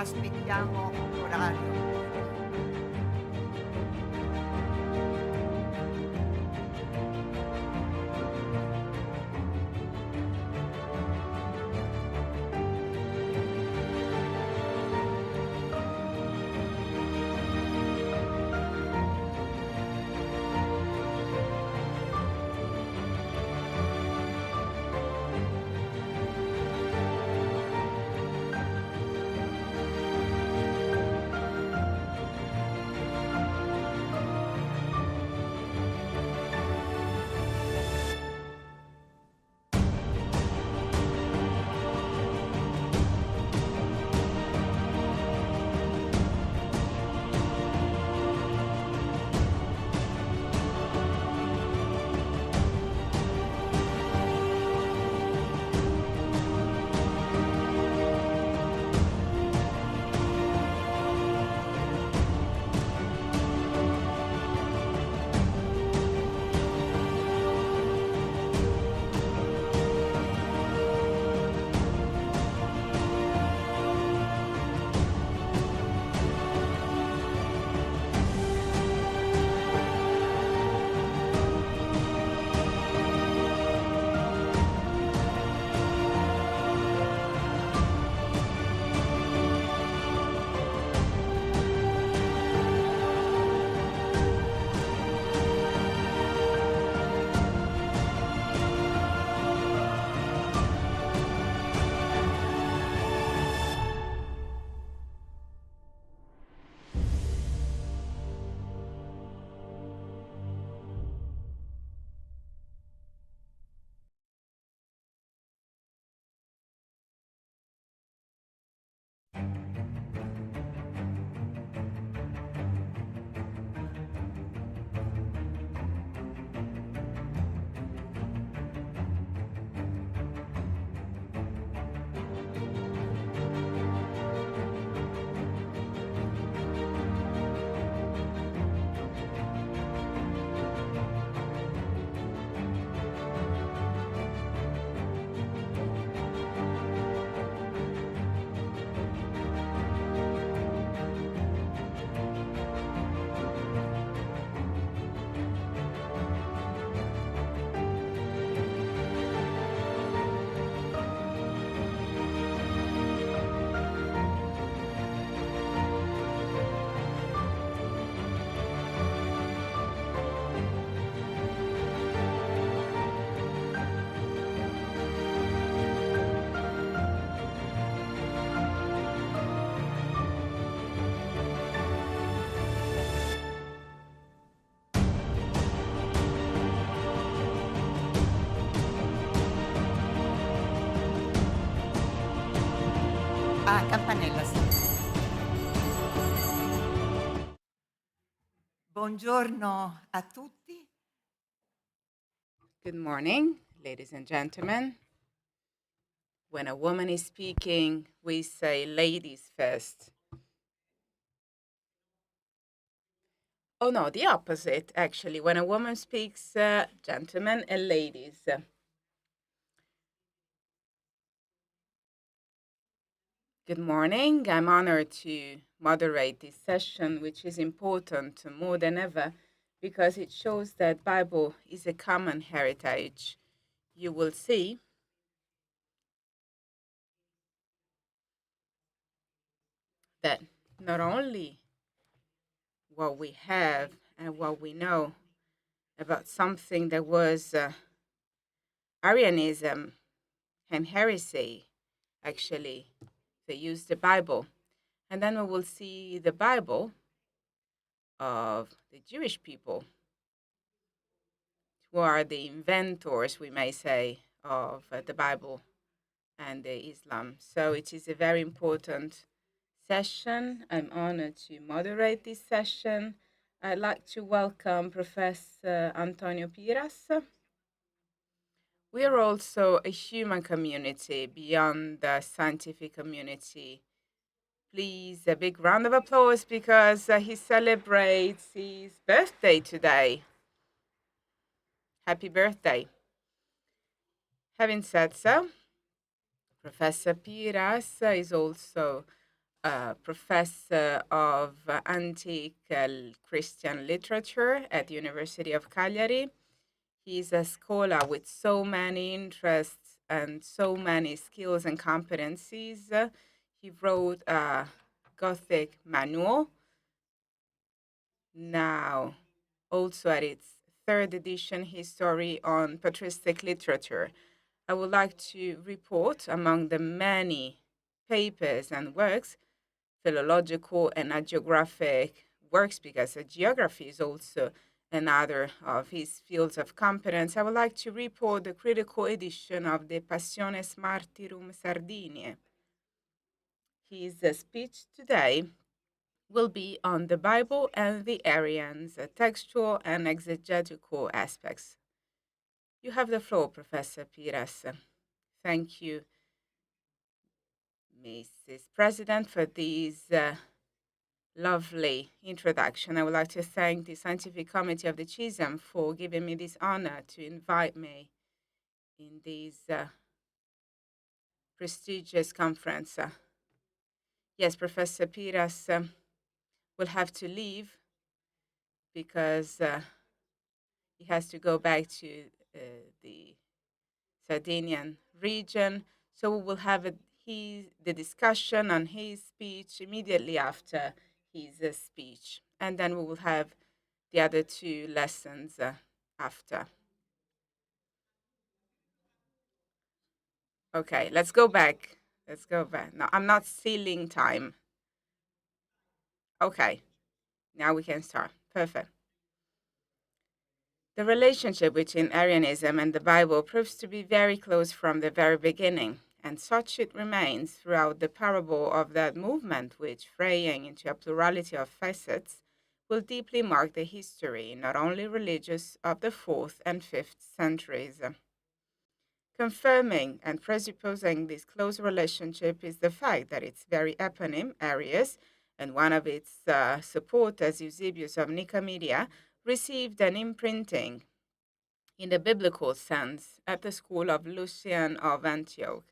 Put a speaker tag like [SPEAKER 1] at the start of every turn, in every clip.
[SPEAKER 1] aspettiamo l'orario. Ah, campanella, sì. Buongiorno a tutti.
[SPEAKER 2] Good morning, ladies and gentlemen. When a woman is speaking, we say ladies first. Oh no, the opposite, actually. When a woman speaks, gentlemen and ladies. Good morning. I'm honored to moderate this session, which is important more than ever because it shows that Bible is a common heritage. You will see that not only what we have and what we know about something that was Arianism and heresy, actually, they use the Bible. And then we will see the Bible of the Jewish people, who are the inventors, we may say, of the Bible and the Islam. So it is a very important session. I'm honored to moderate this session. I'd like to welcome Professor Antonio Piras. We are also a human community beyond the scientific community. Please, a big round of applause because he celebrates his birthday today. Happy birthday. Having said so, Professor Piras is also a professor of antique Christian literature at the University of Cagliari. He's a scholar with so many interests and so many skills and competencies. He wrote a Gothic manual, now also at its third edition, history on patristic literature. I would like to report among the many papers and works, philological and hagiographic works, because geography is also another of his fields of competence. I would like to report the critical edition of the Passiones Martyrum Sardiniae. His speech today will be on the Bible and the Arians, textual and exegetical aspects. You have the floor, Professor Pires. Thank you, Mrs. President, for this lovely introduction. I would like to thank the Scientific Committee of the CISM for giving me this honor to invite me in this prestigious conference. Yes, Professor Pires will have to leave because he has to go back to the Sardinian region. So we will have the discussion on his speech immediately after his speech. And then we will have the other two lessons after. Okay, let's go back. Let's go back. No, I'm not stealing time. Okay, now we can start. Perfect. The relationship between Arianism and the Bible proves to be very close from the very beginning, and such it remains throughout the parable of that movement which, fraying into a plurality of facets, will deeply mark the history, not only religious, of the 4th and 5th centuries. Confirming and presupposing this close relationship is the fact that its very eponym, Arius, and one of its supporters, Eusebius of Nicomedia, received an imprinting in the biblical sense at the school of Lucian of Antioch,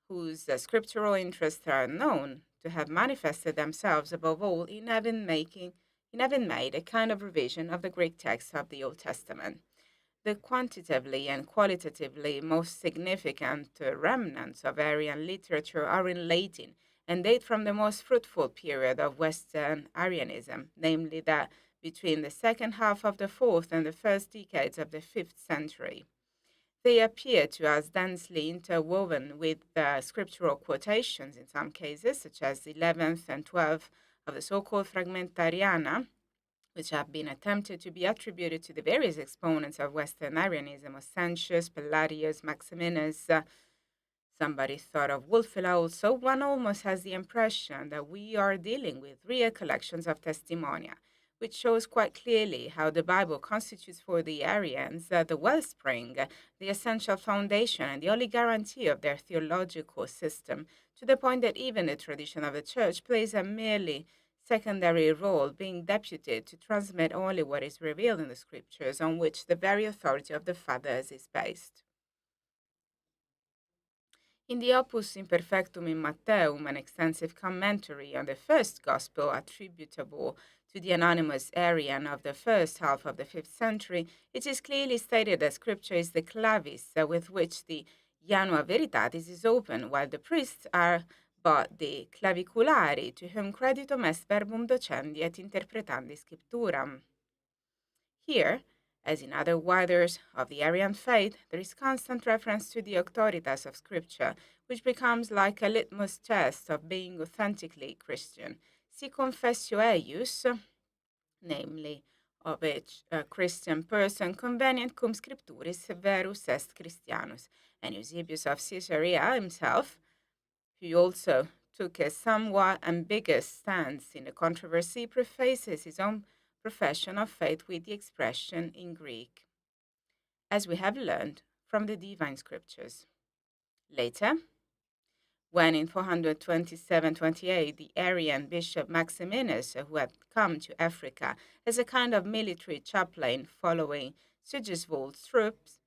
[SPEAKER 2] whose scriptural interests are known to have manifested themselves above all in having made a kind of revision of the Greek text of the Old Testament. The quantitatively and qualitatively most significant remnants of Aryan literature are in Latin and date from the most fruitful period of Western Arianism, namely that between the second half of the 4th and the first decades of the 5th century. They appear to us densely interwoven with scriptural quotations in some cases, such as the 11th and 12th of the so-called Fragmentariana, which have been attempted to be attributed to the various exponents of Western Arianism, Osentius, Palladius, Maximinus. Somebody thought of Wulfila also. One almost has the impression that we are dealing with real collections of testimonia, which shows quite clearly how the Bible constitutes for the Arians the wellspring, the essential foundation, and the only guarantee of their theological system, to the point that even the tradition of the Church plays a merely secondary role, being deputed to transmit only what is revealed in the Scriptures, on which the very authority of the Fathers is based. In the Opus Imperfectum in Matteum, an extensive commentary on the first Gospel attributable to the anonymous Arian of the first half of the 5th century, it is clearly stated that Scripture is the clavis with which the Janua Veritatis is open, while the priests are but the claviculari, to whom creditum est verbum docendi et interpretandi scripturam. Here, as in other writers of the Arian faith, there is constant reference to the auctoritas of Scripture, which becomes like a litmus test of being authentically Christian. Si confessio eius, namely, of each Christian person, convenient cum scripturis verus est Christianus. And Eusebius of Caesarea himself, who also took a somewhat ambiguous stance in the controversy, prefaces his own profession of faith with the expression in Greek, as we have learned from the divine scriptures. Later, when in 427-28 the Arian bishop Maximinus, who had come to Africa as a kind of military chaplain following Sigismund's troops,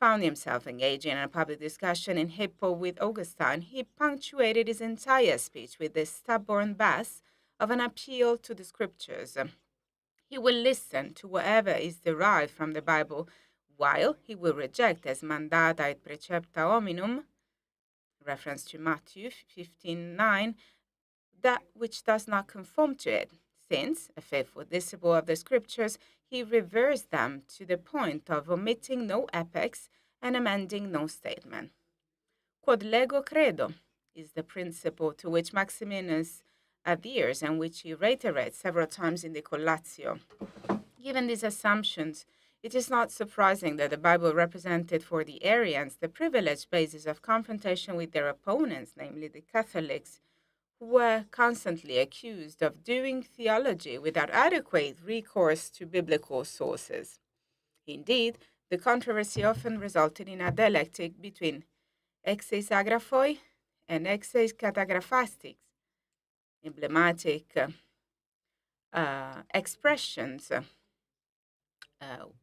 [SPEAKER 2] found himself engaging in a public discussion in Hippo with Augustine, he punctuated his entire speech with the stubborn bass of an appeal to the scriptures. He will listen to whatever is derived from the Bible, while he will reject as mandata et precepta hominum, reference to Matthew 15:9, that which does not conform to it, since, a faithful disciple of the scriptures, he reversed them to the point of omitting no apex and amending no statement. Quod lego credo is the principle to which Maximinus adheres and which he reiterates several times in the Collatio. Given these assumptions, it is not surprising that the Bible represented for the Arians the privileged basis of confrontation with their opponents, namely the Catholics, who were constantly accused of doing theology without adequate recourse to biblical sources. Indeed, the controversy often resulted in a dialectic between exeis agraphoi and exeis catagraphastics, emblematic expressions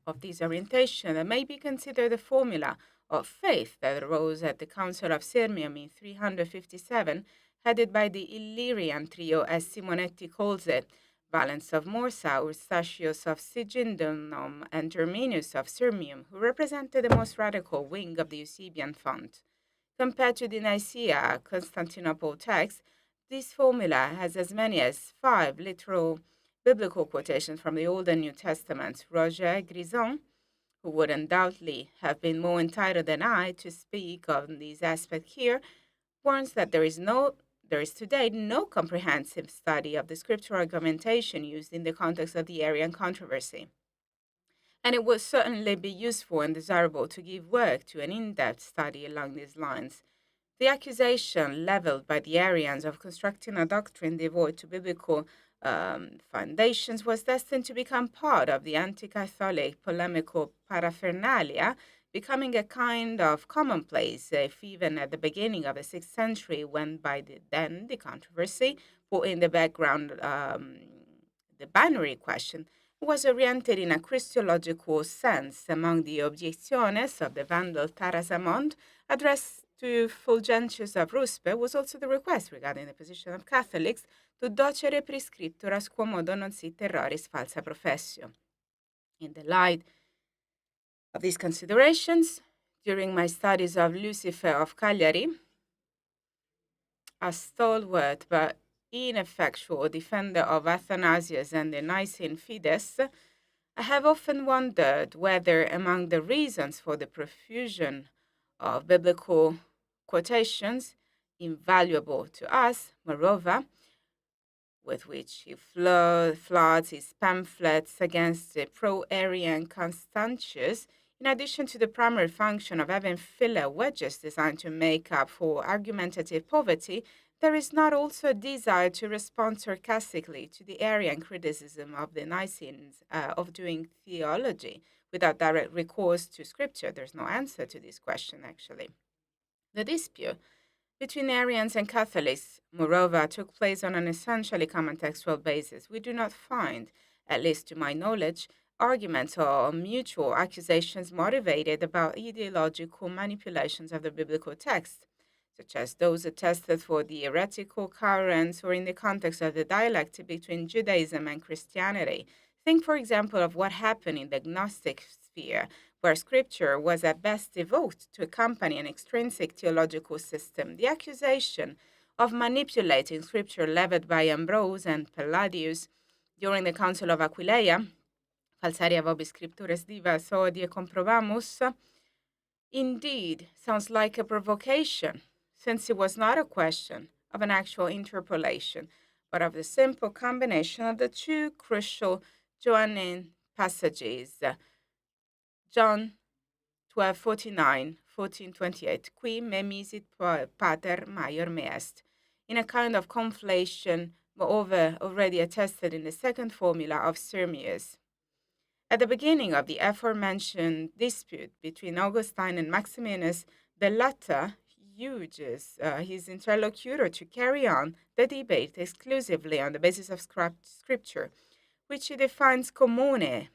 [SPEAKER 2] of this orientation that may be considered the formula of faith that arose at the Council of Sirmium in 357, headed by the Illyrian trio, as Simonetti calls it, Valens of Morsa, Eustachius of Sigindunum, and Germinius of Sirmium, who represented the most radical wing of the Eusebian font. Compared to the Nicaea Constantinople text, this formula has as many as 5 literal biblical quotations from the Old and New Testaments. Roger Grison, who would undoubtedly have been more entitled than I to speak on these aspects here, warns that there is today no comprehensive study of the scriptural argumentation used in the context of the Arian controversy. And it would certainly be useful and desirable to give work to an in-depth study along these lines. The accusation leveled by the Arians of constructing a doctrine devoid to biblical foundations was destined to become part of the anti-Catholic polemical paraphernalia, becoming a kind of commonplace, if even at the beginning of the 6th century, when then the controversy put in the background the binary question was oriented in a Christological sense among the objectiones of the Vandal Tarasamond addressed to Fulgentius of Ruspe was also the request regarding the position of Catholics to docere prescripturas quomodo non sit terroris falsa professio. In the light of these considerations, during my studies of Lucifer of Cagliari, a stalwart but ineffectual defender of Athanasius and the Nicene Fides, I have often wondered whether among the reasons for the profusion of biblical quotations, invaluable to us, moreover, with which he floods his pamphlets against the pro-Arian Constantius, in addition to the primary function of having filler wedges designed to make up for argumentative poverty, there is not also a desire to respond sarcastically to the Arian criticism of the Nicenes of doing theology without direct recourse to scripture. There's no answer to this question, actually. The dispute between Arians and Catholics, moreover, took place on an essentially common textual basis. We do not find, at least to my knowledge, arguments or mutual accusations motivated about ideological manipulations of the biblical text, such as those attested for the heretical currents or in the context of the dialectic between Judaism and Christianity. Think, for example, of what happened in the Gnostic sphere, where scripture was at best evoked to accompany an extrinsic theological system. The accusation of manipulating scripture levied by Ambrose and Palladius during the Council of Aquileia, falsaria vobis scriptures divas hodie comprobamus, indeed sounds like a provocation, since it was not a question of an actual interpolation, but of the simple combination of the two crucial Johannine passages, John 12:49, 14:28, qui me misit pater maior me est, in a kind of conflation, moreover already attested in the second formula of Sirmius. At the beginning of the aforementioned dispute between Augustine and Maximinus, the latter urges his interlocutor to carry on the debate exclusively on the basis of scripture, which he defines commune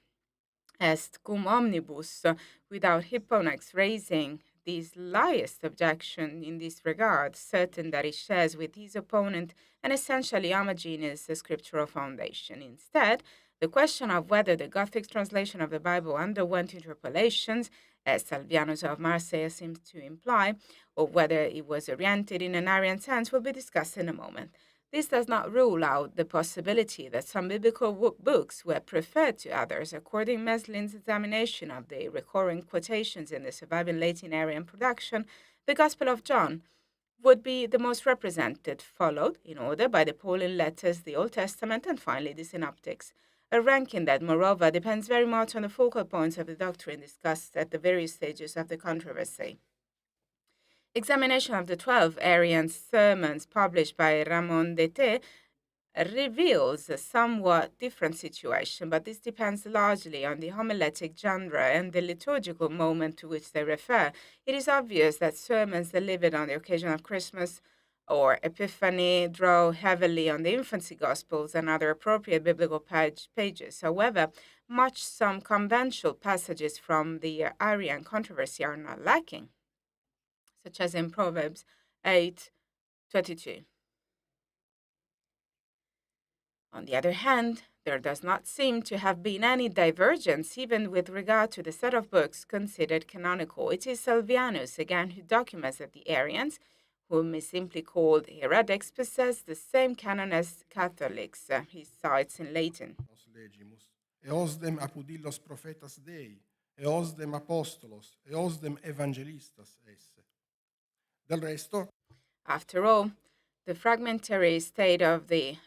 [SPEAKER 2] est cum omnibus, without Hipponax raising the slightest objection in this regard, certain that he shares with his opponent an essentially homogeneous scriptural foundation. Instead, the question of whether the Gothic translation of the Bible underwent interpolations, as Salvianus of Marseille seems to imply, or whether it was oriented in an Arian sense, will be discussed in a moment. This does not rule out the possibility that some biblical books were preferred to others. According to Meslin's examination of the recurring quotations in the surviving Latin Arian production, the Gospel of John would be the most represented, followed in order by the Pauline letters, the Old Testament, and finally the Synoptics, a ranking that, moreover, depends very much on the focal points of the doctrine discussed at the various stages of the controversy. Examination of the 12 Arian sermons published by Ramon de Te reveals a somewhat different situation, but this depends largely on the homiletic genre and the liturgical moment to which they refer. It is obvious that sermons delivered on the occasion of Christmas or Epiphany draw heavily on the infancy Gospels and other appropriate biblical pages. However, some conventional passages from the Arian controversy are not lacking, such as in Proverbs 8:22. On the other hand, there does not seem to have been any divergence even with regard to the set of books considered canonical. It is Salvianus, again, who documents that the Arians, whom is simply called heretics, possess the same canon as Catholics, he cites in Latin.
[SPEAKER 3] Nos legimus, eosdem apudillos prophetas Dei, eosdem apostolos, eosdem evangelistas esse. Del resto,
[SPEAKER 2] After all, the fragmentary state of the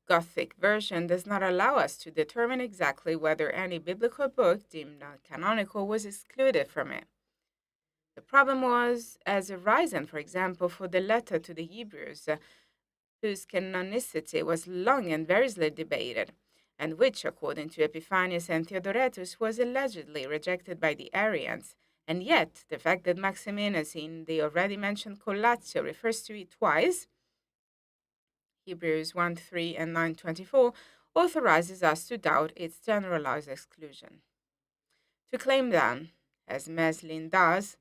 [SPEAKER 2] Gothic version does not allow us to determine exactly whether any biblical book deemed not canonical was excluded from it. The problem was as arisen, for example, for the letter to the Hebrews, whose canonicity was long and variously debated, and which, according to Epiphanius and Theodoretus, was allegedly rejected by the Arians. And yet, the fact that Maximinus in the already mentioned Collatio refers to it twice, Hebrews 1:3 and 9:24, authorizes us to doubt its generalized exclusion. To claim then, as Meslin does,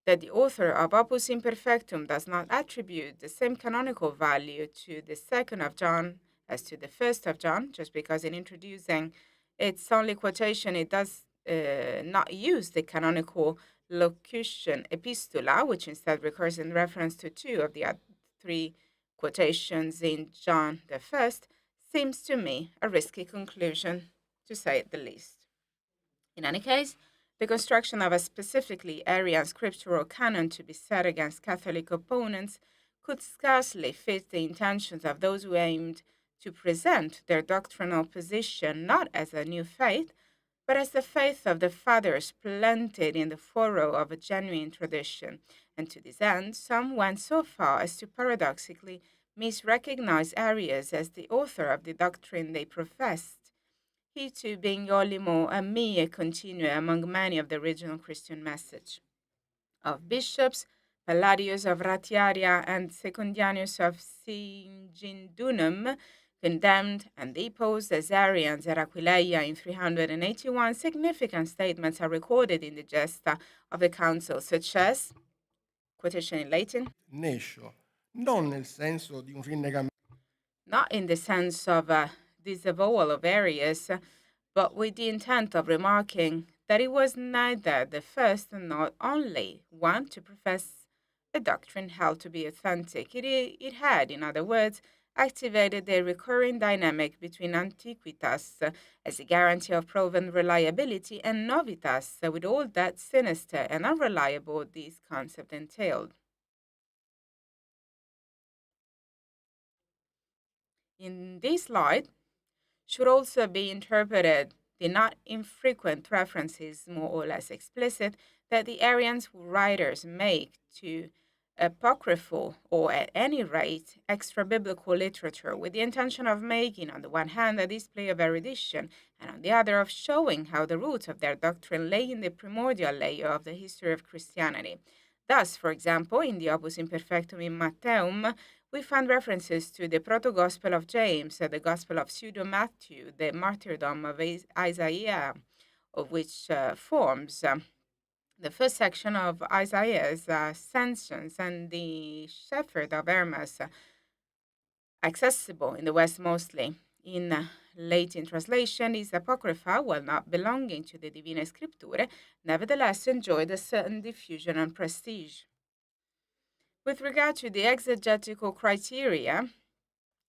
[SPEAKER 2] that the author of Opus Imperfectum does not attribute the same canonical value to the second of John as to the first of John, just because in introducing its only quotation it does not use the canonical locution epistula, which instead recurs in reference to two of the three quotations in John the First, seems to me a risky conclusion, to say the least. In any case, the construction of a specifically Arian scriptural canon to be set against Catholic opponents could scarcely fit the intentions of those who aimed to present their doctrinal position not as a new faith, but as the faith of the fathers planted in the furrow of a genuine tradition. And to this end, some went so far as to paradoxically misrecognize Arius as the author of the doctrine they professed, he too being Olimo a mere continuer among many of the original Christian message. Of bishops, Palladius of Ratiaria and Secundianus of Singindunum, condemned and deposed as Arians at Aquileia in 381, significant statements are recorded in the Gesta of the Council, such as, quotation in Latin,
[SPEAKER 3] nescio, non nel senso di un rinnegamento,
[SPEAKER 2] not in the sense of a disavowal of Arius, but with the intent of remarking that it was neither the first and not only one to profess a doctrine held to be authentic. It had, in other words, activated the recurring dynamic between antiquitas as a guarantee of proven reliability and novitas with all that sinister and unreliable this concept entailed. In this light, should also be interpreted the not infrequent references, more or less explicit, that the Arians writers make to apocryphal or at any rate extra biblical literature with the intention of making, on the one hand, a display of erudition, and on the other, of showing how the roots of their doctrine lay in the primordial layer of the history of Christianity. Thus, for example, in the Opus Imperfectum in Mattheum, we find references to the Proto-Gospel of James, the Gospel of Pseudo-Matthew, the Martyrdom of Isaiah, of which forms the first section of Isaiah's Ascensions and the Shepherd of Hermas, accessible in the West mostly. In Latin translation, is Apocrypha, while not belonging to the Divine Scripture, nevertheless enjoyed a certain diffusion and prestige. With regard to the exegetical criteria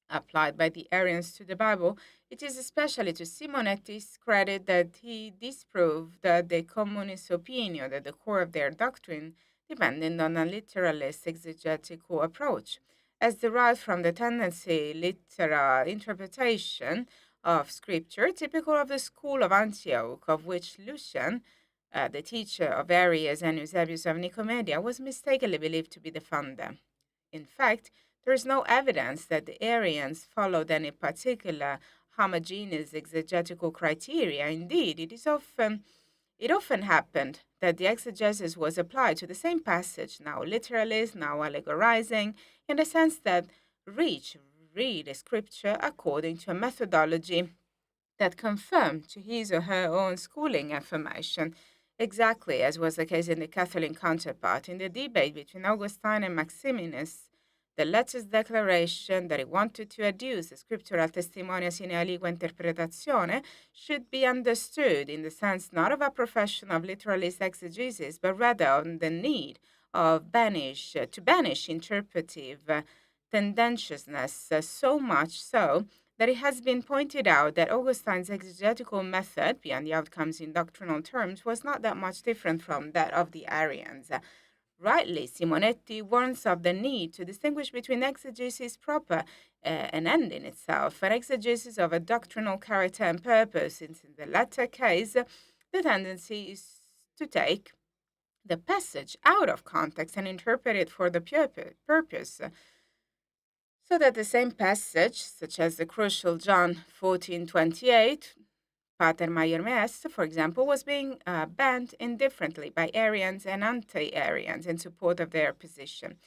[SPEAKER 2] applied by the Arians to the Bible, it is especially to Simonetti's credit that he disproved the communist opinion that the core of their doctrine depended on a literalist exegetical approach, as derived from the tendency literal interpretation of Scripture, typical of the school of Antioch, of which Lucian, the teacher of Arius and Eusebius of Nicomedia, was mistakenly believed to be the founder. In fact, there is no evidence that the Arians followed any particular homogeneous exegetical criteria. Indeed, it often happened that the exegesis was applied to the same passage, now literalist, now allegorizing, in the sense that read a scripture according to a methodology that confirmed to his or her own schooling affirmation, exactly as was the case in the Catholic counterpart. In the debate between Augustine and Maximinus, the latter's declaration that he wanted to adduce a scriptural testimonia sine aliqua interpretazione should be understood in the sense not of a profession of literalist exegesis, but rather on the need of to banish interpretive tendentiousness, so much so that it has been pointed out that Augustine's exegetical method, beyond the outcomes in doctrinal terms, was not that much different from that of the Arians. Rightly, Simonetti warns of the need to distinguish between exegesis proper, an end in itself, and exegesis of a doctrinal character and purpose, since in the latter case, the tendency is to take the passage out of context and interpret it for the purpose, so that the same passage, such as the crucial John 14:28, Pater Mayer me est, for example, was being banned indifferently by Arians and anti-Arians in support of their position.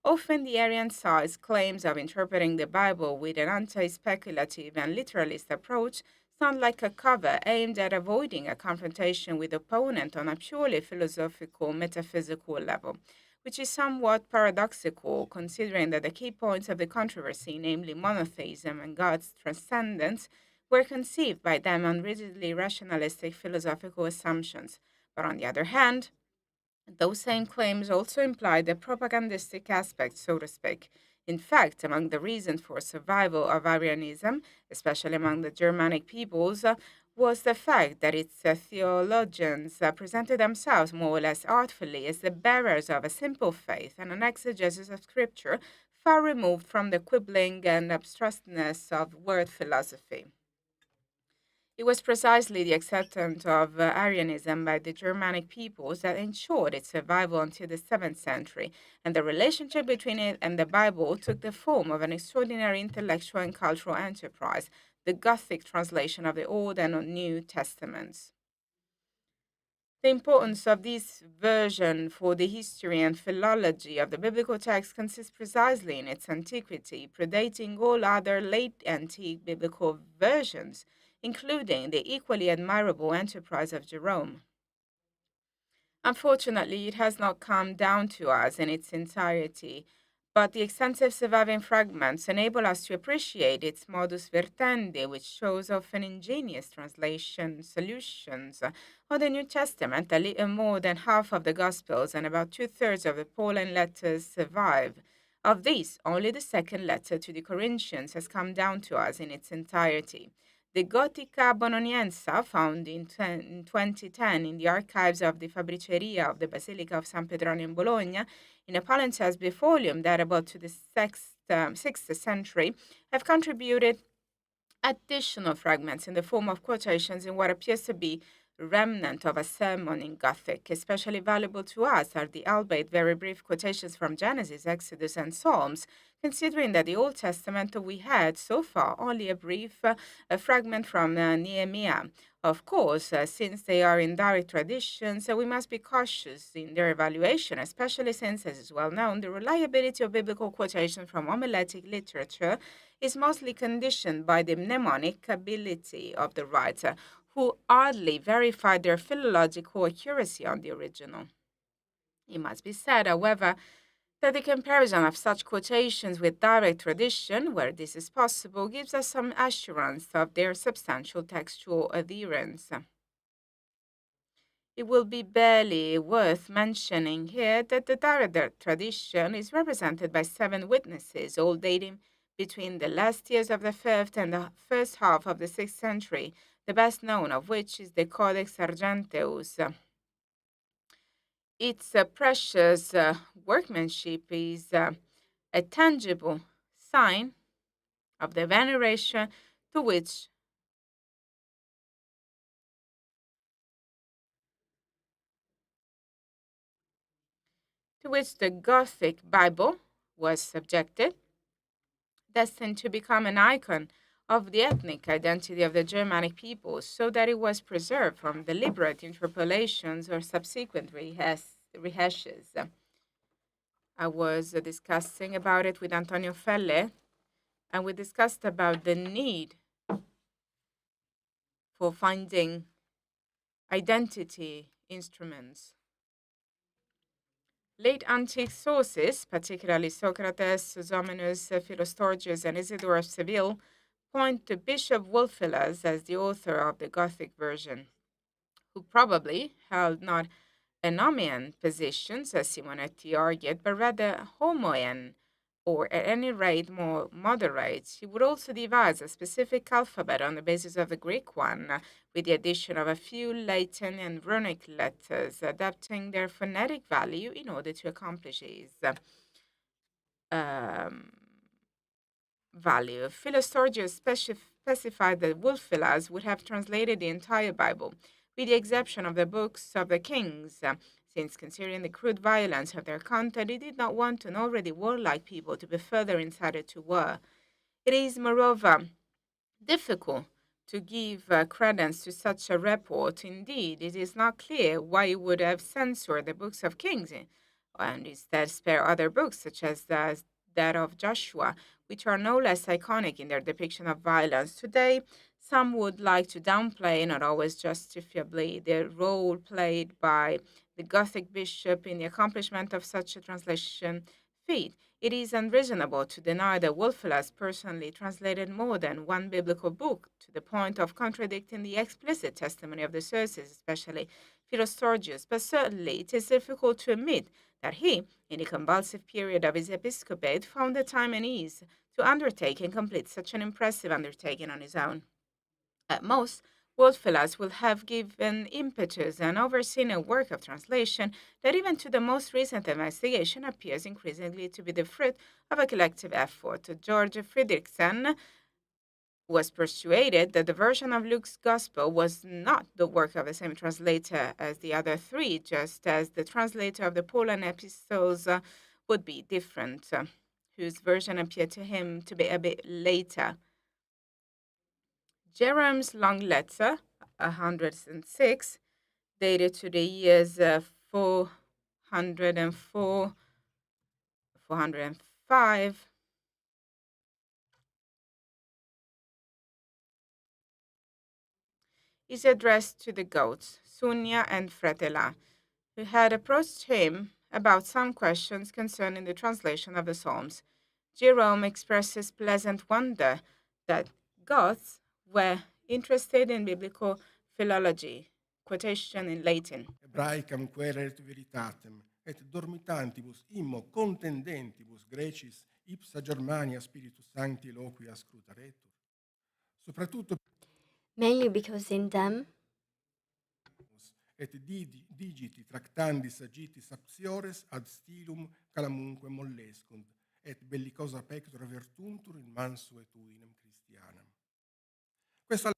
[SPEAKER 2] Often the Arian side's claims of interpreting the Bible with an anti-speculative and literalist approach sound like a cover aimed at avoiding a confrontation with opponent on a purely philosophical, metaphysical level, which is somewhat paradoxical considering that the key points of the controversy, namely monotheism and God's transcendence, were conceived by them on rigidly rationalistic philosophical assumptions. But on the other hand, those same claims also imply the propagandistic aspect, so to speak. In fact, among the reasons for survival of Arianism, especially among the Germanic peoples, was the fact that its theologians presented themselves more or less artfully as the bearers of a simple faith and an exegesis of Scripture far removed from the quibbling and abstruseness of word philosophy. It was precisely the acceptance of Arianism by the Germanic peoples that ensured its survival until the 7th century, and the relationship between it and the Bible took the form of an extraordinary intellectual and cultural enterprise, the Gothic translation of the Old and New Testaments. The importance of this version for the history and philology of the biblical text consists precisely in its antiquity, predating all other late antique biblical versions, including the equally admirable enterprise of Jerome. Unfortunately, it has not come down to us in its entirety, but the extensive surviving fragments enable us to appreciate its modus vertendi, which shows often ingenious translation solutions. Of the New Testament, a little more than half of the Gospels and about two-thirds of the Pauline letters survive. Of these, only the second letter to the Corinthians has come down to us in its entirety. The Gotica Bononiensa, found in 2010 in the archives of the Fabbriceria of the Basilica of San Pedronio in Bologna, in a palimpsest bifolio datable to the 6th century, have contributed additional fragments in the form of quotations in what appears to be remnant of a sermon in Gothic. Especially valuable to us are the albeit very brief quotations from Genesis, Exodus, and Psalms, considering that the Old Testament we had so far only a brief fragment from Nehemiah. Of course, since they are in direct tradition, so we must be cautious in their evaluation, especially since, as is well known, the reliability of biblical quotations from homiletic literature is mostly conditioned by the mnemonic ability of the writer, who oddly verified their philological accuracy on the original. It must be said, however, that the comparison of such quotations with direct tradition, where this is possible, gives us some assurance of their substantial textual adherence. It will be barely worth mentioning here that the direct tradition is represented by 7 witnesses, all dating between the last years of the 5th and the first half of the 6th century, the best known of which is the Codex Argenteus. Its precious workmanship is a tangible sign of the veneration to which the Gothic Bible was subjected, destined to become an icon of the ethnic identity of the Germanic peoples, so that it was preserved from deliberate interpolations or subsequent rehashes. I was discussing about it with Antonio Felle, and we discussed about the need for finding identity instruments. Late antique sources, particularly Socrates, Sozomenus, Philostorgius, and Isidore of Seville, point to Bishop Wulfilas as the author of the Gothic version, who probably held not Anomian positions, as Simonetti argued, but rather Homoian, or at any rate more moderate. He would also devise a specific alphabet on the basis of the Greek one, with the addition of a few Latin and runic letters, adapting their phonetic value in order to accomplish his um, value. Philostorgius specified that Wulfilas would have translated the entire Bible, with the exception of the books of the kings, since considering the crude violence of their content, he did not want an already warlike people to be further incited to war. It is, moreover, difficult to give credence to such a report. Indeed, it is not clear why he would have censored the books of Kings and instead spare other books, such as that of Joshua, which are no less iconic in their depiction of violence. Today, some would like to downplay, not always justifiably, the role played by the Gothic bishop in the accomplishment of such a translation feat. It is unreasonable to deny that Wolfilas personally translated more than one biblical book, to the point of contradicting the explicit testimony of the sources, especially Philostorgius, but certainly it is difficult to admit that he, in the convulsive period of his episcopate, found the time and ease to undertake and complete such an impressive undertaking on his own. At most, Wolfilas will have given impetus and overseen a work of translation that, even to the most recent investigation, appears increasingly to be the fruit of a collective effort. George Friedrichsen was persuaded that the version of Luke's Gospel was not the work of the same translator as the other three, just as the translator of the Pauline epistles would be different, whose version appeared to him to be a bit later. Jerome's long letter, 106, dated to the years 404, 405, is addressed to the goats, Sunia and Fretela, who had approached him about some questions concerning the translation of the Psalms. Jerome expresses pleasant wonder that Goths were interested in biblical philology, quotation in Latin.
[SPEAKER 3] Hebraicam quereret veritatem, et dormitantibus immo contendentibus Grecis ipsa Germania Spiritus Sancti loquia scrutaretur. Soprattutto
[SPEAKER 4] Mainly because in them
[SPEAKER 3] et digiti tractandis agitis apsiores ad stilum calamunque mollescunt, et bellicosa pectora vertuntur in mansu et udinem Christianam. Questa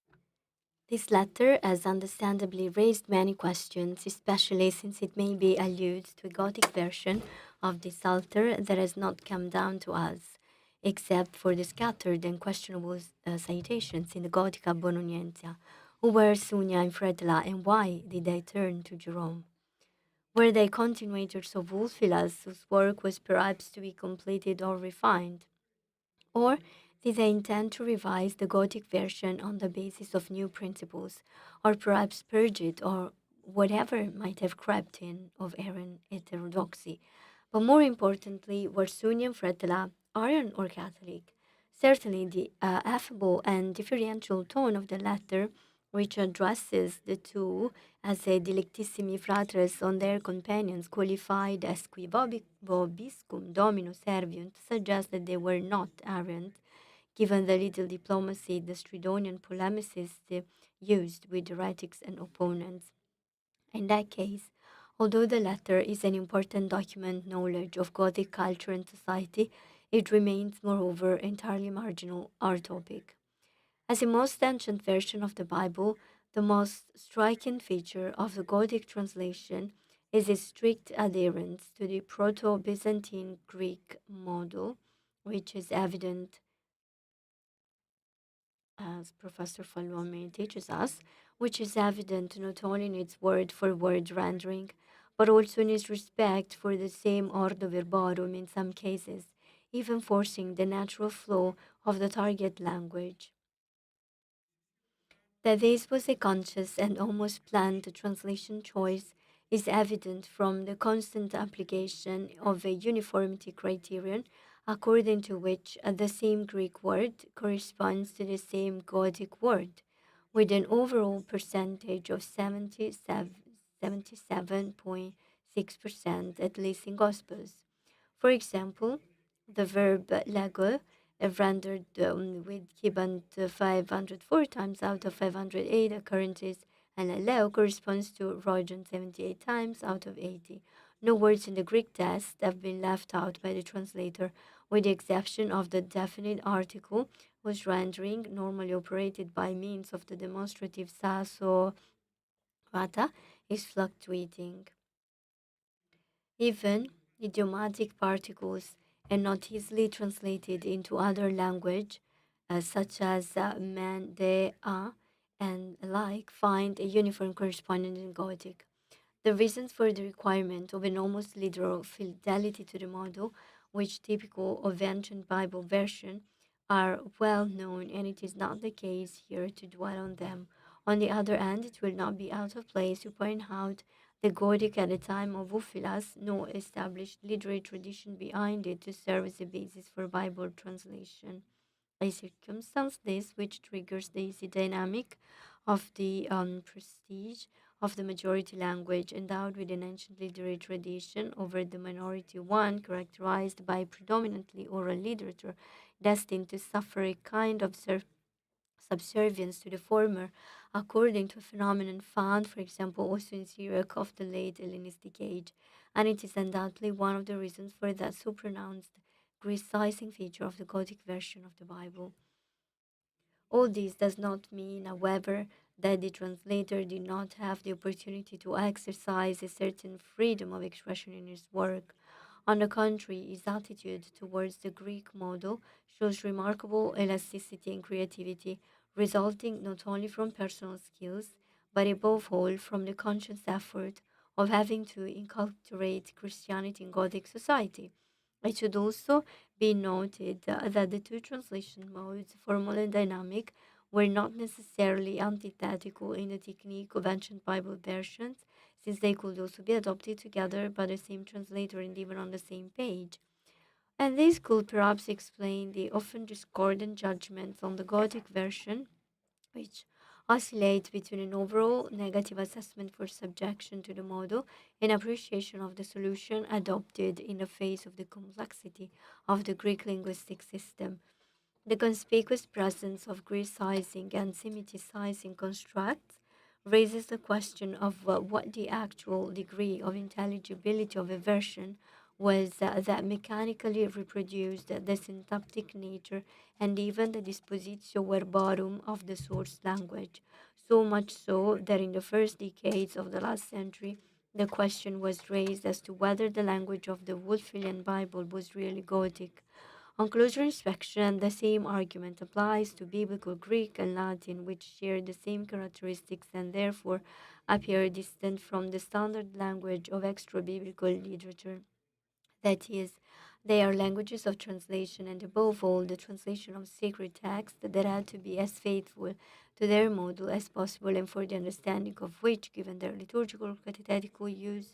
[SPEAKER 4] this letter has understandably raised many questions, especially since it may be alludes to a Gothic version of this Psalter that has not come down to us, except for the scattered and questionable citations in the Gotica Bononiensia. Who were Sunia and Fredla, and why did they turn to Jerome? Were they continuators of Ulfilas, whose work was perhaps to be completed or refined? Or Did they intend to revise the Gothic version on the basis of new principles, or perhaps purge it, or whatever might have crept in of errant heterodoxy? But more importantly, were Sunni and Fretela Arian or Catholic? Certainly, the affable and differential tone of the latter, which addresses the two as a delectissimi fratres on their companions, qualified as qui vobiscum domino serviunt, suggests that they were not Arian, given the little diplomacy the Stridonian polemicists used with heretics and opponents. In that case, although the latter is an important document knowledge of Gothic culture and society, it remains, moreover, entirely marginal our topic. As the most ancient version of the Bible, the most striking feature of the Gothic translation is its strict adherence to the Proto Byzantine Greek model, which is evident as Professor Falwame teaches us, which is evident not only in its word for word rendering, but also in its respect for the same ordo verborum in some cases, even forcing the natural flow of the target language. That this was a conscious and almost planned translation choice is evident from the constant application of a uniformity criterion according to which the same Greek word corresponds to the same Gothic word, with an overall percentage of 77.6%, at least in Gospels. For example, the verb lego, rendered with Kibant 504 times out of 508 occurrences, and leo corresponds to Rojan 78 times out of 80. No words in the Greek text have been left out by the translator, with the exception of the definite article, whose rendering, normally operated by means of the demonstrative saso rata, is fluctuating. Even idiomatic particles are not easily translated into other language, such as man, they, are, and like, find a uniform correspondence in Gothic. The reasons for the requirement of an almost literal fidelity to the model, which typical of ancient Bible version, are well known, and it is not the case here to dwell on them. On the other hand, it will not be out of place to point out the Gothic at the time of Ulfilas, no established literary tradition behind it to serve as a basis for Bible translation. A circumstance this which triggers the easy dynamic of the prestige of the majority language endowed with an ancient literary tradition over the minority one characterized by predominantly oral literature, destined to suffer a kind of subservience to the former, according to a phenomenon found, for example, also in Syriac of the late Hellenistic age, and it is undoubtedly one of the reasons for that so pronounced Grecising feature of the Gothic version of the Bible. All this does not mean, however, that the translator did not have the opportunity to exercise a certain freedom of expression in his work. On the contrary, his attitude towards the Greek model shows remarkable elasticity and creativity, resulting not only from personal skills, but above all from the conscious effort of having to inculturate Christianity in Gothic society. It should also be noted that the two translation modes, formal and dynamic, were not necessarily antithetical in the technique of ancient Bible versions, since they could also be adopted together by the same translator and even on the same page. And this could perhaps explain the often discordant judgments on the Gothic version, which oscillate between an overall negative assessment for subjection to the model and appreciation of the solution adopted in the face of the complexity of the Greek linguistic system. The conspicuous presence of Grecising and Semiticizing constructs raises the question of what the actual degree of intelligibility of a version was that mechanically reproduced the syntactic nature and even the dispositio verborum of the source language. So much so that in the first decades of the last century, the question was raised as to whether the language of the Wulfilian Bible was really Gothic. On closer inspection, the same argument applies to Biblical Greek and Latin, which share the same characteristics and therefore appear distant from the standard language of extra biblical literature. That is, They are languages of translation, and above all, the translation of sacred texts that had to be as faithful to their model as possible, and for the understanding of which, given their liturgical catechetical use,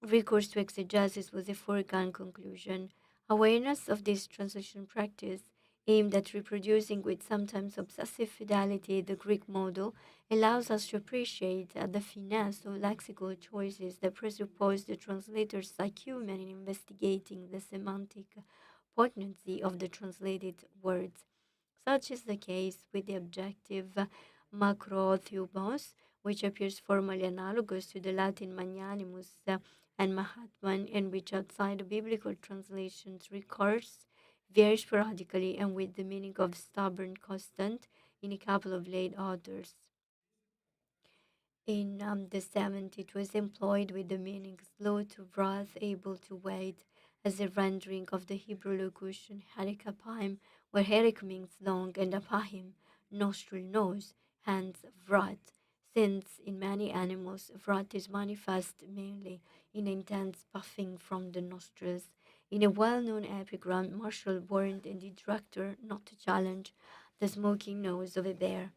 [SPEAKER 4] recourse to exegesis was a foregone conclusion. Awareness of this translation practice, aimed at reproducing with sometimes obsessive fidelity the Greek model, allows us to appreciate the finesse of lexical choices that presuppose the translator's acumen in investigating the semantic potency of the translated words. Such is the case with the adjective macrothumos, which appears formally analogous to the Latin magnanimus and mahatman, and which outside the biblical translations recurs very sporadically and with the meaning of stubborn constant in a couple of late authors. In the 70s, it was employed with the meaning slow to wrath, able to wait, as a rendering of the Hebrew locution herikapim, where herik means long and apahim, nostril, nose, hence vrat, since in many animals vrat is manifest mainly in intense puffing from the nostrils. In a well-known epigram, Marshall warned a detractor not to challenge the smoking nose of a bear.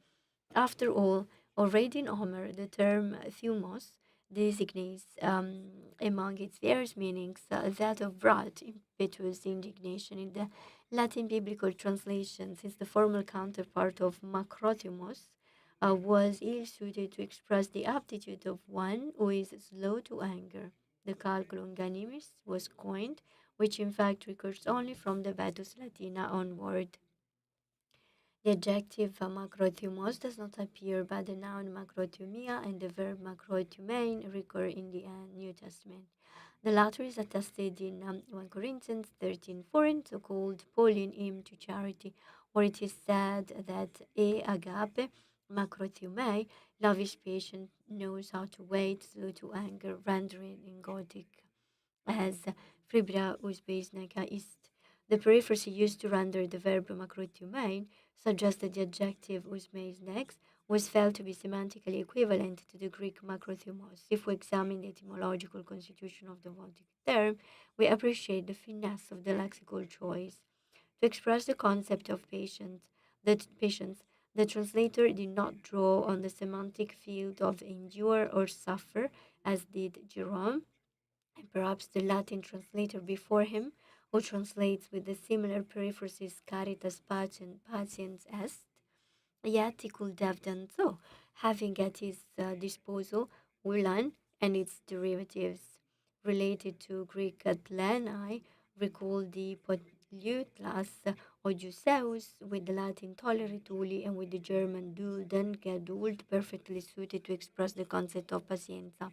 [SPEAKER 4] After all, already in Homer, the term thumos designates, among its various meanings, that of wrath, impetuous indignation. In the Latin biblical translation, since the formal counterpart of macrothumos was ill suited to express the aptitude of one who is slow to anger. The calculum ganimis was coined, which in fact recurs only from the Vetus Latina onward. The adjective macrothumos does not appear, but the noun macrothumia and the verb macrothumane recur in the New Testament. The latter is attested in 1 Corinthians 13:4, in so-called Pauline hymn to charity, where it is said that agape, macrothumai, love is patient, knows how to wait, slow to anger, rendering in Gothic as Fribra Uzbeiznaka ist. The periphrasy used to render the verb macrotumane suggests that the adjective uzmeiznex was felt to be semantically equivalent to the Greek makrothumos. If we examine the etymological constitution of the Gothic term, we appreciate the finesse of the lexical choice. To express the concept of patience, the translator did not draw on the semantic field of endure or suffer, as did Jerome, and perhaps the Latin translator before him, who translates with the similar periphrasis caritas patiens est, yet he could have done so, having at his disposal ulan and its derivatives. Related to Greek athlani, recall the polyutlas Odysseus with the Latin tolerituli and with the German dulden geduld, perfectly suited to express the concept of pazienza.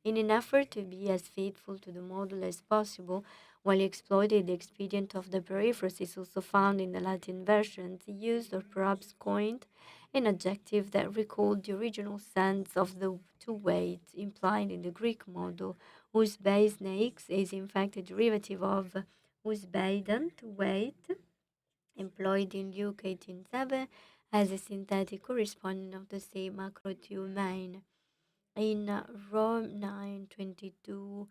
[SPEAKER 4] In an effort to be as faithful to the model as possible, while he exploited the expedient of the periphrasis also found in the Latin versions, he used or perhaps coined an adjective that recalled the original sense of the to wait implied in the Greek model, whose base neix is in fact a derivative of whose baiden, to wait, employed in Luke 18:7 as a synthetic corresponding of the same acrotumine. In Rome 9:22,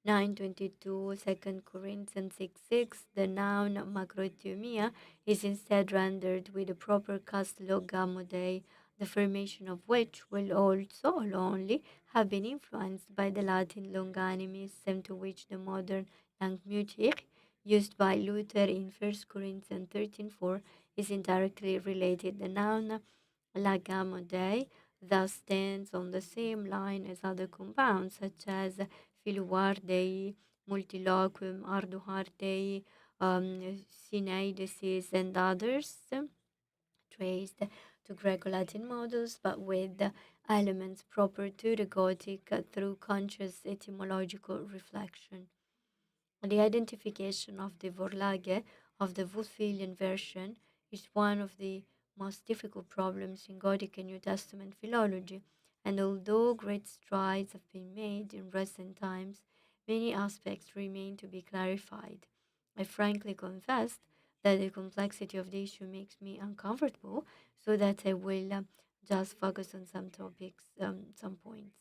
[SPEAKER 4] 2 Corinthians 6:6, the noun macrothumia is instead rendered with the proper cast logamode, the formation of which will also only have been influenced by the Latin longanimus, and to which the modern langmutig, used by Luther in 1 Corinthians 13:4, is indirectly related. The noun lagamode thus stands on the same line as other compounds such as Filuardei, Multiloquum, Arduhardei, Sinaidesis, and others, traced to Greco-Latin models, but with elements proper to the Gothic through conscious etymological reflection. The identification of the Vorlage of the Wulfilian version is one of the most difficult problems in Gothic and New Testament philology, and although great strides have been made in recent times, many aspects remain to be clarified. I frankly confess that the complexity of the issue makes me uncomfortable, so that I will just focus on some topics, some points.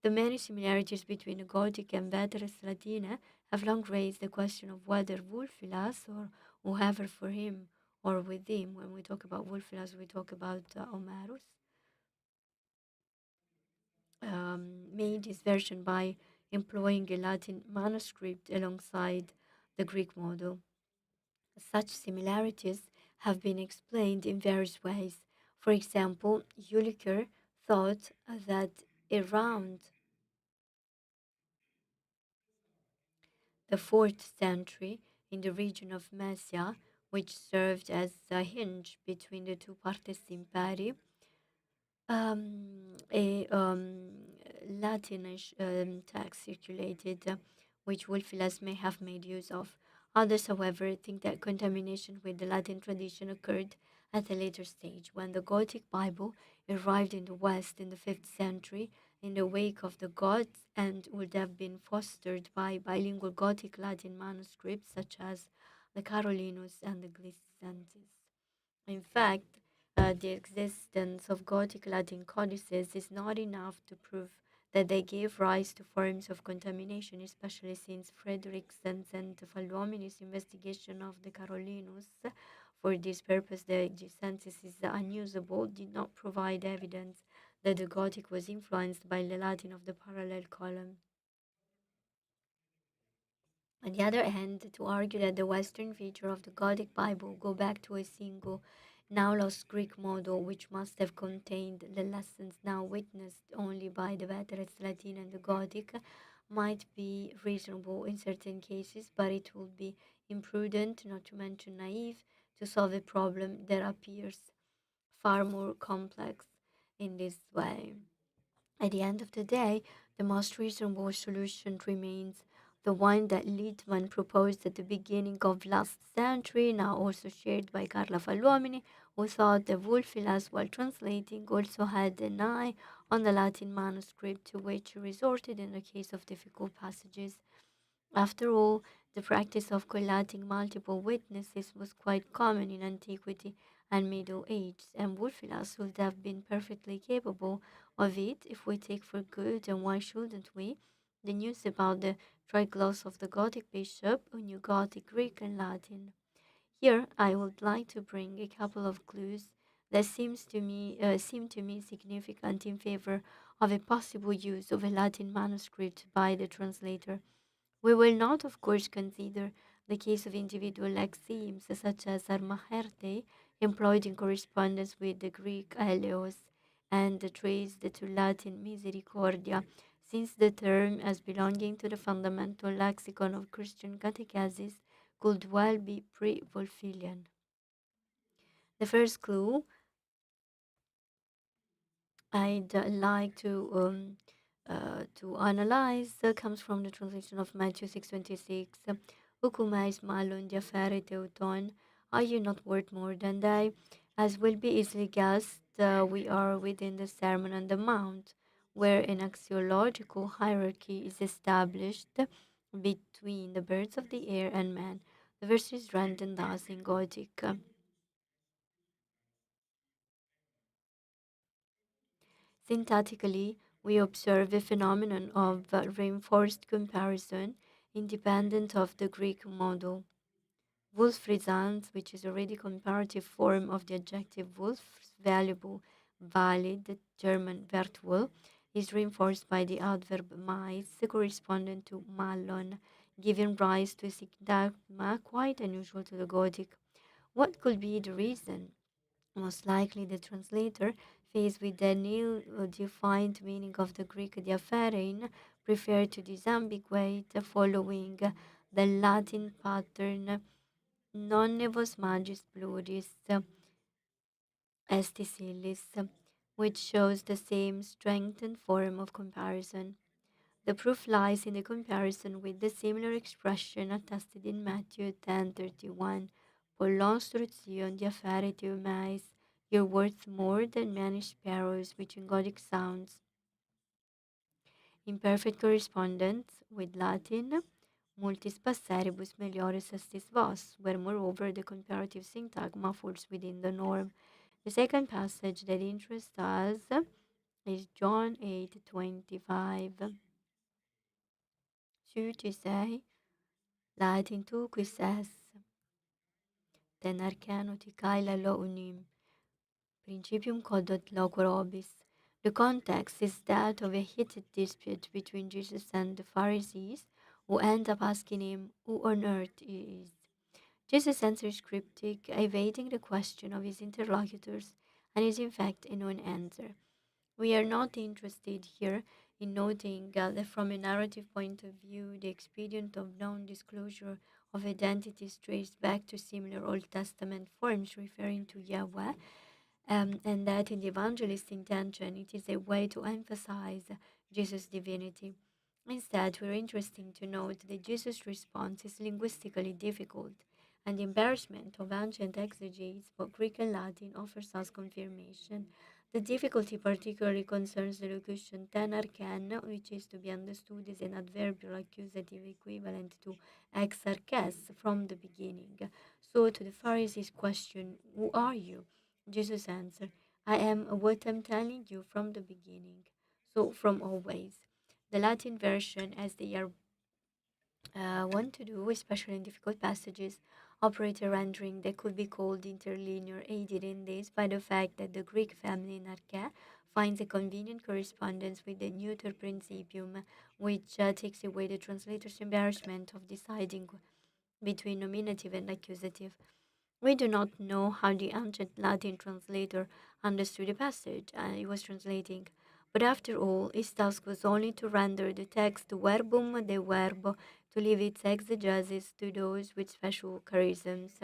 [SPEAKER 4] The many similarities between the Gothic and Veteris Latina have long raised the question of whether Wulfilas or whoever for him or with him, when we talk about Wulfilas, we talk about Homerus, made his version by employing a Latin manuscript alongside the Greek model. Such similarities have been explained in various ways. For example, Eulicher thought that around the 4th century, in the region of Messia, which served as a hinge between the two partes imperi, a Latinish text circulated, which Wolfilas may have made use of. Others, however, think that contamination with the Latin tradition occurred at a later stage, when the Gothic Bible arrived in the West in the 5th century in the wake of the Goths and would have been fostered by bilingual Gothic Latin manuscripts such as the Carolinus and the Glissensis. In fact, the existence of Gothic Latin codices is not enough to prove that they gave rise to forms of contamination, especially since Frederickson's and Falluomini's investigation of the Carolinus. For this purpose, the census is unusable, did not provide evidence that the Gothic was influenced by the Latin of the parallel column. On the other hand, to argue that the Western feature of the Gothic Bible go back to a single, now lost Greek model, which must have contained the lessons now witnessed only by the Veterans Latin and the Gothic, might be reasonable in certain cases, but it would be imprudent, not to mention naive, to solve a problem that appears far more complex in this way. At the end of the day, the most reasonable solution remains the one that Littmann proposed at the beginning of last century, now also shared by Carla Falluomini, who thought that Wulfilas, while translating, also had an eye on the Latin manuscript to which he resorted in the case of difficult passages. After all, the practice of collating multiple witnesses was quite common in antiquity and Middle Ages, and Wulfilas would have been perfectly capable of it if we take for good, and why shouldn't we, the news about the trigloss of the Gothic bishop who knew Gothic, Greek, and Latin. Here, I would like to bring a couple of clues that seem to me significant in favor of a possible use of a Latin manuscript by the translator. We will not, of course, consider the case of individual lexemes such as armacherte, employed in correspondence with the Greek eleos and traced to Latin misericordia, since the term, as belonging to the fundamental lexicon of Christian catechesis, could well be pre-Wolfilian. The first clue I'd like to analyze comes from the translation of Matthew 6:26. Ucumais malon diafere teuton, are you not worth more than they? As will be easily guessed, we are within the Sermon on the Mount, where an axiological hierarchy is established between the birds of the air and man. The verse is rendered thus in Gothic. Syntactically, we observe a phenomenon of reinforced comparison independent of the Greek model. Wolfrisans, which is already comparative form of the adjective wolf, valuable, valid, the German wertvoll, is reinforced by the adverb mais, corresponding to malon, giving rise to a syntagma quite unusual to the Gothic. What could be the reason? Most likely, the translator, faced with the ill-defined meaning of the Greek diapharein, preferred to disambiguate following the Latin pattern non nevos magis pluris est illis, which shows the same strengthened form of comparison. The proof lies in the comparison with the similar expression attested in Matthew 10:31. Pollonstruzion diaferiti mais, you're worth more than many sparrows, which in Gothic sounds in perfect correspondence with Latin, multis passeribus meliores estis vos, where moreover the comparative syntagma falls within the norm. The second passage that interests us is John 8:25. Suutisei Latin tu quis es, ten arcanoticae lo unim, principium codot loquor obis. The context is that of a heated dispute between Jesus and the Pharisees, who end up asking him, "Who on earth he is?" Jesus answers cryptic, evading the question of his interlocutors, and is in fact a non-answer. We are not interested here in noting that from a narrative point of view, the expedient of non-disclosure of identities traced back to similar Old Testament forms referring to Yahweh, and that in the evangelist's intention it is a way to emphasize Jesus' divinity. Instead, we're interested to note that Jesus' response is linguistically difficult, and the embarrassment of ancient exegetes, both Greek and Latin, offers us confirmation. The difficulty particularly concerns the locution ten archen, which is to be understood as an adverbial accusative equivalent to ex arches, from the beginning. So, to the Pharisees' question, "Who are you?" Jesus answered, "I am what I'm telling you from the beginning, so from always." The Latin version, as they are wont to do, especially in difficult passages, operate a rendering that could be called interlinear, aided in this by the fact that the Greek family in arche finds a convenient correspondence with the neuter principium, which takes away the translator's embarrassment of deciding between nominative and accusative. We do not know how the ancient Latin translator understood the passage he was translating, but after all, his task was only to render the text verbum de verbo, to leave its exegesis to those with special charisms.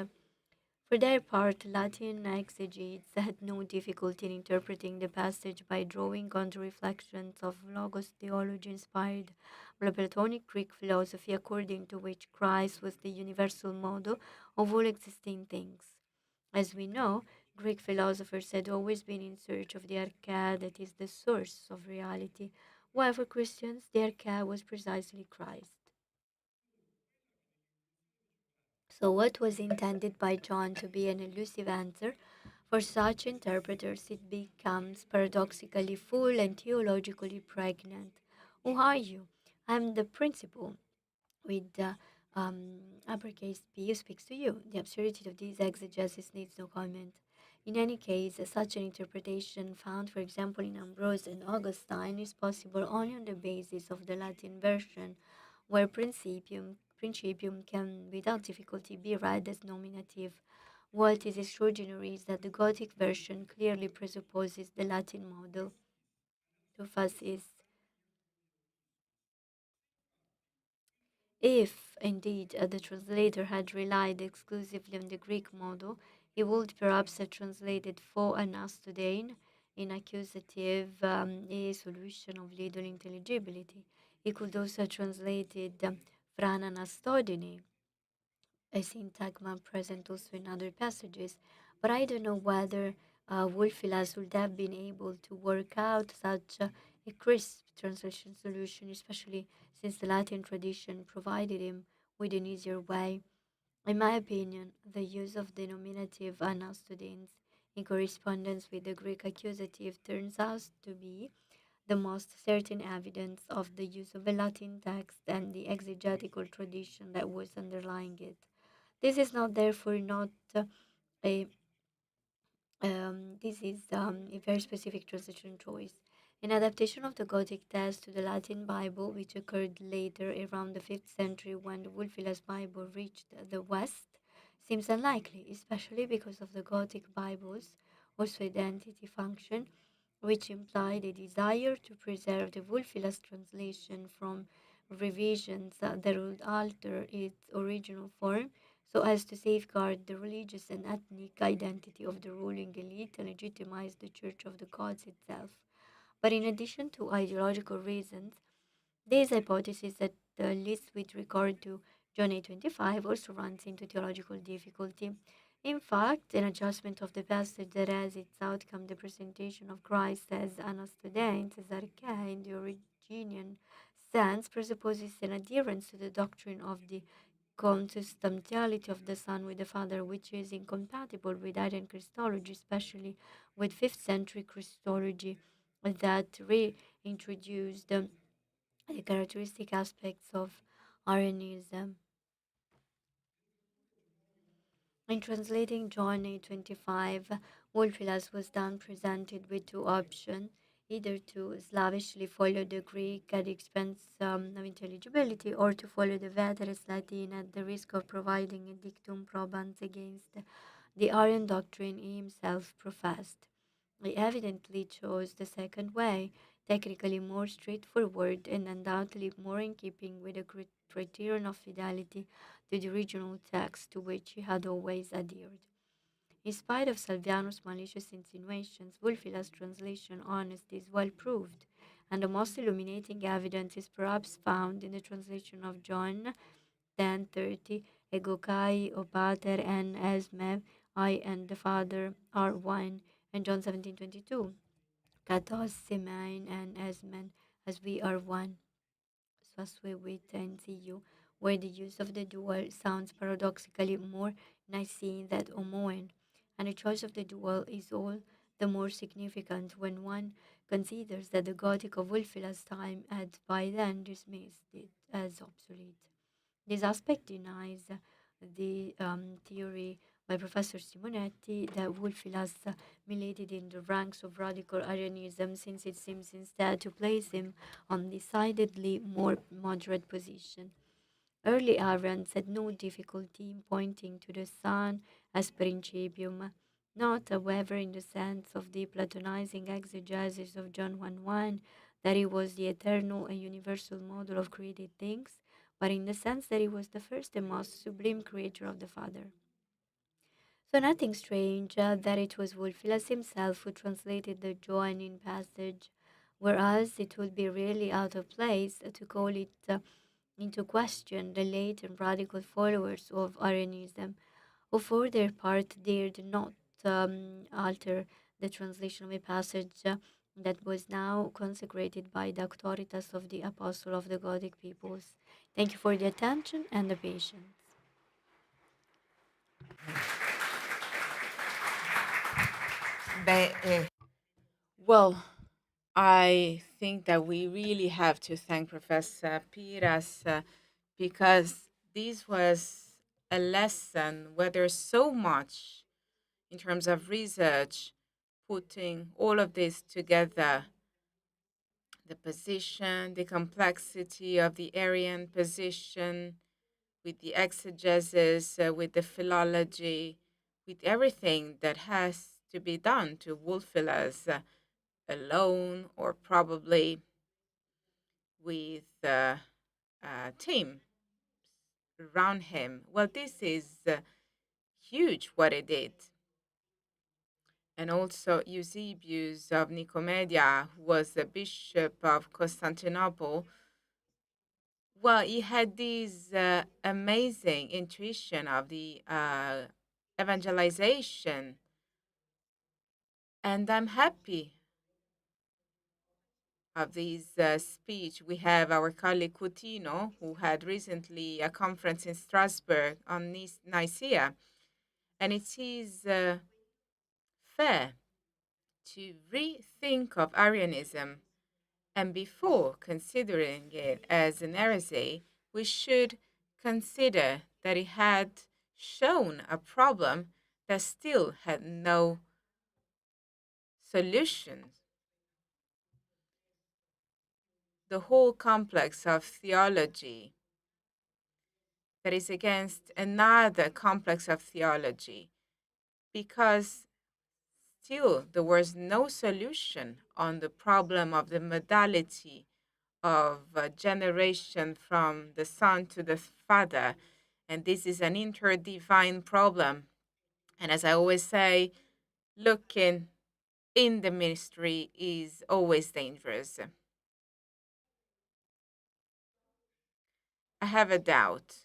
[SPEAKER 4] For their part, Latin exegetes had no difficulty in interpreting the passage by drawing on the reflections of Logos theology inspired by Platonic Greek philosophy, according to which Christ was the universal model of all existing things. As we know, Greek philosophers had always been in search of the arche that is the source of reality, while for Christians the arche was precisely Christ. So, what was intended by John to be an elusive answer, for such interpreters it becomes paradoxically full and theologically pregnant. Who are you? I'm the principal with the uppercase P who speaks to you. The absurdity of these exegesis needs no comment. In any case, such an interpretation, found for example in Ambrose and Augustine, is possible only on the basis of the Latin version, where principium can without difficulty be read as nominative. What is extraordinary is that the Gothic version clearly presupposes the Latin model. To phasis. If, indeed, the translator had relied exclusively on the Greek model, he would perhaps have translated for anastodein in accusative, a solution of little intelligibility. He could also have translated fran anastodini, a syntagma present also in other passages, but I don't know whether Wolfilas would have been able to work out such a crisp translation solution, especially since the Latin tradition provided him with an easier way. In my opinion, the use of the nominative anastodins in correspondence with the Greek accusative turns out to be the most certain evidence of the use of a Latin text and the exegetical tradition that was underlying it. This is not therefore not a this is a very specific translation choice. An adaptation of the Gothic text to the Latin Bible, which occurred later around the 5th century when the Wolfilas Bible reached the West, seems unlikely, especially because of the Gothic Bible's also identity function, which implied a desire to preserve the Wolfilas translation from revisions that would alter its original form so as to safeguard the religious and ethnic identity of the ruling elite and legitimize the Church of the Gods itself. But in addition to ideological reasons, this hypothesis, at the least with regard to John 8:25, also runs into theological difficulty. In fact, an adjustment of the passage that has its outcome the presentation of Christ as anastodein, as arche in the Originian sense, presupposes an adherence to the doctrine of the consubstantiality of the Son with the Father, which is incompatible with Arian Christology, especially with 5th century Christology. that reintroduced the characteristic aspects of Arianism. In translating John 8:25, Wolfilas was then presented with two options, either to slavishly follow the Greek at the expense of intelligibility, or to follow the Veteris Latin at the risk of providing a dictum probans against the Arian doctrine he himself professed. He evidently chose the second way, technically more straightforward and undoubtedly more in keeping with the criterion of fidelity to the original text to which he had always adhered. In spite of Salviano's malicious insinuations, Wulfila's translation honesty is well proved, and the most illuminating evidence is perhaps found in the translation of John 10:30, Ego kai o pater en esme, I and the Father are one, and John 17:22, Katos semein en esmen, as we are one, Swaswe with and see you, where the use of the dual sounds paradoxically more Nicene than Homoen, and the choice of the dual is all the more significant when one considers that the Gothic of Wulfila's time had by then dismissed it as obsolete. This aspect denies the theory by Professor Simonetti that Wulfilas militated in the ranks of radical Arianism, since it seems instead to place him on decidedly more moderate position. Early Arians had no difficulty in pointing to the Son as principium, not, however, in the sense of the Platonizing exegesis of John 1:1, that he was the eternal and universal model of created things, but in the sense that he was the first and most sublime creature of the Father. So nothing strange that it was Wulfilas himself who translated the joining passage, whereas it would be really out of place to call it into question the late and radical followers of Arianism, who for their part dared not alter the translation of a passage that was now consecrated by the auctoritas of the apostle of the Gothic peoples. Thank you for the attention and the patience.
[SPEAKER 1] Beh,
[SPEAKER 2] Well, I think that we really have to thank Professor Piras because this was a lesson where there's so much in terms of research, putting all of this together, the position, the complexity of the Aryan position, with the exegesis, with the philology, with everything that has to be done to Wulfilas alone or probably with a team around him. Well, this is huge what he did. And also Eusebius of Nicomedia, who was the bishop of Constantinople. Well, he had this amazing intuition of the evangelization, and I'm happy of this speech. We have our colleague Coutinho, who had recently a conference in Strasbourg on Nicaea, and it is fair to rethink of Arianism, and before considering it as an heresy, we should consider that it had shown a problem that still had no solutions. The whole complex of theology that is against another complex of theology, because still there was no solution on the problem of the modality of generation from the Son to the Father. And this is an interdivine problem. And as I always say, looking in the ministry is always dangerous. I have a doubt.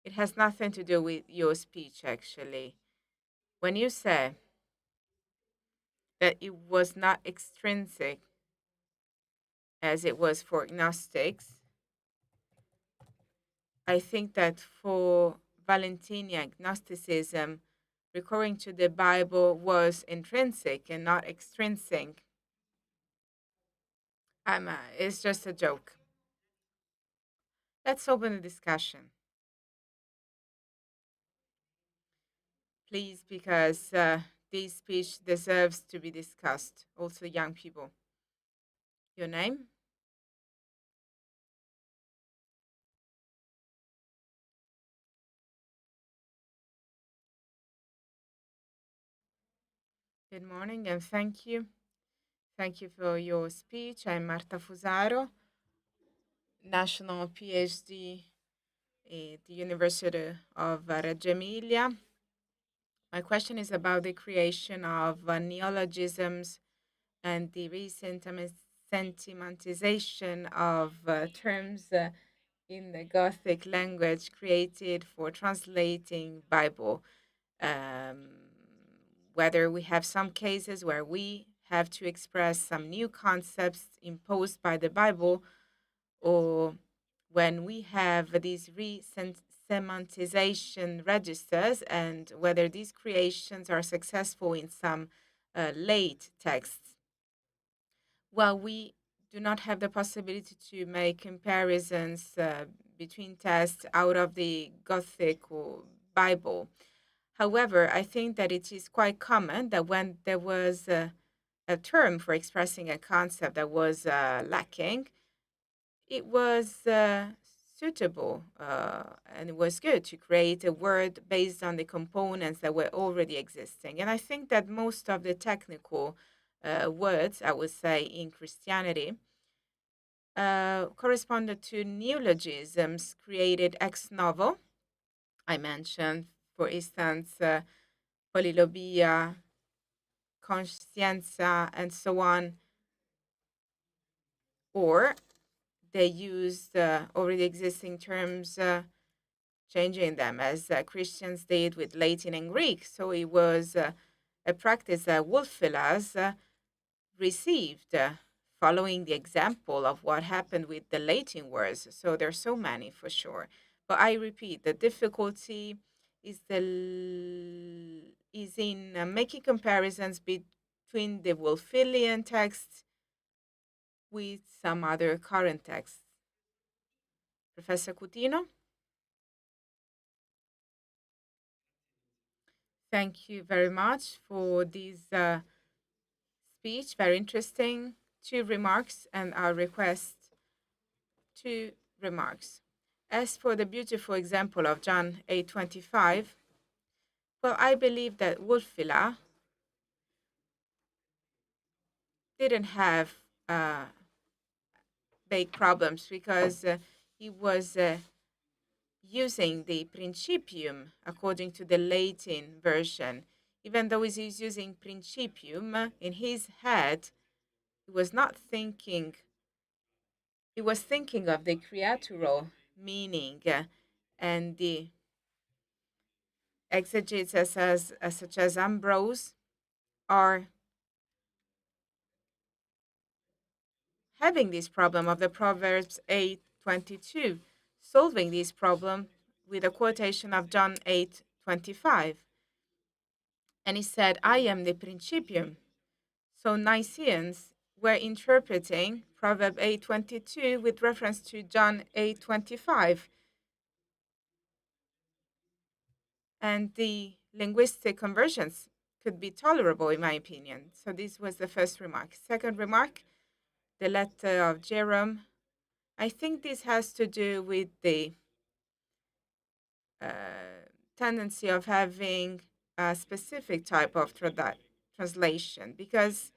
[SPEAKER 2] It has nothing to do with your speech, actually. When you say that it was not extrinsic as it was for Gnostics, I think that for Valentinian Gnosticism, recurring to the Bible was intrinsic and not extrinsic. It's just a joke. Let's open the discussion, please, because this speech deserves to be discussed. Also, young people. Your name? Good morning and thank you. Thank you for your speech. I'm Marta Fusaro, national PhD at the University of Reggio Emilia. My question is about the creation of neologisms and the recent sentimentization of terms in the Gothic language created for translating Bible. Um, whether we have some cases where we have to express some new concepts imposed by the Bible, or when we have these re-semantization registers, and whether these creations are successful in some late texts. Well, we do not have the possibility to make comparisons between texts out of the Gothic or Bible. However, I think that it is quite common that when there was a term for expressing a concept that was lacking, it was suitable and it was good to create a word based on the components that were already existing. And I think that most of the technical words, I would say, in Christianity corresponded to neologisms created ex novo. I mentioned, for instance, polylobia, conscienza, and so on, or they used already existing terms, changing them as Christians did with Latin and Greek. So it was a practice that Wolfilas received, following the example of what happened with the Latin words. So there's so many for sure. But I repeat, the difficulty is is in making comparisons between the Wolfilian texts with some other current texts. Professor Coutinho, thank you very much for this speech. Very interesting. Two remarks, and I'll request two remarks. As for the beautiful example of John 8:25, well, I believe that Wulfila didn't have big problems because he was using the principium according to the Latin version. Even though he's using principium in his head, he was not thinking, he was thinking of the creatural meaning, and the exegetes such as Ambrose are having this problem of the Proverbs 8:22, solving this problem with a quotation of John 8:25. And he said, I am the principium. So Nicaeans were interpreting Proverb 8:22 with reference to John 8:25. And the linguistic conversions could be tolerable, in my opinion. So this was the first remark. Second remark, the letter of Jerome. I think this has to do with the tendency of having a specific type of translation, because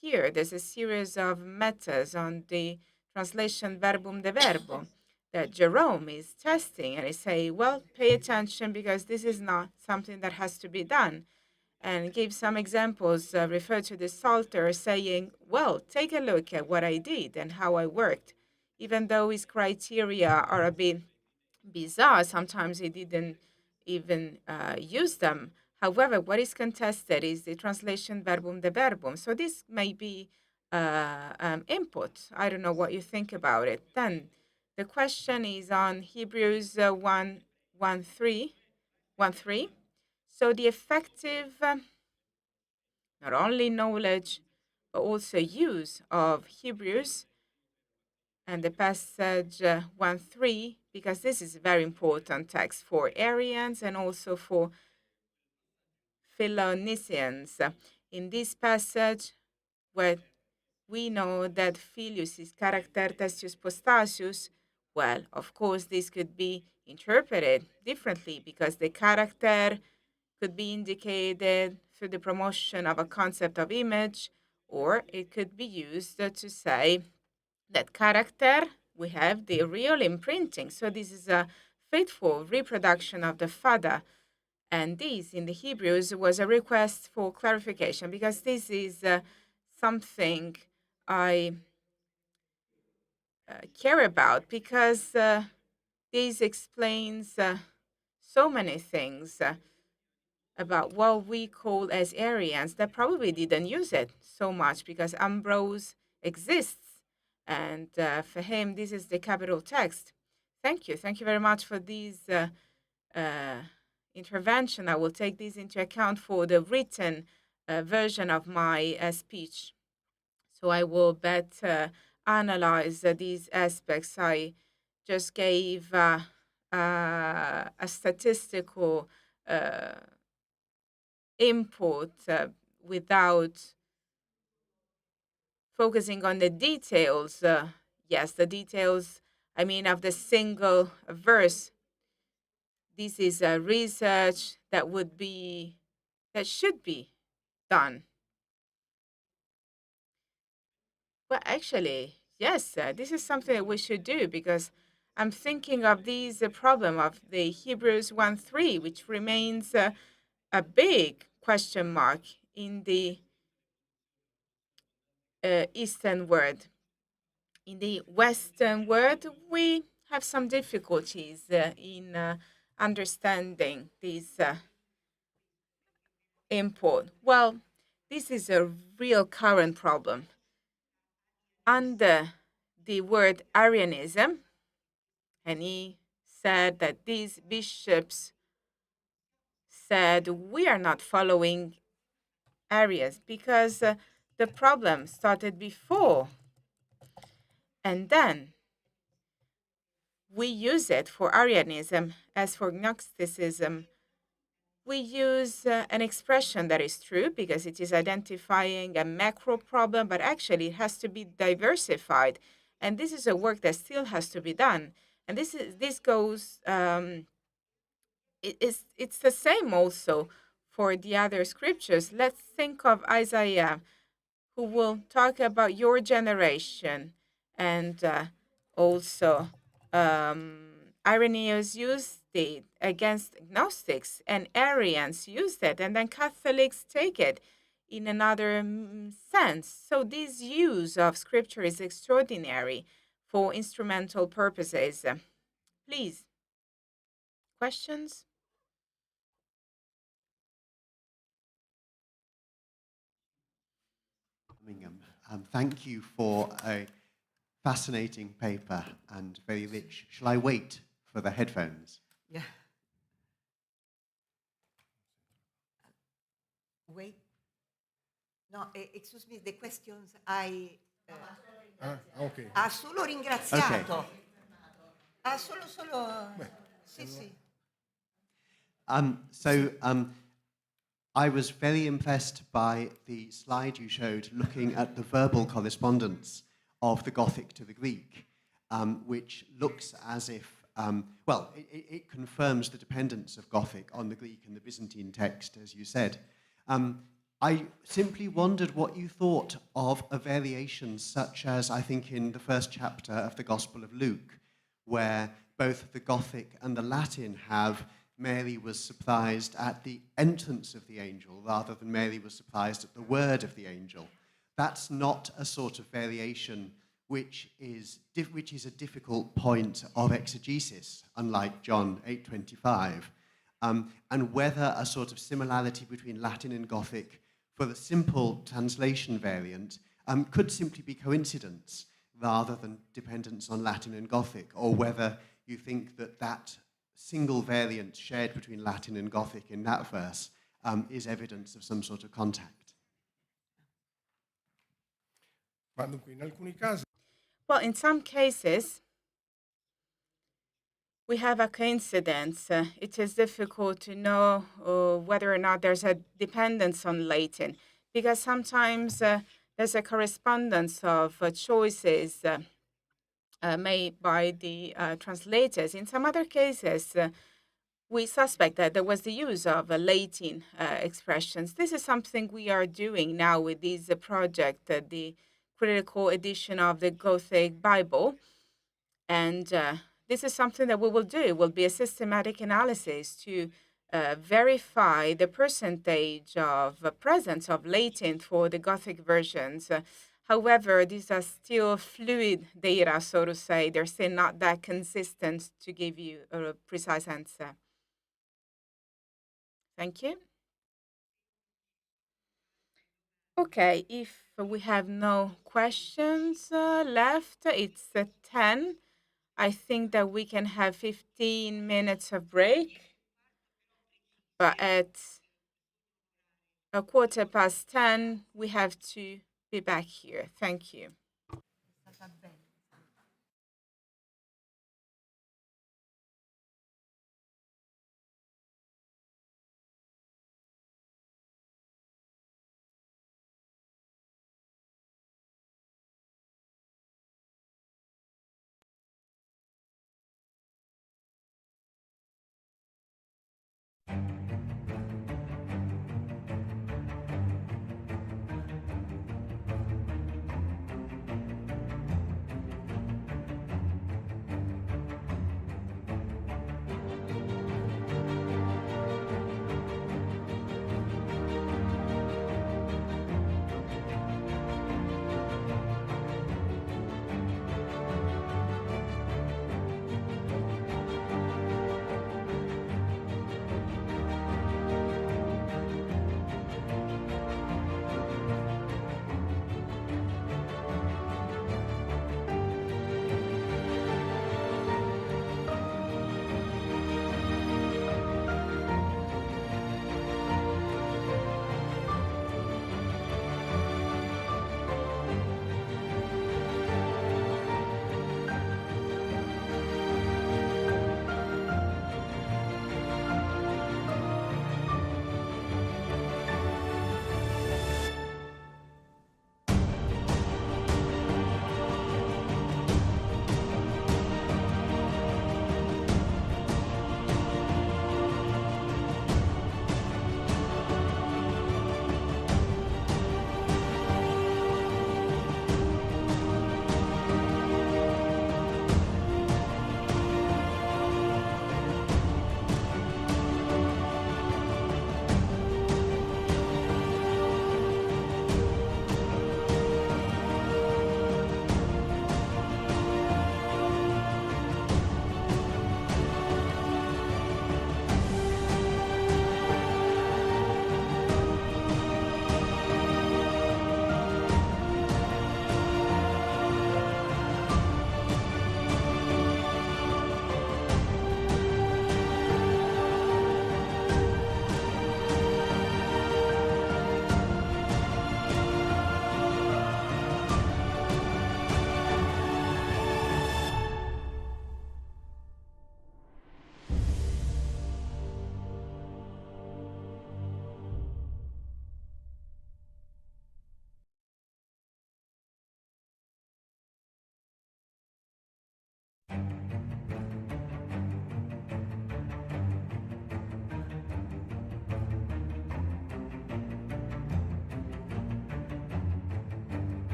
[SPEAKER 2] here there's a series of metas on the translation verbum de verbo that Jerome is testing, and he say, well, pay attention because this is not something that has to be done, and give some examples, refer to the Psalter, saying, well, take a look at what I did and how I worked. Even though his criteria are a bit bizarre, sometimes he didn't even use them. However, what is contested is the translation verbum de verbum. So this may be input. I don't know what you think about it. Then the question is on Hebrews 1:3. So the effective, not only knowledge, but also use of Hebrews and the passage 1:3, because this is a very important text for Arians and also for Philoniscians. In this passage, where we know that filius is character testius postasius, well, of course, this could be interpreted differently because the character could be indicated through the promotion of a concept of image, or it could be used to say that character, we have the real imprinting. So this is a faithful reproduction of the father. And this in the Hebrews was a request for clarification because this is something I care about because this explains so many things about what we call as Arians that probably didn't use it so much because Ambrose exists. And for him, this is the capital text. Thank you. Thank you very much for this intervention. I will take this into account for the written version of my speech. So I will better analyze these aspects. I just gave a statistical input without focusing on the details. Yes, the details, I mean, of the single verse. This is a research that should be done. Well, actually, yes, this is something that we should do because I'm thinking of this problem of the Hebrews 1:3, which remains a big question mark in the Eastern world. In the Western world, we have some difficulties in understanding this import. Well, this is a real current problem. Under the word Arianism, and he said that these bishops said we are not following Arius because the problem started before, and then we use it for Arianism. As for Gnosticism, we use an expression that is true because it is identifying a macro problem, but actually it has to be diversified, and this is a work that still has to be done. And this goes. It's the same also for the other scriptures. Let's think of Isaiah, who will talk about your generation, and also Irenaeus used it against Gnostics, and Arians used it, and then Catholics take it in another sense. So this use of scripture is extraordinary for instrumental purposes. Please, questions?
[SPEAKER 5] Thank you for a fascinating paper and very rich. Shall I wait for the headphones?
[SPEAKER 1] Yeah. Wait. No, excuse me, the questions
[SPEAKER 3] Ok.
[SPEAKER 1] ha solo ringraziato.
[SPEAKER 5] Okay.
[SPEAKER 1] Ha solo. Sì, sì.
[SPEAKER 5] I was very impressed by the slide you showed looking at the verbal correspondence of the Gothic to the Greek, which looks as if, it confirms the dependence of Gothic on the Greek and the Byzantine text, as you said. I simply wondered what you thought of a variation such as, I think, in the first chapter of the Gospel of Luke, where both the Gothic and the Latin have Mary was surprised at the entrance of the angel rather than Mary was surprised at the word of the angel. That's not a sort of variation which is a difficult point of exegesis, unlike John 8:25, and whether a sort of similarity between Latin and Gothic for the simple translation variant could simply be coincidence rather than dependence on Latin and Gothic, or whether you think that single variant shared between Latin and Gothic in that verse is evidence of some sort of contact.
[SPEAKER 3] Ma dunque, in alcuni casi
[SPEAKER 2] Well, in some cases, we have a coincidence. It is difficult to know whether or not there's a dependence on Latin, because sometimes there's a correspondence of choices made by the translators. In some other cases, we suspect that there was the use of Latin expressions. This is something we are doing now with this project, the critical edition of the Gothic Bible. And this is something that we will do. It will be a systematic analysis to verify the percentage of presence of latent for the Gothic versions. However, these are still fluid data, so to say. They're still not that consistent to give you a precise answer. Thank you. Okay, if we have no questions left, it's 10. I think that we can have 15 minutes of break, but at 10:15, we have to be back here. Thank you.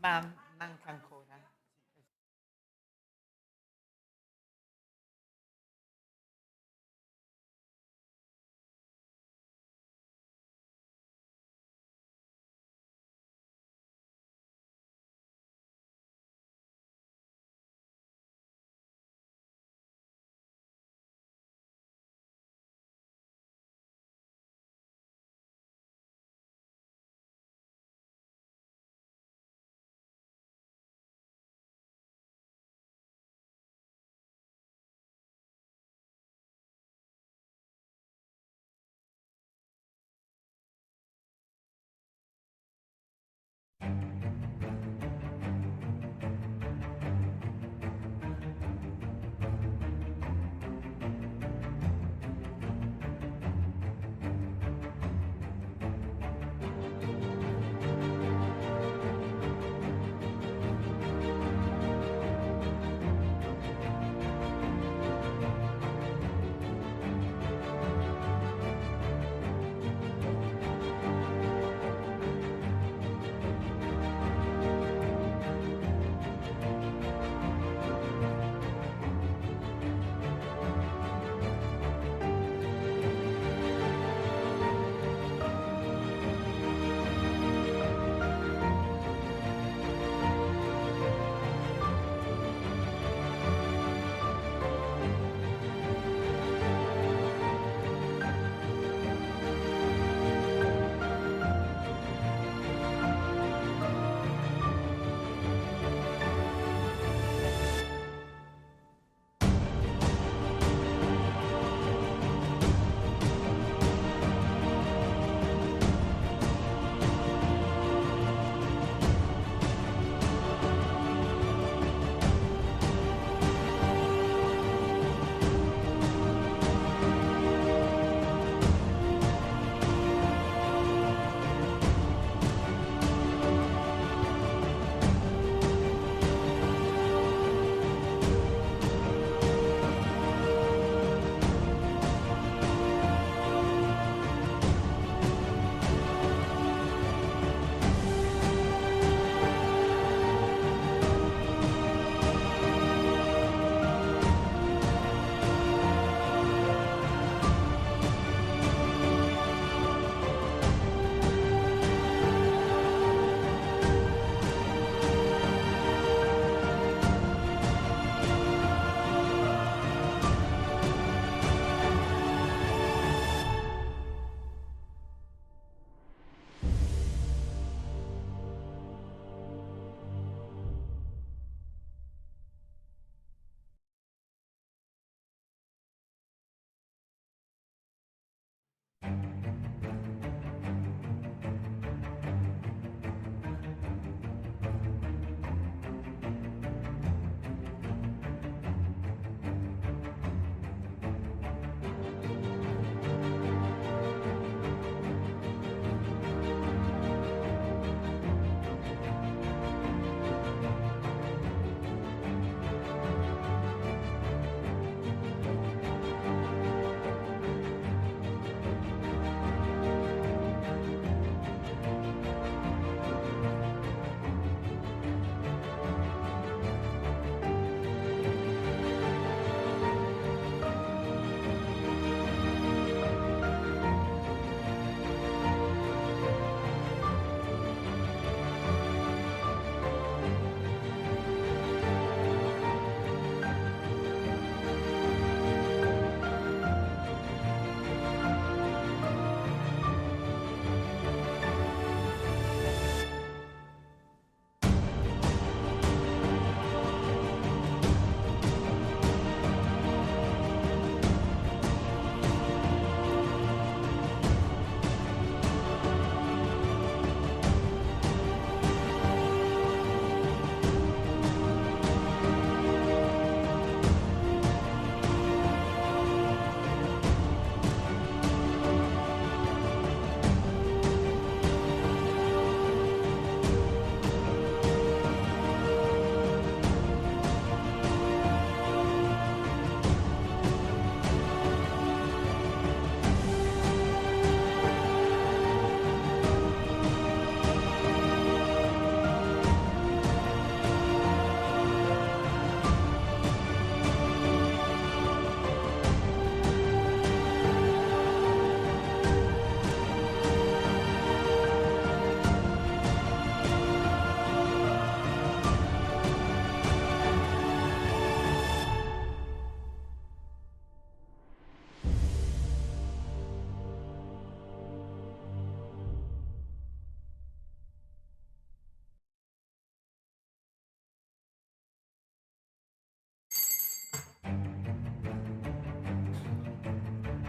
[SPEAKER 1] Ma manca ancora.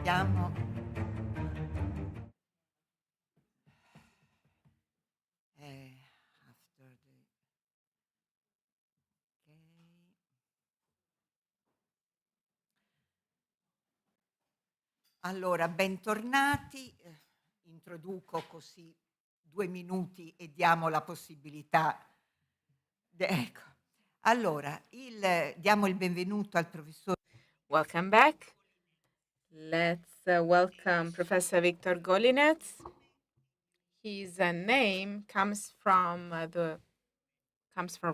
[SPEAKER 1] vediamo. After the... ok. Allora, bentornati. Introduco così 2 minuti e diamo la possibilità. Ecco. Allora, diamo il benvenuto al professor.
[SPEAKER 2] Welcome back. Let's welcome Professor Viktor Golinets. His name comes from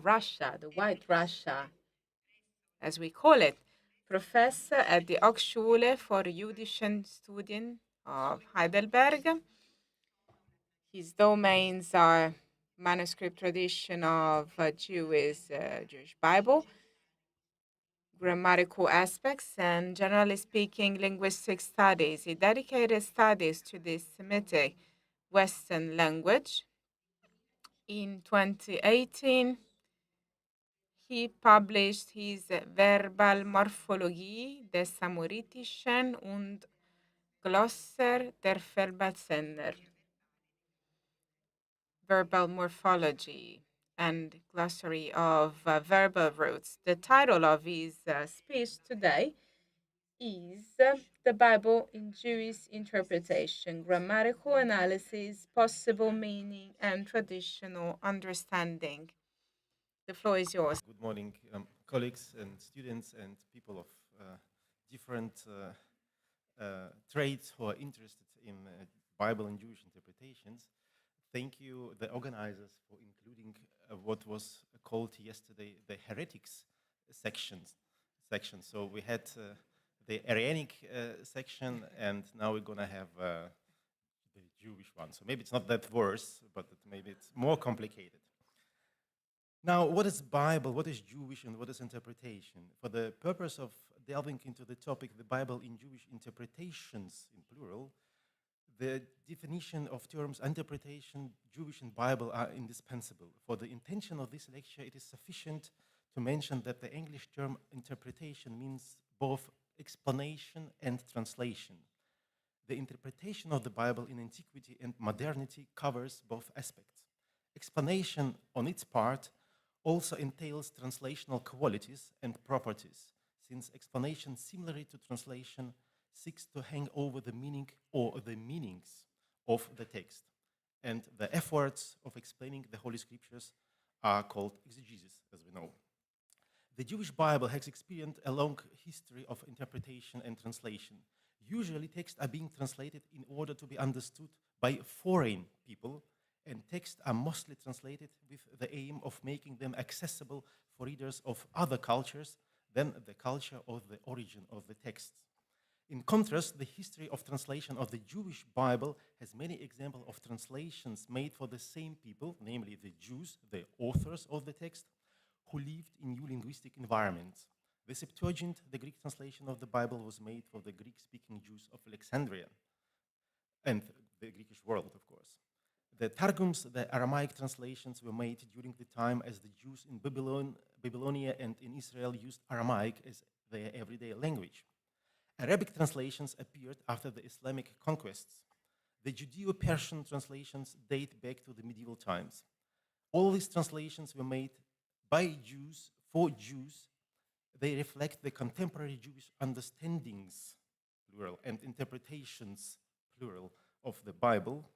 [SPEAKER 2] Russia, the White Russia, as we call it. Professor at the Hochschule für Jüdische Studien of Heidelberg. His domains are manuscript tradition of Jewish Bible, grammatical aspects, and generally speaking, linguistic studies. He dedicated studies to the Semitic Western language. In 2018, he published his Verbalmorphologie des Samoritischen und Glosser der Verbalsender, Verbal Morphology and Glossary of Verbal Roots. The title of his speech today is The Bible in Jewish Interpretation, Grammatical Analysis, Possible Meaning, and Traditional Understanding. The floor is yours.
[SPEAKER 6] Good morning, colleagues and students and people of different trades who are interested in Bible and Jewish interpretations. Thank you, the organizers, for including what was called yesterday the heretics section. So we had the Arianic section, and now we're going to have the Jewish one. So maybe it's not that worse, but maybe it's more complicated. Now, what is Bible, what is Jewish, and what is interpretation? For the purpose of delving into the topic, the Bible in Jewish interpretations, in plural, the definition of terms interpretation, Jewish and Bible are indispensable. For the intention of this lecture, it is sufficient to mention that the English term interpretation means both explanation and translation. The interpretation of the Bible in antiquity and modernity covers both aspects. Explanation, on its part, also entails translational qualities and properties, since explanation, similarly to translation, seeks to hang over the meaning or the meanings of the text. And the efforts of explaining the Holy Scriptures are called exegesis, as we know. The Jewish Bible has experienced a long history of interpretation and translation. Usually, texts are being translated in order to be understood by foreign people, and texts are mostly translated with the aim of making them accessible for readers of other cultures than the culture or the origin of the texts. In contrast, the history of translation of the Jewish Bible has many examples of translations made for the same people, namely the Jews, the authors of the text, who lived in new linguistic environments. The Septuagint, the Greek translation of the Bible, was made for the Greek-speaking Jews of Alexandria and the Greekish world, of course. The Targums, the Aramaic translations, were made during the time as the Jews in Babylonia and in Israel used Aramaic as their everyday language. Arabic translations appeared after the Islamic conquests. The Judeo-Persian translations date back to the medieval times. All these translations were made by Jews for Jews. They reflect the contemporary Jewish understandings, plural, and interpretations, plural, of the Bible.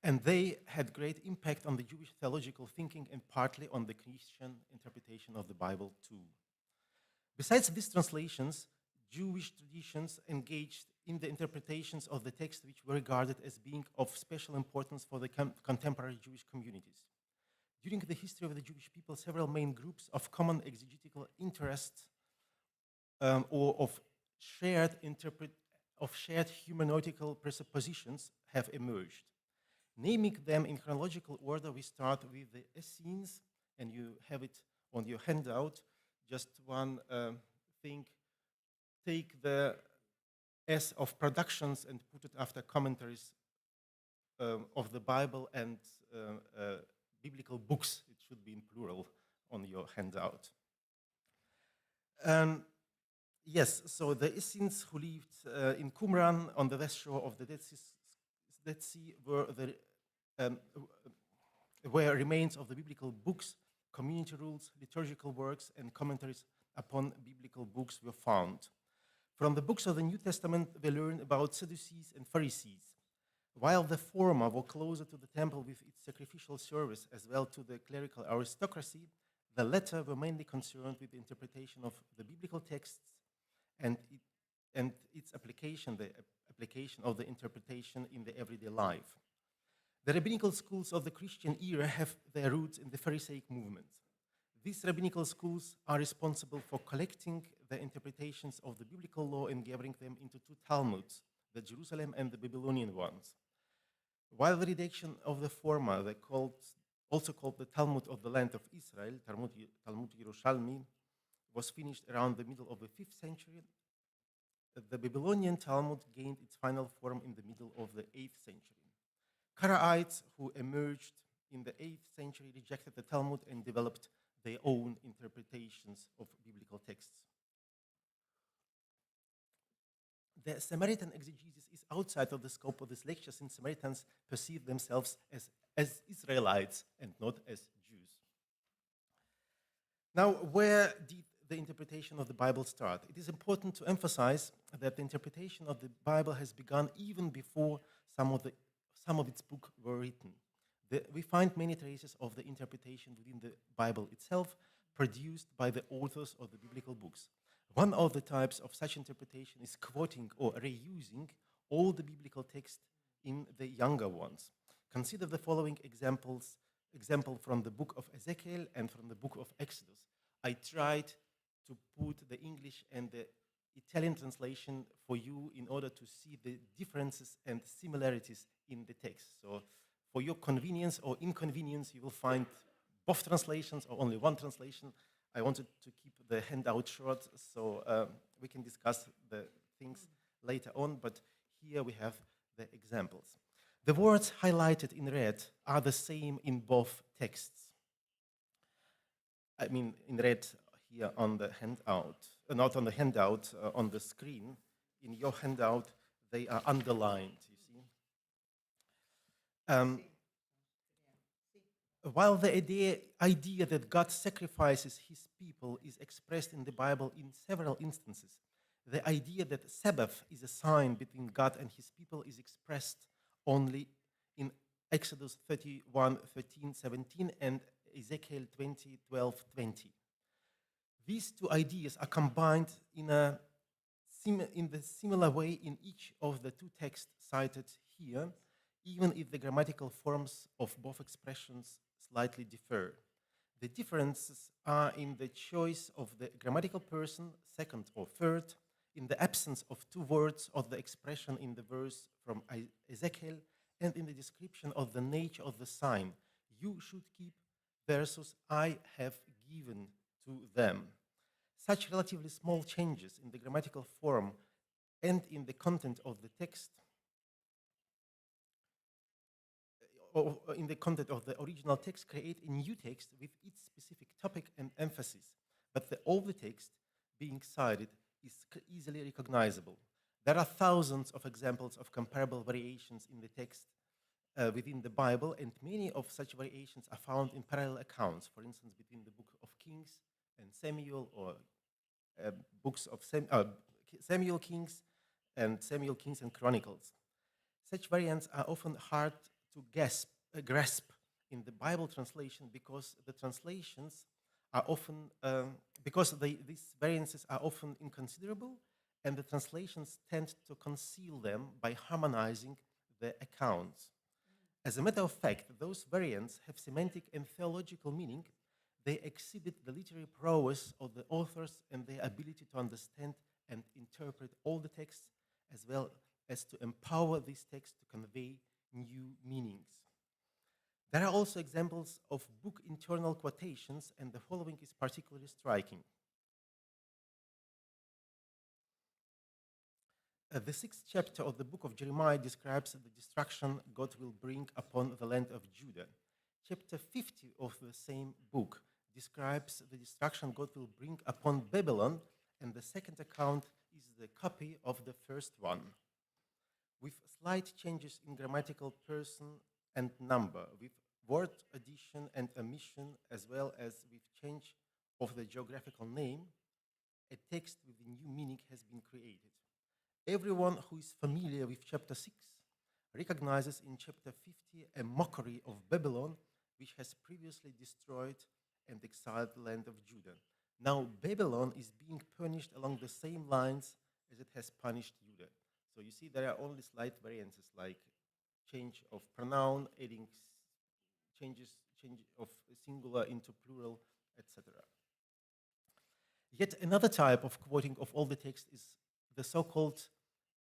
[SPEAKER 6] And they had great impact on the Jewish theological thinking and partly on the Christian interpretation of the Bible too. Besides these translations, Jewish traditions engaged in the interpretations of the text which were regarded as being of special importance for the contemporary Jewish communities. During the history of the Jewish people, several main groups of common exegetical interests or of shared hermeneutical presuppositions have emerged. Naming them in chronological order, we start with the Essenes, and you have it on your handout. Just one thing, take the S of productions and put it after commentaries of the Bible and biblical books. It should be in plural on your handout. Yes, so the Essenes who lived in Qumran on the west shore of the Dead Sea um, were remains of the biblical books, community rules, liturgical works, and commentaries upon biblical books were found. From the books of the New Testament, we learn about Sadducees and Pharisees. While the former were closer to the temple with its sacrificial service as well to the clerical aristocracy, the latter were mainly concerned with the interpretation of the biblical texts and, and its application, the application of the interpretation in the everyday life. The rabbinical schools of the Christian era have their roots in the Pharisaic movement. These rabbinical schools are responsible for collecting the interpretations of the biblical law and gathering them into two Talmuds, the Jerusalem and the Babylonian ones. While the redaction of the former, also called the Talmud of the land of Israel, Talmud Yerushalmi, was finished around the middle of the 5th century, the Babylonian Talmud gained its final form in the middle of the 8th century. Karaites who emerged in the 8th century rejected the Talmud and developed their own interpretations of biblical texts. The Samaritan exegesis is outside of the scope of this lecture, since Samaritans perceive themselves as Israelites and not as Jews. Now, where did the interpretation of the Bible start? It is important to emphasize that the interpretation of the Bible has begun even before some of its books were written. We find many traces of the interpretation within the Bible itself, produced by the authors of the biblical books. One of the types of such interpretation is quoting or reusing all the biblical text in the younger ones. Consider the following example from the book of Ezekiel and from the book of Exodus. I tried to put the English and the Italian translation for you in order to see the differences and similarities in the text. So for your convenience or inconvenience, you will find both translations or only one translation. I wanted to keep the handout short so we can discuss the things later on, but here we have the examples. The words highlighted in red are the same in both texts. I mean, in red here on the handout, not on the handout, on the screen. In your handout, they are underlined, you see. While the idea that God sacrifices his people is expressed in the Bible in several instances, the idea that Sabbath is a sign between God and his people is expressed only in Exodus 31, 13, 17 and Ezekiel 20, 12, 20. These two ideas are combined in the similar way in each of the two texts cited here, even if the grammatical forms of both expressions slightly differ. The differences are in the choice of the grammatical person, second or third, in the absence of two words of the expression in the verse from Ezekiel, and in the description of the nature of the sign. You should keep versus I have given to them. Such relatively small changes in the grammatical form and in the content of the text, or in the content of the original text, create a new text with its specific topic and emphasis, but the older text being cited is easily recognizable. There are thousands of examples of comparable variations in the text within the Bible, and many of such variations are found in parallel accounts, for instance, between the book of Kings and Samuel, or books of Samuel Kings and Chronicles. Such variants are often hard to grasp in the Bible translation because the translations are often, these variances are often inconsiderable, and the translations tend to conceal them by harmonizing the accounts. As a matter of fact, those variants have semantic and theological meaning. They exhibit the literary prowess of the authors and their ability to understand and interpret all the texts, as well as to empower these texts to convey new meanings. There are also examples of book internal quotations, and the following is particularly striking. The 6th chapter of the book of Jeremiah describes the destruction God will bring upon the land of Judah. Chapter 50 of the same book describes the destruction God will bring upon Babylon, and the second account is the copy of the first one, with slight changes in grammatical person and number, with word addition and omission, as well as with change of the geographical name. A text with a new meaning has been created. Everyone who is familiar with chapter 6 recognizes in chapter 50 a mockery of Babylon, which has previously destroyed and exiled the land of Judah. Now Babylon is being punished along the same lines as it has punished Judah. So you see there are only slight variances like change of pronoun, adding change of singular into plural, etc. Yet another type of quoting of all the text is the so-called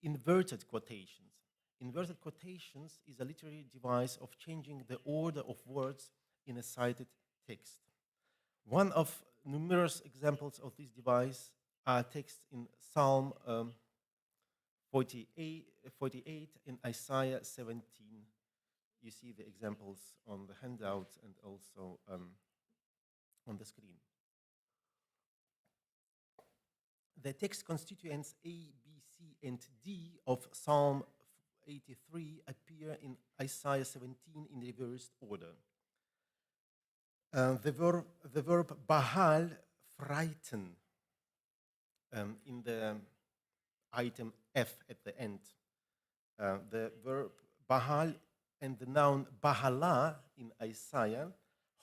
[SPEAKER 6] inverted quotations. Inverted quotations is a literary device of changing the order of words in a cited text. One of numerous examples of this device are texts in Psalm 48 and Isaiah 17. You see the examples on the handout and also on the screen. The text constituents A, B, C, and D of Psalm 83 appear in Isaiah 17 in reversed order. The verb bahal, frighten, in the item F at the end. The verb bahal and the noun bahala in Isaiah,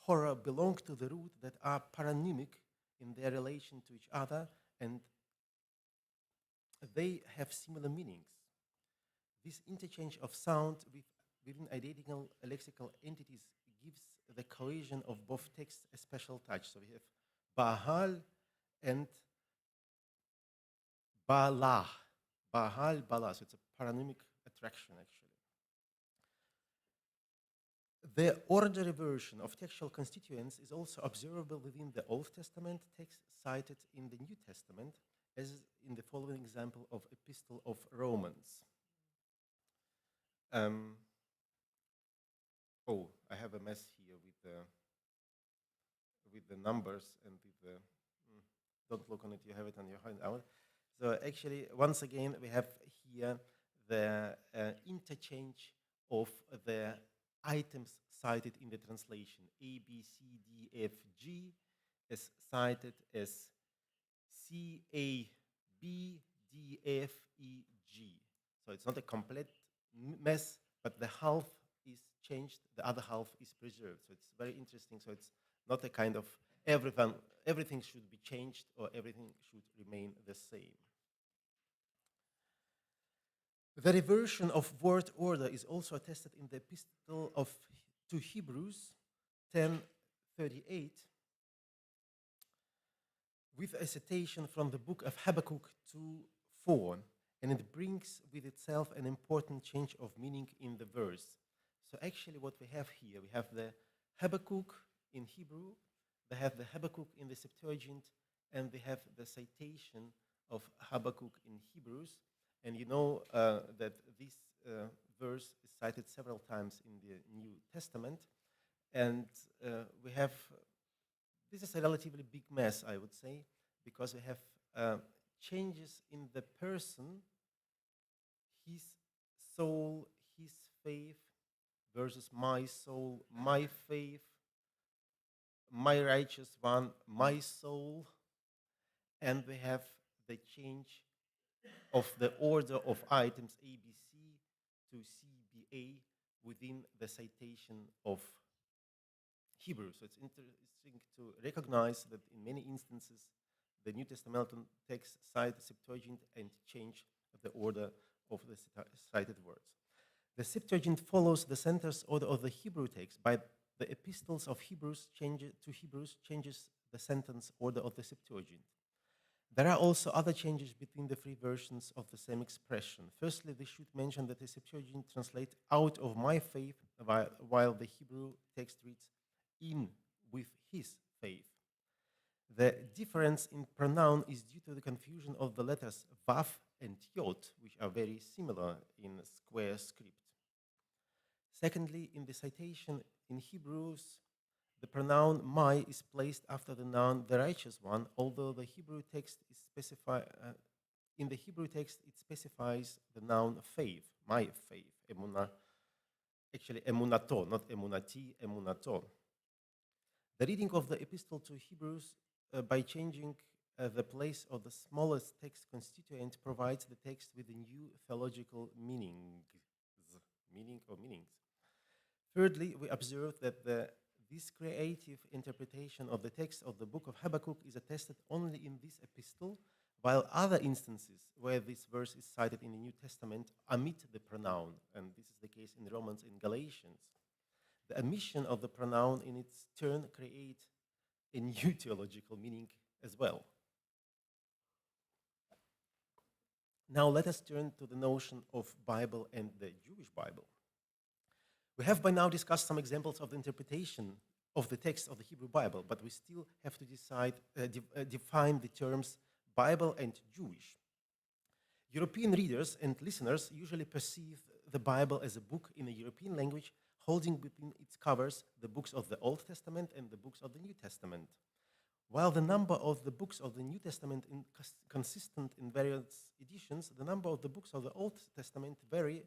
[SPEAKER 6] horror, belong to the root that are paronymic in their relation to each other, and they have similar meanings. This interchange of sound within identical lexical entities gives the cohesion of both texts a special touch. So we have Bahal and Bala. Bahal, Bala. So it's a paronymic attraction, actually. The orderly version of textual constituents is also observable within the Old Testament text cited in the New Testament, as in the following example of Epistle of Romans. I have a mess here with the numbers and with the. Don't look on it. You have it on your handout. So actually, once again, we have here the interchange of the items cited in the translation. A, B, C, D, F, G is cited as C, A, B, D, F, E, G. So it's not a complete mess, but the half is changed, the other half is preserved. So it's very interesting. So it's not a kind of everything should be changed or everything should remain the same. The reversion of word order is also attested in the Epistle to Hebrews 10:38, with a citation from the book of Habakkuk 2:4, and it brings with itself an important change of meaning in the verse. So actually what we have here, we have the Habakkuk in Hebrew, they have the Habakkuk in the Septuagint, and we have the citation of Habakkuk in Hebrews. And you know that this verse is cited several times in the New Testament. And we have, this is a relatively big mess, I would say, because we have changes in the person, his soul, his faith, versus my soul, my faith, my righteous one, my soul. And we have the change of the order of items ABC to CBA within the citation of Hebrew. So it's interesting to recognize that in many instances, the New Testamental text cite the Septuagint and change the order of the cited words. The Septuagint follows the center's order of the Hebrew text. By the epistles of Hebrews changes the sentence order of the Septuagint. There are also other changes between the three versions of the same expression. Firstly, they should mention that the Septuagint translates out of my faith, while the Hebrew text reads in with his faith. The difference in pronoun is due to the confusion of the letters Vav and Yod, which are very similar in square script. Secondly, in the citation in Hebrews, the pronoun my is placed after the noun the righteous one, although the Hebrew text is in the Hebrew text it specifies the noun faith, my faith, emunah, actually emunato, not emunati, emunato. The reading of the epistle to Hebrews by changing the place of the smallest text constituent provides the text with a new theological meanings. Thirdly, we observe that this creative interpretation of the text of the book of Habakkuk is attested only in this epistle, while other instances where this verse is cited in the New Testament omit the pronoun, and this is the case in Romans and Galatians. The omission of the pronoun in its turn creates a new theological meaning as well. Now let us turn to the notion of Bible and the Jewish Bible. We have by now discussed some examples of the interpretation of the text of the Hebrew Bible, but we still have to define the terms Bible and Jewish. European readers and listeners usually perceive the Bible as a book in a European language holding between its covers the books of the Old Testament and the books of the New Testament. While the number of the books of the New Testament is consistent in various editions, the number of the books of the Old Testament vary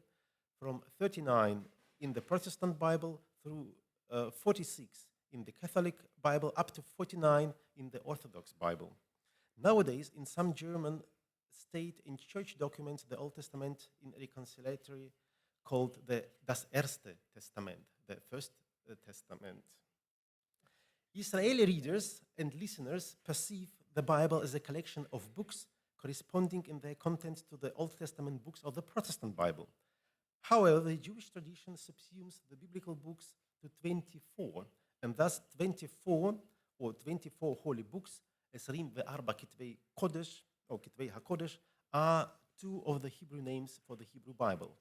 [SPEAKER 6] from 39 in the Protestant Bible through 46 in the Catholic Bible up to 49 in the Orthodox Bible. Nowadays, in some German state and church documents, the Old Testament in reconciliatory called das Erste Testament, the First Testament. Israeli readers and listeners perceive the Bible as a collection of books corresponding in their content to the Old Testament books of the Protestant Bible. However, the Jewish tradition subsumes the biblical books to 24, and thus 24 holy books, Esrim ve'arba kitvei kodesh, or kitvei hakodesh, are two of the Hebrew names for the Hebrew Bible.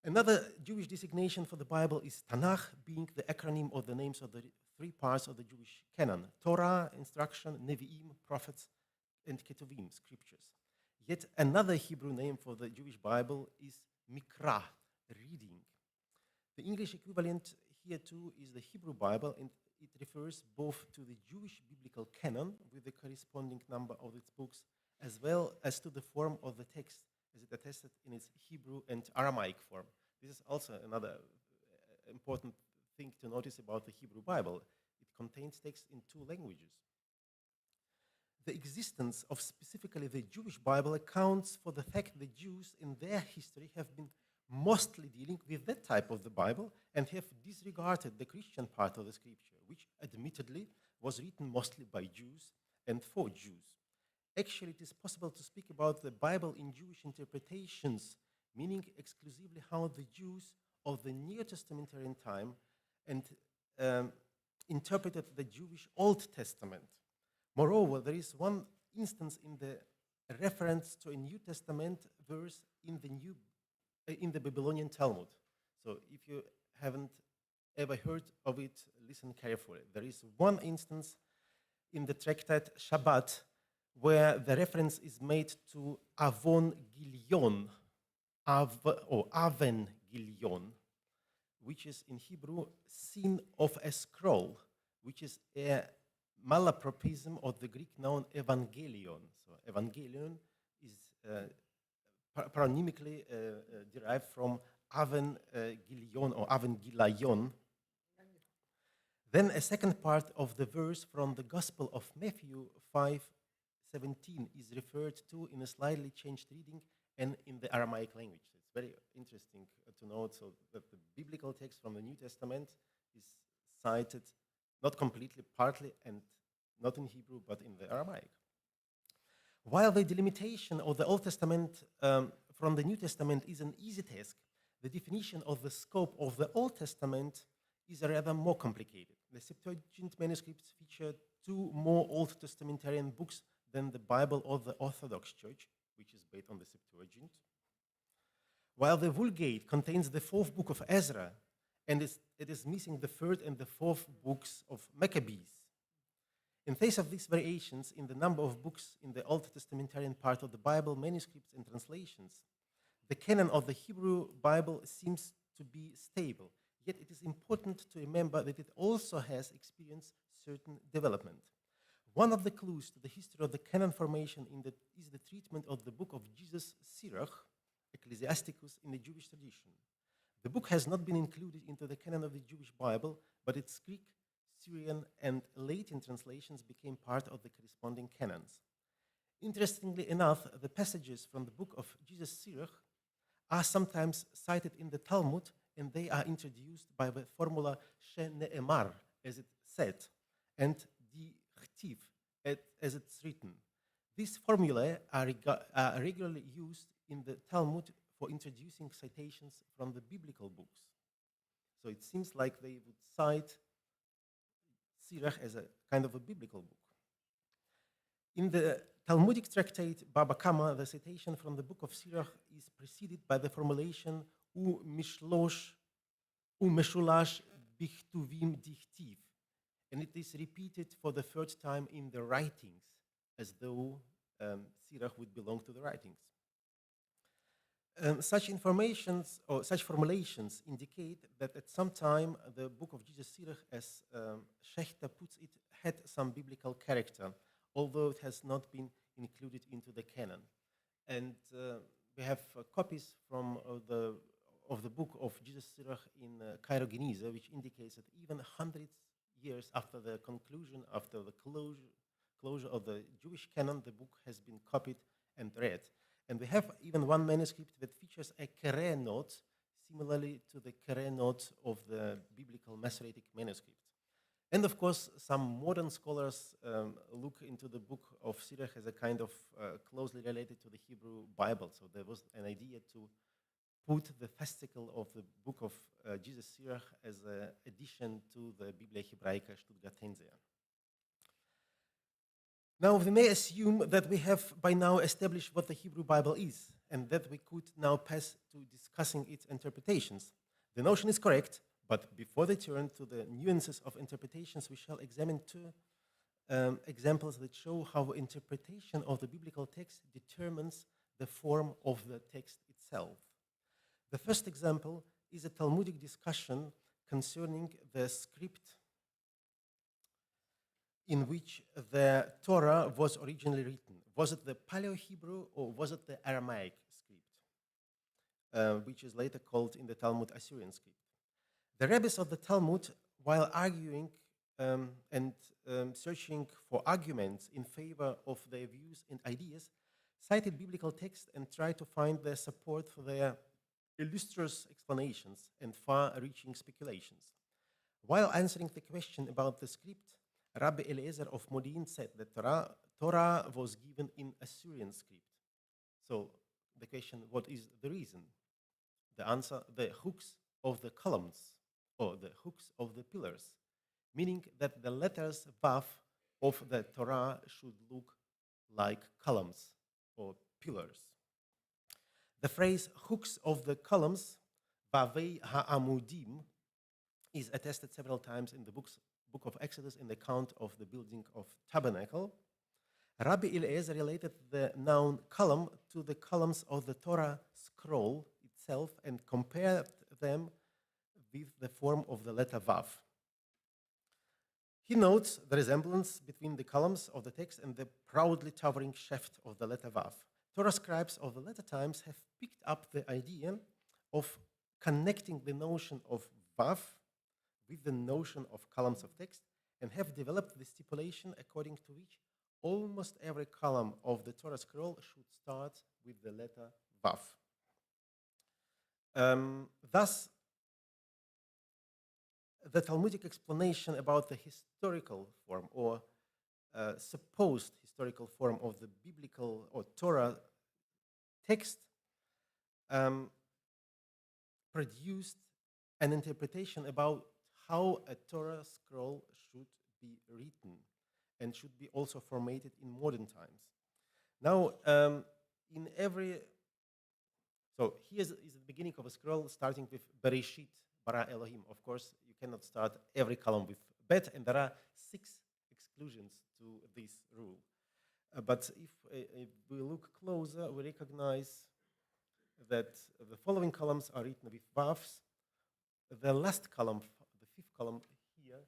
[SPEAKER 6] Another Jewish designation for the Bible is Tanakh, being the acronym of the names of the three parts of the Jewish canon: Torah, instruction, Nevi'im, prophets, and Ketuvim, scriptures. Yet another Hebrew name for the Jewish Bible is Mikra, reading. The English equivalent here too is the Hebrew Bible, and it refers both to the Jewish biblical canon with the corresponding number of its books, as well as to the form of the text as it attested in its Hebrew and Aramaic form. This is also another important thing to notice about the Hebrew Bible. It contains text in two languages. The existence of specifically the Jewish Bible accounts for the fact that Jews in their history have been mostly dealing with that type of the Bible and have disregarded the Christian part of the scripture, which admittedly was written mostly by Jews and for Jews. Actually, it is possible to speak about the Bible in Jewish interpretations, meaning exclusively how the Jews of the New Testamentarian time and interpreted the Jewish Old Testament. Moreover, there is one instance in the reference to a New Testament verse in the Babylonian Talmud. So if you haven't ever heard of it, listen carefully. There is one instance in the tractate Shabbat where the reference is made to Avon Gilion, Aven Gilion, which is in Hebrew sin of a scroll, which is a malapropism of the Greek noun evangelion. So evangelion is paronymically derived from Aven Gilion or Aven Gilaion. Then a second part of the verse from the Gospel of Matthew 5:17 is referred to in a slightly changed reading and in the Aramaic language. It's very interesting to note so that the biblical text from the New Testament is cited not completely, partly, and not in Hebrew, but in the Aramaic. While the delimitation of the Old Testament from the New Testament is an easy task, the definition of the scope of the Old Testament is rather more complicated. The Septuagint manuscripts feature two more Old Testamentarian books than the Bible of the Orthodox Church, which is based on the Septuagint. While the Vulgate contains the fourth book of Ezra, and it is missing the third and the fourth books of Maccabees. In face of these variations in the number of books in the Old Testamentarian part of the Bible, manuscripts and translations, the canon of the Hebrew Bible seems to be stable. Yet it is important to remember that it also has experienced certain development. One of the clues to the history of the canon formation is the treatment of the book of Jesus Sirach, Ecclesiasticus, in the Jewish tradition. The book has not been included into the canon of the Jewish Bible, but its Greek, Syrian, and Latin translations became part of the corresponding canons. Interestingly enough, the passages from the book of Jesus Sirach are sometimes cited in the Talmud, and they are introduced by the formula shene'emar, as it's said, and dichtiv, as it's written. These formulae are regularly used in the Talmud for introducing citations from the biblical books. So it seems like they would cite Sirach as a kind of a biblical book. In the Talmudic tractate Baba Kama, the citation from the book of Sirach is preceded by the formulation U meshulash bichtuvim dichtiv, and it is repeated for the third time in the writings, as though Sirach would belong to the writings. Such formulations indicate that at some time the book of Jesus Sirach, as Schechter puts it, had some biblical character, although it has not been included into the canon. And we have copies from of the book of Jesus Sirach in Cairo, Geniza, which indicates that even hundreds years after the conclusion, after the closure of the Jewish canon, the book has been copied and read. And we have even one manuscript that features a Kere note, similarly to the Kere note of the biblical Masoretic manuscript. And of course, some modern scholars look into the book of Sirach as a kind of closely related to the Hebrew Bible. So there was an idea to put the fascicle of the book of Jesus Sirach as an addition to the Biblia Hebraica Stuttgartensia. Now, we may assume that we have by now established what the Hebrew Bible is, and that we could now pass to discussing its interpretations. The notion is correct, but before we turn to the nuances of interpretations, we shall examine two examples that show how interpretation of the biblical text determines the form of the text itself. The first example is a Talmudic discussion concerning the script in which the Torah was originally written. Was it the Paleo-Hebrew or was it the Aramaic script, which is later called in the Talmud Assyrian script? The rabbis of the Talmud, while arguing and searching for arguments in favor of their views and ideas, cited biblical texts and tried to find their support for their illustrious explanations and far-reaching speculations. While answering the question about the script, Rabbi Eliezer of Modin said that Torah was given in Assyrian script. So the question, what is the reason? The answer, the hooks of the columns, or the hooks of the pillars, meaning that the letters Vav of the Torah should look like columns or pillars. The phrase hooks of the columns, Vavei ha'amudim, is attested several times in the book of Exodus in the account of the building of tabernacle. Rabbi Eliezer related the noun column to the columns of the Torah scroll itself and compared them with the form of the letter Vav. He notes the resemblance between the columns of the text and the proudly towering shaft of the letter Vav. Torah scribes of the later times have picked up the idea of connecting the notion of Vav with the notion of columns of text and have developed the stipulation according to which almost every column of the Torah scroll should start with the letter Vav. Thus, the Talmudic explanation about the historical form or supposed historical form of the biblical or Torah text produced an interpretation about how a Torah scroll should be written and should be also formatted in modern times. Now, so here is the beginning of a scroll starting with Bereshit, bara Elohim. Of course, you cannot start every column with Bet, and there are 6 exclusions to this rule. But if we look closer, we recognize that the following columns are written with Vavs, The last column, the fifth column here,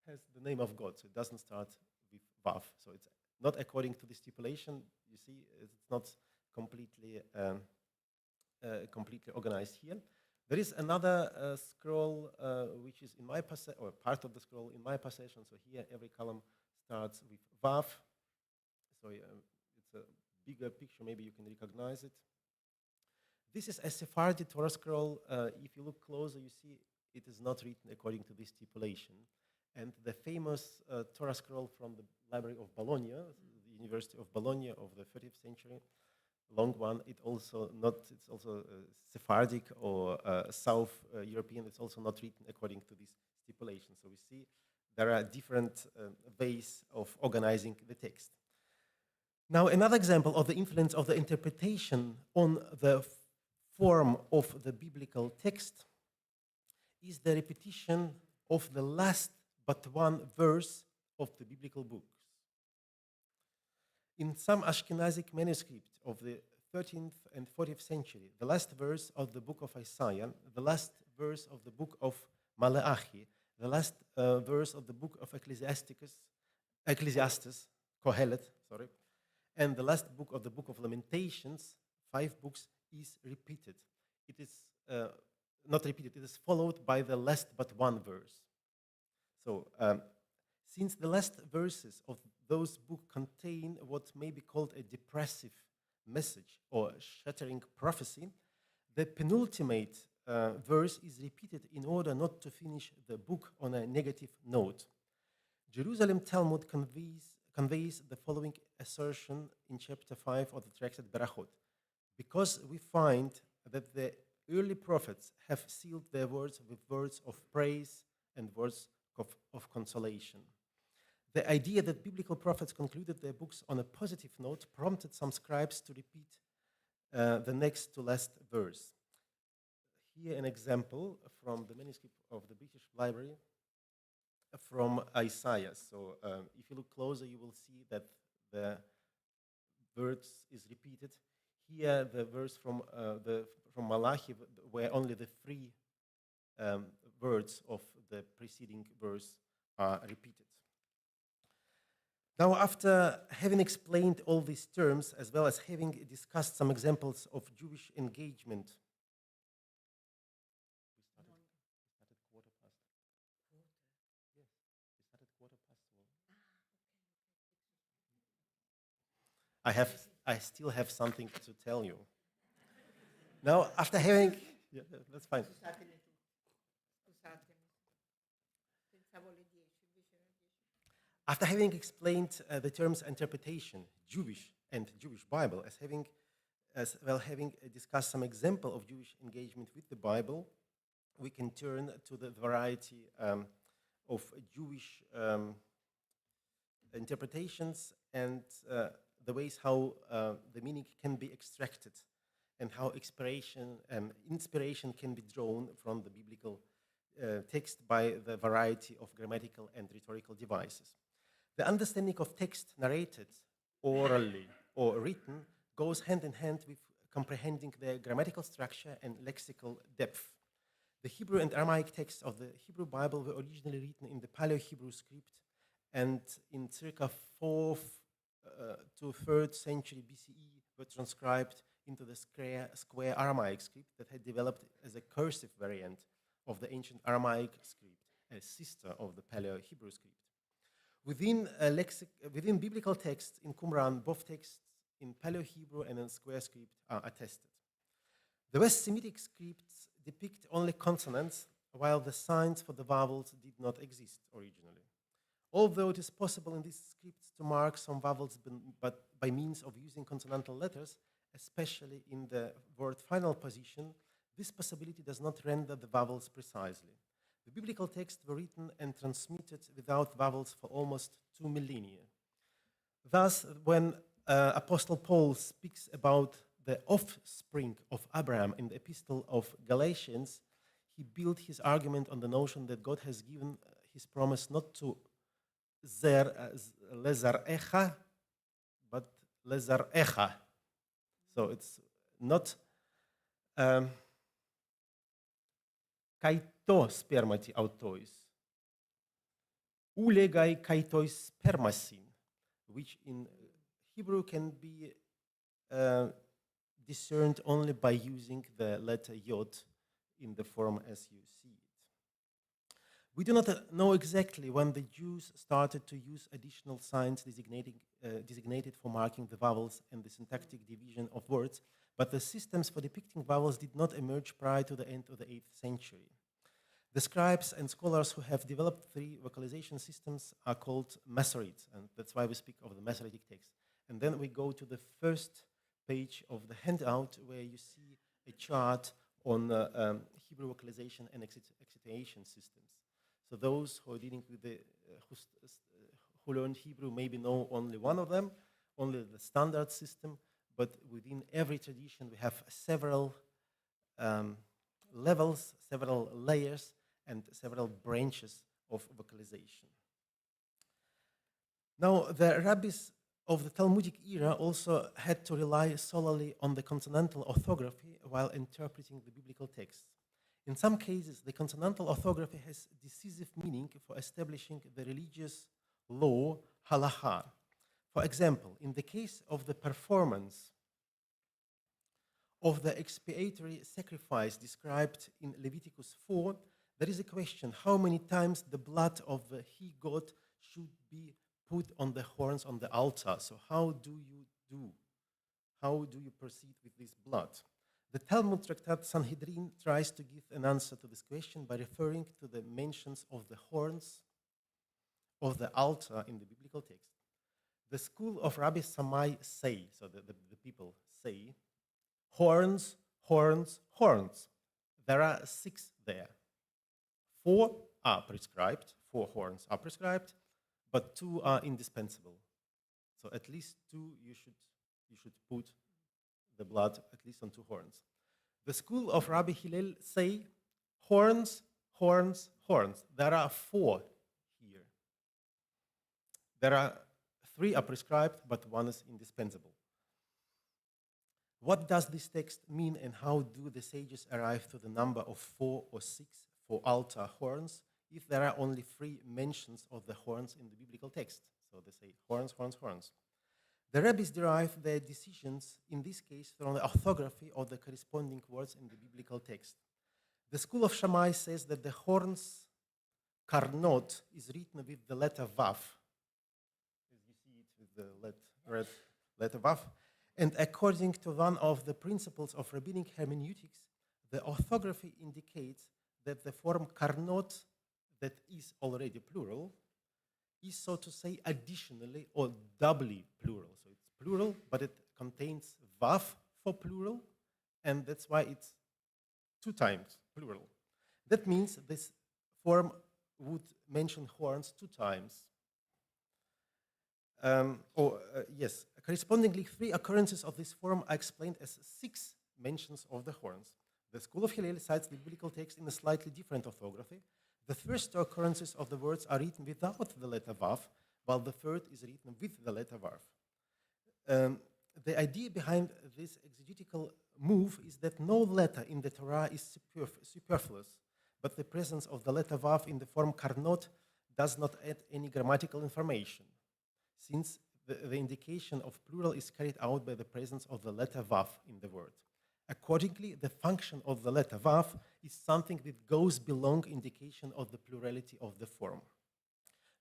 [SPEAKER 6] has the name of God, so it doesn't start with Vav. So it's not according to the stipulation. You see, it's not completely completely organized here. There is another scroll which is in my possession, or part of the scroll in my possession. So here, every column starts with Vav. So it's a bigger picture. Maybe you can recognize it. This is a Sephardi Torah scroll. If you look closer, you see it is not written according to this stipulation. And the famous Torah scroll from the Library of Bologna, the University of Bologna of the 30th century, long one, it's also Sephardic or South European. It's also not written according to this stipulation. So we see there are different ways of organizing the text. Now, another example of the influence of the interpretation on the form of the biblical text is the repetition of the last but one verse of the biblical books. In some Ashkenazic manuscripts of the 13th and 14th century, the last verse of the book of Isaiah, the last verse of the book of Malachi, the last verse of the book of Ecclesiastes, Kohelet, sorry, and the last book of the book of Lamentations, 5 books, is repeated. It is not repeated, it is followed by the last but one verse. So, since the last verses of those books contain what may be called a depressive message or shattering prophecy, the penultimate verse is repeated in order not to finish the book on a negative note. Jerusalem Talmud conveys the following assertion in chapter 5 of the Tractate Berachot. Because we find that the early prophets have sealed their words with words of praise and words of consolation. The idea that biblical prophets concluded their books on a positive note prompted some scribes to repeat the next to last verse. Here an example from the manuscript of the British Library from Isaiah. So if you look closer, you will see that the words is repeated. Here the verse from Malachi, where only the 3 words of the preceding verse are repeated. Now, after having explained all these terms, as well as having discussed some examples of Jewish engagement, we started quarter past. Yes, we started quarter past 1. I still have something to tell you. Now, after having, yeah, that's fine. After having explained the terms interpretation, Jewish and Jewish Bible, as well having discussed some example of Jewish engagement with the Bible, we can turn to the variety of Jewish interpretations and the ways how the meaning can be extracted and how inspiration can be drawn from the biblical text by the variety of grammatical and rhetorical devices. The understanding of text narrated orally or written goes hand in hand with comprehending the grammatical structure and lexical depth. The Hebrew and Aramaic texts of the Hebrew Bible were originally written in the Paleo-Hebrew script, and in circa 4th to 3rd century BCE were transcribed into the square Aramaic script that had developed as a cursive variant of the ancient Aramaic script, a sister of the Paleo-Hebrew script. Within biblical texts in Qumran, both texts in Paleo-Hebrew and in square script are attested. The West Semitic scripts depict only consonants, while the signs for the vowels did not exist originally. Although it is possible in these scripts to mark some vowels but by means of using consonantal letters, especially in the word final position, this possibility does not render the vowels precisely. The biblical texts were written and transmitted without vowels for almost 2 millennia. Thus, when Apostle Paul speaks about the offspring of Abraham in the Epistle of Galatians, he built his argument on the notion that God has given his promise not to lezarecha, but lezarecha. So it's not to spermati autois, ulegai kaitois spermasin, which in Hebrew can be discerned only by using the letter yod in the form as you see it. We do not know exactly when the Jews started to use additional signs designated for marking the vowels and the syntactic division of words, but the systems for depicting vowels did not emerge prior to the end of the 8th century. The scribes and scholars who have developed three vocalization systems are called Masoretes, and that's why we speak of the Masoretic text. And then we go to the first page of the handout where you see a chart on Hebrew vocalization and accentuation systems. So those who are dealing with who learned Hebrew maybe know only one of them, only the standard system, but within every tradition we have several levels, several layers, and several branches of vocalization. Now, the rabbis of the Talmudic era also had to rely solely on the consonantal orthography while interpreting the biblical texts. In some cases, the consonantal orthography has decisive meaning for establishing the religious law, halacha. For example, in the case of the performance of the expiatory sacrifice described in Leviticus 4, there is a question how many times the blood of the he-goat should be put on the horns on the altar. So how do you proceed with this blood? The Talmud Tractate Sanhedrin tries to give an answer to this question by referring to the mentions of the horns of the altar in the biblical text. The school of Rabbi Shammai say, so the people say, horns, horns, horns. There are 6 there. 4 are prescribed, 4 horns are prescribed, but 2 are indispensable. So at least 2 you should put the blood at least on 2 horns. The school of Rabbi Hillel say horns, horns, horns. There are 4 here. There are 3 are prescribed, but 1 is indispensable. What does this text mean, and how do the sages arrive to the number of 4 or 6 for altar horns if there are only 3 mentions of the horns in the biblical text? So they say horns, horns, horns. The rabbis derive their decisions, in this case, from the orthography of the corresponding words in the biblical text. The school of Shammai says that the horns karnot is written with the letter vav, as you see it with the red letter vav. And according to one of the principles of rabbinic hermeneutics, the orthography indicates that the form karnot, that is already plural, is, so to say, additionally or doubly plural. So it's plural, but it contains vav for plural, and that's why it's 2 times plural. That means this form would mention horns 2 times. Yes, correspondingly, 3 occurrences of this form are explained as 6 mentions of the horns. The school of Hillel cites the biblical text in a slightly different orthography. The first 2 occurrences of the words are written without the letter vav, while the third is written with the letter vav. The idea behind this exegetical move is that no letter in the Torah is superfluous, but the presence of the letter vav in the form karnot does not add any grammatical information, since the indication of plural is carried out by the presence of the letter vav in the word. Accordingly, the function of the letter vav is something that goes beyond indication of the plurality of the form.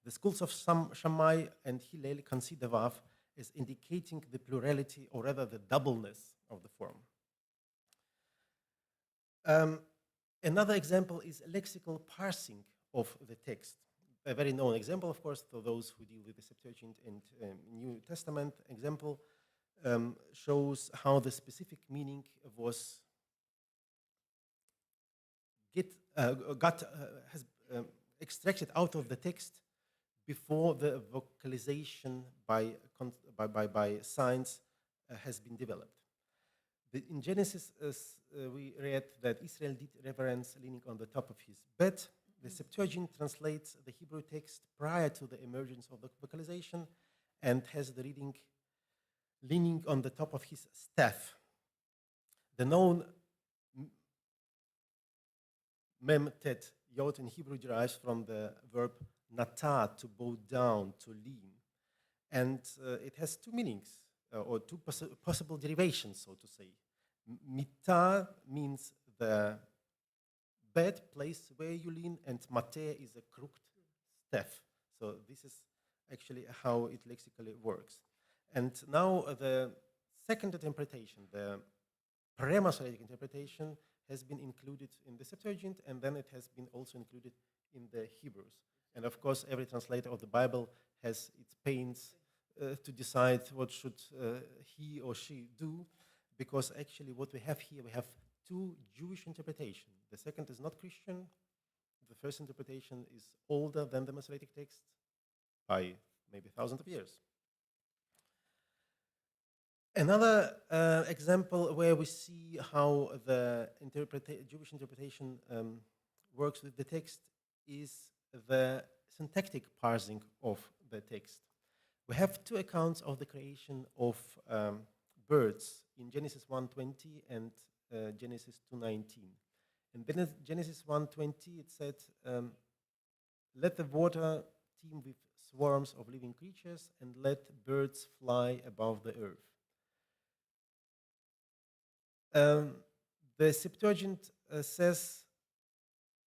[SPEAKER 6] The schools of Shammai and Hillel consider vav as indicating the plurality, or rather the doubleness of the form. Another example is lexical parsing of the text. A very known example, of course, to those who deal with the Septuagint and New Testament example, shows how the specific meaning was extracted out of the text before the vocalization by signs has been developed. In Genesis, we read that Israel did reverence leaning on the top of his bed. The Septuagint translates the Hebrew text prior to the emergence of the vocalization and has the reading leaning on the top of his staff. The known mem tet, yod in Hebrew derives from the verb nata, to bow down, to lean. And it has two meanings, or two possible derivations, so to say. Mita means the bed, place where you lean, and mate is a crooked staff. So this is actually how it lexically works. And now the second interpretation, the pre-Masoretic interpretation, has been included in the Septuagint, and then it has been also included in the Hebrews. And of course, every translator of the Bible has its pains to decide what should he or she do, because actually what we have here, we have two Jewish interpretations. The second is not Christian. The first interpretation is older than the Masoretic text by maybe thousands of years. Another example where we see how the Jewish interpretation works with the text is the syntactic parsing of the text. We have two accounts of the creation of birds in Genesis 1:20 and Genesis 2:19. In Genesis 1:20 it said, let the water teem with swarms of living creatures and let birds fly above the earth. The Septuagint says,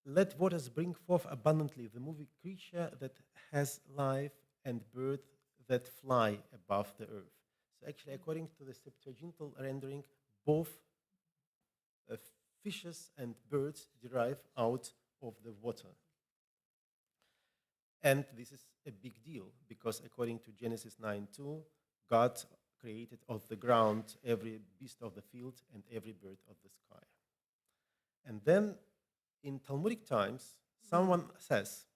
[SPEAKER 6] let waters bring forth abundantly the moving creature that has life and bird that fly above the earth. So actually, according to the Septuagintal rendering, both fishes and birds derive out of the water. And this is a big deal, because according to Genesis 9:2, God created of the ground every beast of the field and every bird of the sky. And then in Talmudic times, someone says,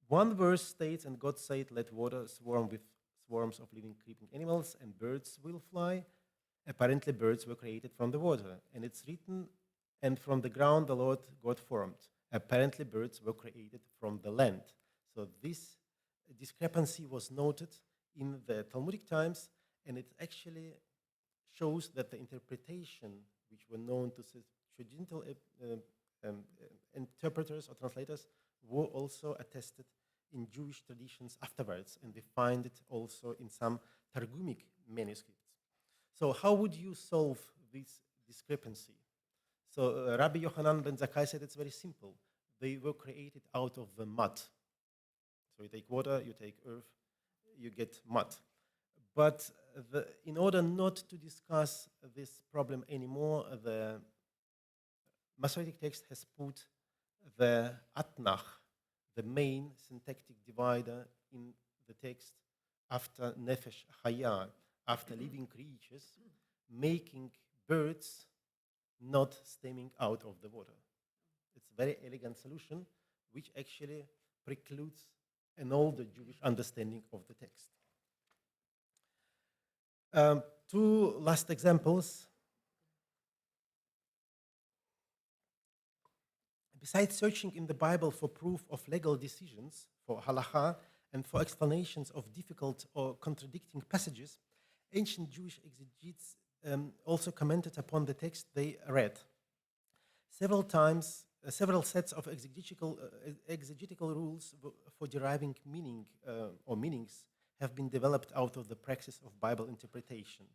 [SPEAKER 6] one verse states, and God said, let water swarm with swarms of living creeping animals and birds will fly. Apparently birds were created from the water. And it's written, and from the ground the Lord God formed. Apparently birds were created from the land. So this discrepancy was noted in the Talmudic times, and it actually shows that the interpretation, which were known to Septuagintal interpreters or translators, were also attested in Jewish traditions afterwards, and we find it also in some Targumic manuscripts. So how would you solve this discrepancy? So Rabbi Yochanan ben Zakkai said it's very simple. They were created out of the mud. So you take water, you take earth, you get mud. But in order not to discuss this problem anymore, the Masoretic text has put the atnach, the main syntactic divider in the text, after nefesh hayah, after living creatures, making birds not stemming out of the water. It's a very elegant solution, which actually precludes an older Jewish understanding of the text. Two last examples. Besides searching in the Bible for proof of legal decisions, for halacha, and for explanations of difficult or contradicting passages, ancient Jewish exegetes also commented upon the text they read. Several sets of exegetical rules for deriving meaning or meanings have been developed out of the praxis of Bible interpretation.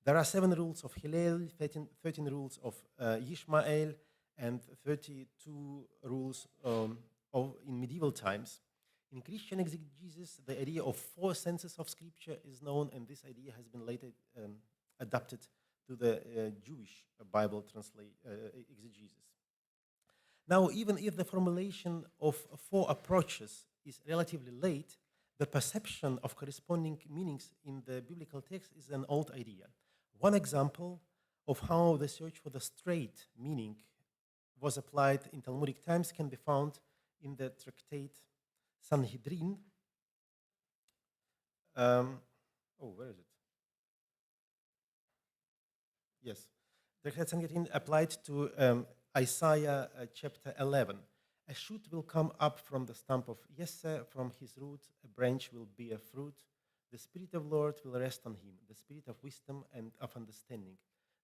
[SPEAKER 6] There are 7 rules of Hillel, 13 rules of Yishmael, and 32 rules in medieval times. In Christian exegesis, the idea of 4 senses of Scripture is known, and this idea has been later adapted to the Jewish Bible exegesis. Now, even if the formulation of 4 approaches is relatively late, the perception of corresponding meanings in the biblical text is an old idea. One example of how the search for the straight meaning was applied in Talmudic times can be found in the tractate Sanhedrin. Where is it? Yes. The tractate Sanhedrin applied to Isaiah chapter 11. A shoot will come up from the stump of Yeseh, from his root a branch will bear fruit. The Spirit of the Lord will rest on him, the Spirit of wisdom and of understanding,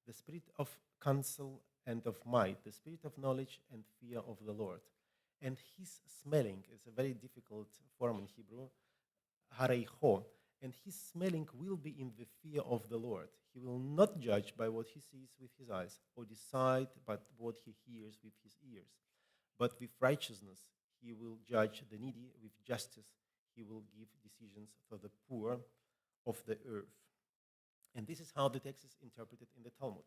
[SPEAKER 6] the Spirit of counsel and of might, the spirit of knowledge and fear of the Lord. And his smelling is a very difficult form in Hebrew, hareicho, and his smelling will be in the fear of the Lord. He will not judge by what he sees with his eyes, or decide by what he hears with his ears. But with righteousness he will judge the needy, with justice he will give decisions for the poor of the earth. And this is how the text is interpreted in the Talmud.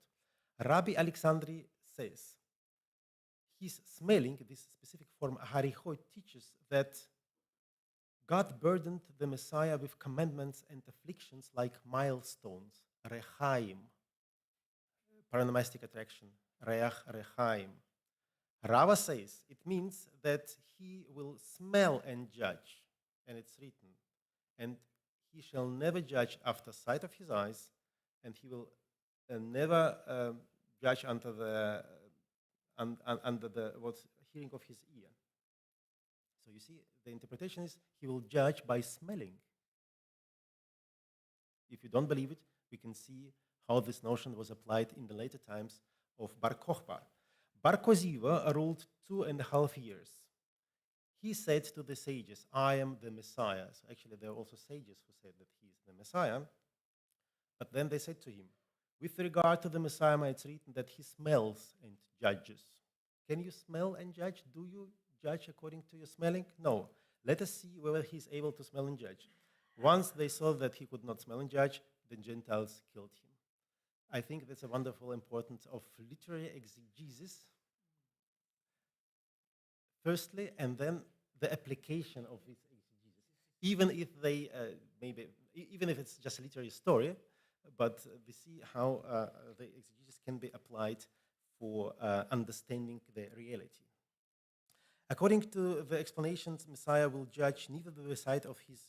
[SPEAKER 6] Rabbi Alexandri says, his smelling, this specific form, haricho, teaches that God burdened the Messiah with commandments and afflictions like milestones, rechaim, paronomastic attraction, reach, rechaim. Rava says it means that he will smell and judge, and it's written, and he shall never judge after sight of his eyes, and he will never judge under the what's hearing of his ear. So you see, the interpretation is he will judge by smelling. If you don't believe it, we can see how this notion was applied in the later times of Bar Kokhba. Bar Koziva ruled 2.5 years. He said to the sages, I am the Messiah. So actually there are also sages who said that he is the Messiah. But then they said to him, with regard to the Messiah, it's written that he smells and judges. Can you smell and judge? Do you judge according to your smelling? No. Let us see whether he is able to smell and judge. Once they saw that he could not smell and judge, the Gentiles killed him. I think that's a wonderful importance of literary exegesis, firstly, and then the application of this exegesis. Even if they even if it's just a literary story, but we see how the exegesis can be applied for understanding the reality. According to the explanations, Messiah will judge neither by the sight of his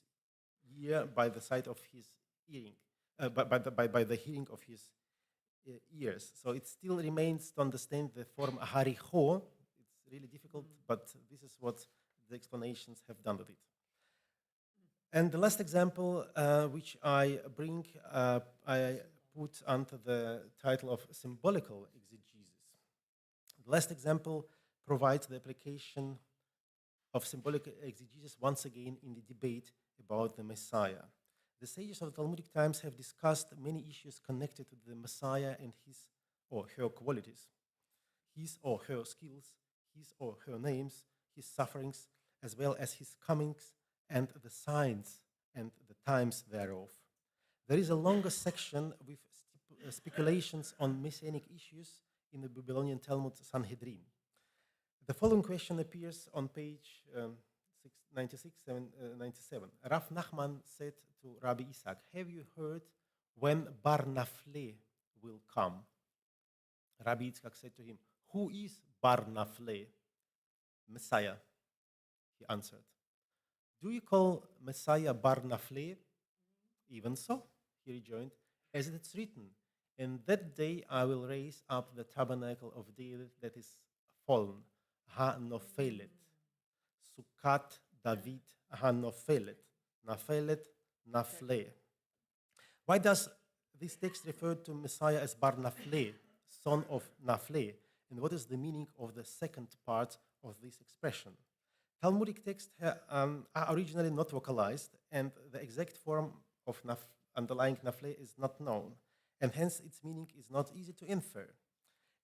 [SPEAKER 6] ear, by the sight of his hearing, by the hearing of his ears. So it still remains to understand the form haricho. It's really difficult, but this is what the explanations have done with it. And the last example, which I bring, I put under the title of symbolical exegesis. The last example provides the application of symbolic exegesis once again in the debate about the Messiah. The sages of the Talmudic times have discussed many issues connected with the Messiah and his or her qualities, his or her skills, his or her names, his sufferings, as well as his comings and the signs and the times thereof. There is a longer section with speculations on messianic issues in the Babylonian Talmud Sanhedrin. The following question appears on page 96-97. Rav Nachman said to Rabbi Isaac, have you heard when Bar Nafle will come? Rabbi Isaac said to him, who is Bar Nafle? Messiah, he answered. Do you call Messiah Bar Nafle? Even so, he rejoined, as it is written, in that day I will raise up the tabernacle of David that is fallen, ha-nofelet, Sukkot David ha-nofelet, nafelet, nafle. Why does this text refer to Messiah as Bar Nafle, son of Nafle? And what is the meaning of the second part of this expression? Talmudic texts are originally not vocalized, and the exact form of underlying Nafle is not known, and hence its meaning is not easy to infer.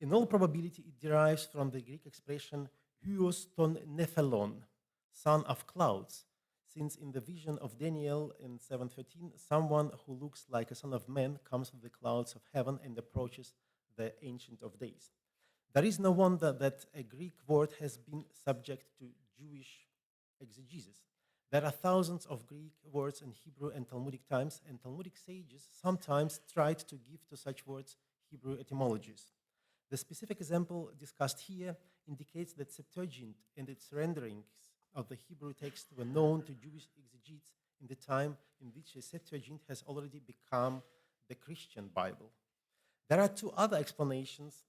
[SPEAKER 6] In all probability, it derives from the Greek expression huios ton nephelon, son of clouds, since in the vision of Daniel in 7:13, someone who looks like a son of man comes with the clouds of heaven and approaches the Ancient of Days. There is no wonder that a Greek word has been subject to Jewish exegesis. There are thousands of Greek words in Hebrew and Talmudic times, and Talmudic sages sometimes tried to give to such words Hebrew etymologies. The specific example discussed here indicates that Septuagint and its renderings of the Hebrew text were known to Jewish exegetes in the time in which the Septuagint has already become the Christian Bible. There are two other explanations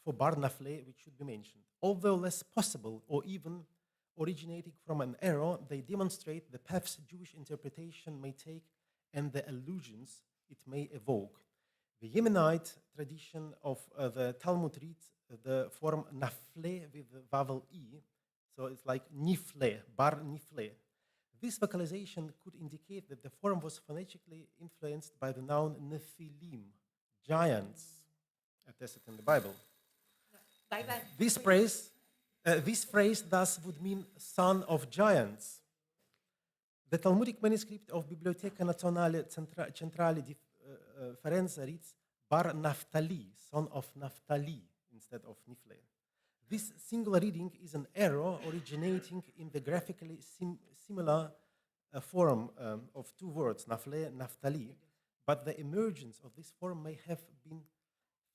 [SPEAKER 6] for Bar Nafle which should be mentioned. Although less possible or even originating from an error, they demonstrate the paths Jewish interpretation may take and the allusions it may evoke. The Yemenite tradition of the Talmud reads the form nafle with the vowel E. So it's like nifle, bar nifle. This vocalization could indicate that the form was phonetically influenced by the noun nephilim, giants, attested in the Bible.
[SPEAKER 1] Vai, vai.
[SPEAKER 6] This phrase thus would mean son of giants. The Talmudic manuscript of Biblioteca Nazionale Centrale di Firenze reads Bar Naphtali, son of Naphtali, instead of Nifle. This singular reading is an error originating in the graphically similar form of two words, Nafle, Naphtali, but the emergence of this form may have been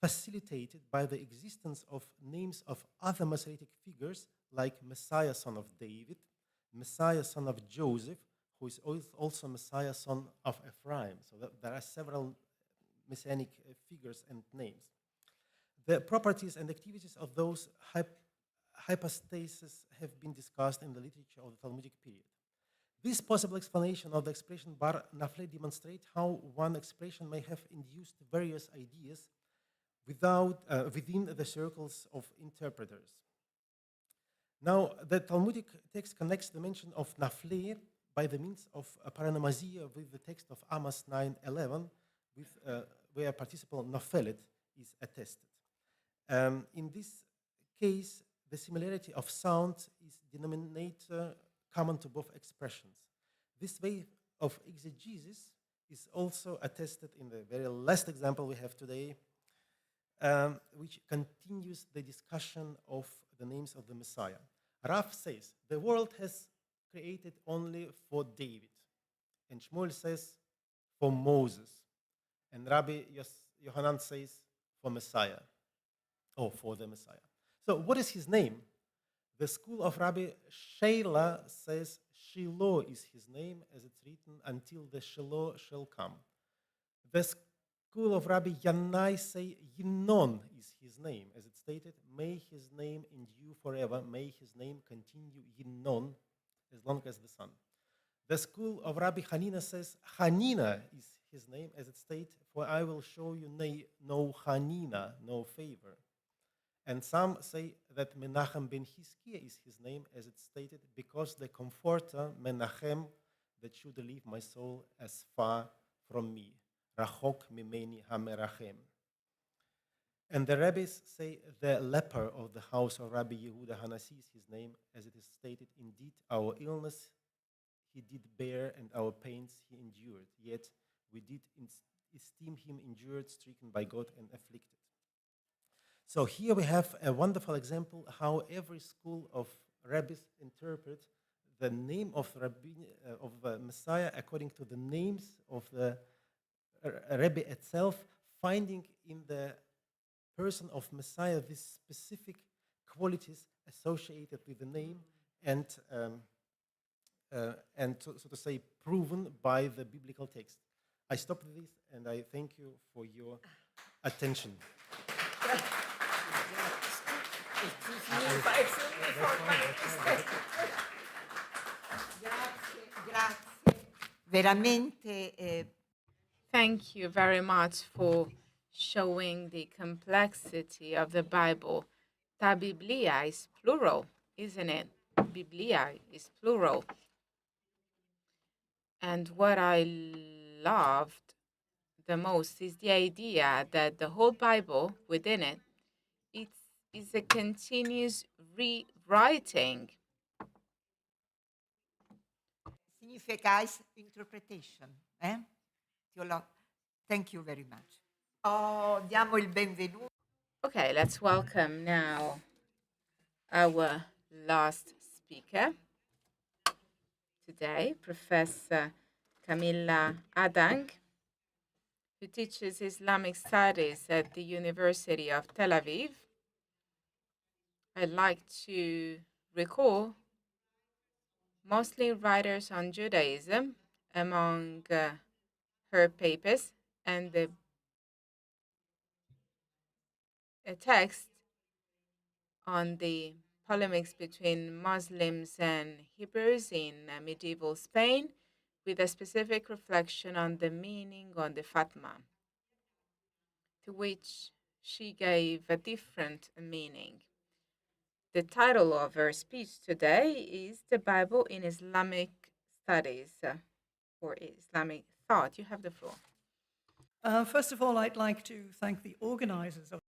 [SPEAKER 6] facilitated by the existence of names of other Masoretic figures like Messiah, son of David, Messiah, son of Joseph, who is also Messiah, son of Ephraim. So there are several messianic figures and names. The properties and activities of those hypostases have been discussed in the literature of the Talmudic period. This possible explanation of the expression bar nafle demonstrates how one expression may have induced various ideas within the circles of interpreters. Now, the Talmudic text connects the mention of nafle by the means of a paranomasia with the text of Amos 9:11, where participle nofelet is attested. In this case, the similarity of sound is denominator common to both expressions. This way of exegesis is also attested in the very last example we have today, which continues the discussion of the names of the Messiah. Rav says, the world has created only for David. And Shmuel says, for Moses. And Rabbi Yohanan says, for Messiah. Or for the Messiah. So what is his name? The school of Rabbi Sheila says, Shiloh is his name, as it's written, until the Shiloh shall come. The school of Rabbi Yannai say, Yinon is his name, as it's stated, may his name endure forever, may his name continue Yinon, as long as the sun. The school of Rabbi Hanina says, Hanina is his name, as it states, for I will show you no Hanina, no favor. And some say that Menachem ben Hiskiah is his name, as it's stated, because the comforter, Menachem, that should leave my soul as far from me. Rachok mimeni hamerachem. And the rabbis say the leper of the house of Rabbi Yehuda Hanasi is his name, as it is stated, indeed, our illness he did bear, and our pains he endured. Yet we did esteem him endured, stricken by God, and afflicted. So here we have a wonderful example how every school of rabbis interpret the name of Messiah according to the names of the Rebbe itself, finding in the person of Messiah these specific qualities associated with the name and so to say, proven by the biblical text. I stop with this, and I thank you for your attention.
[SPEAKER 1] Grazie. Veramente.
[SPEAKER 2] Thank you very much for showing the complexity of the Bible. Ta Biblia is plural, isn't it? Biblia is plural. And what I loved the most is the idea that the whole Bible within it is a continuous rewriting.
[SPEAKER 1] Significa interpretation. Thank you very much. Oh, diamo il benvenuto.
[SPEAKER 2] Okay, let's welcome now our last speaker today, Professor Camilla Adang, who teaches Islamic studies at the University of Tel Aviv. I'd like to recall Muslim writers on Judaism among her papers, and a text on the polemics between Muslims and Hebrews in medieval Spain, with a specific reflection on the meaning on the Fatma, to which she gave a different meaning. The title of her speech today is The Bible in Islamic Studies or Islamic Thought. You have the floor.
[SPEAKER 7] First of all, I'd like to thank the organizers of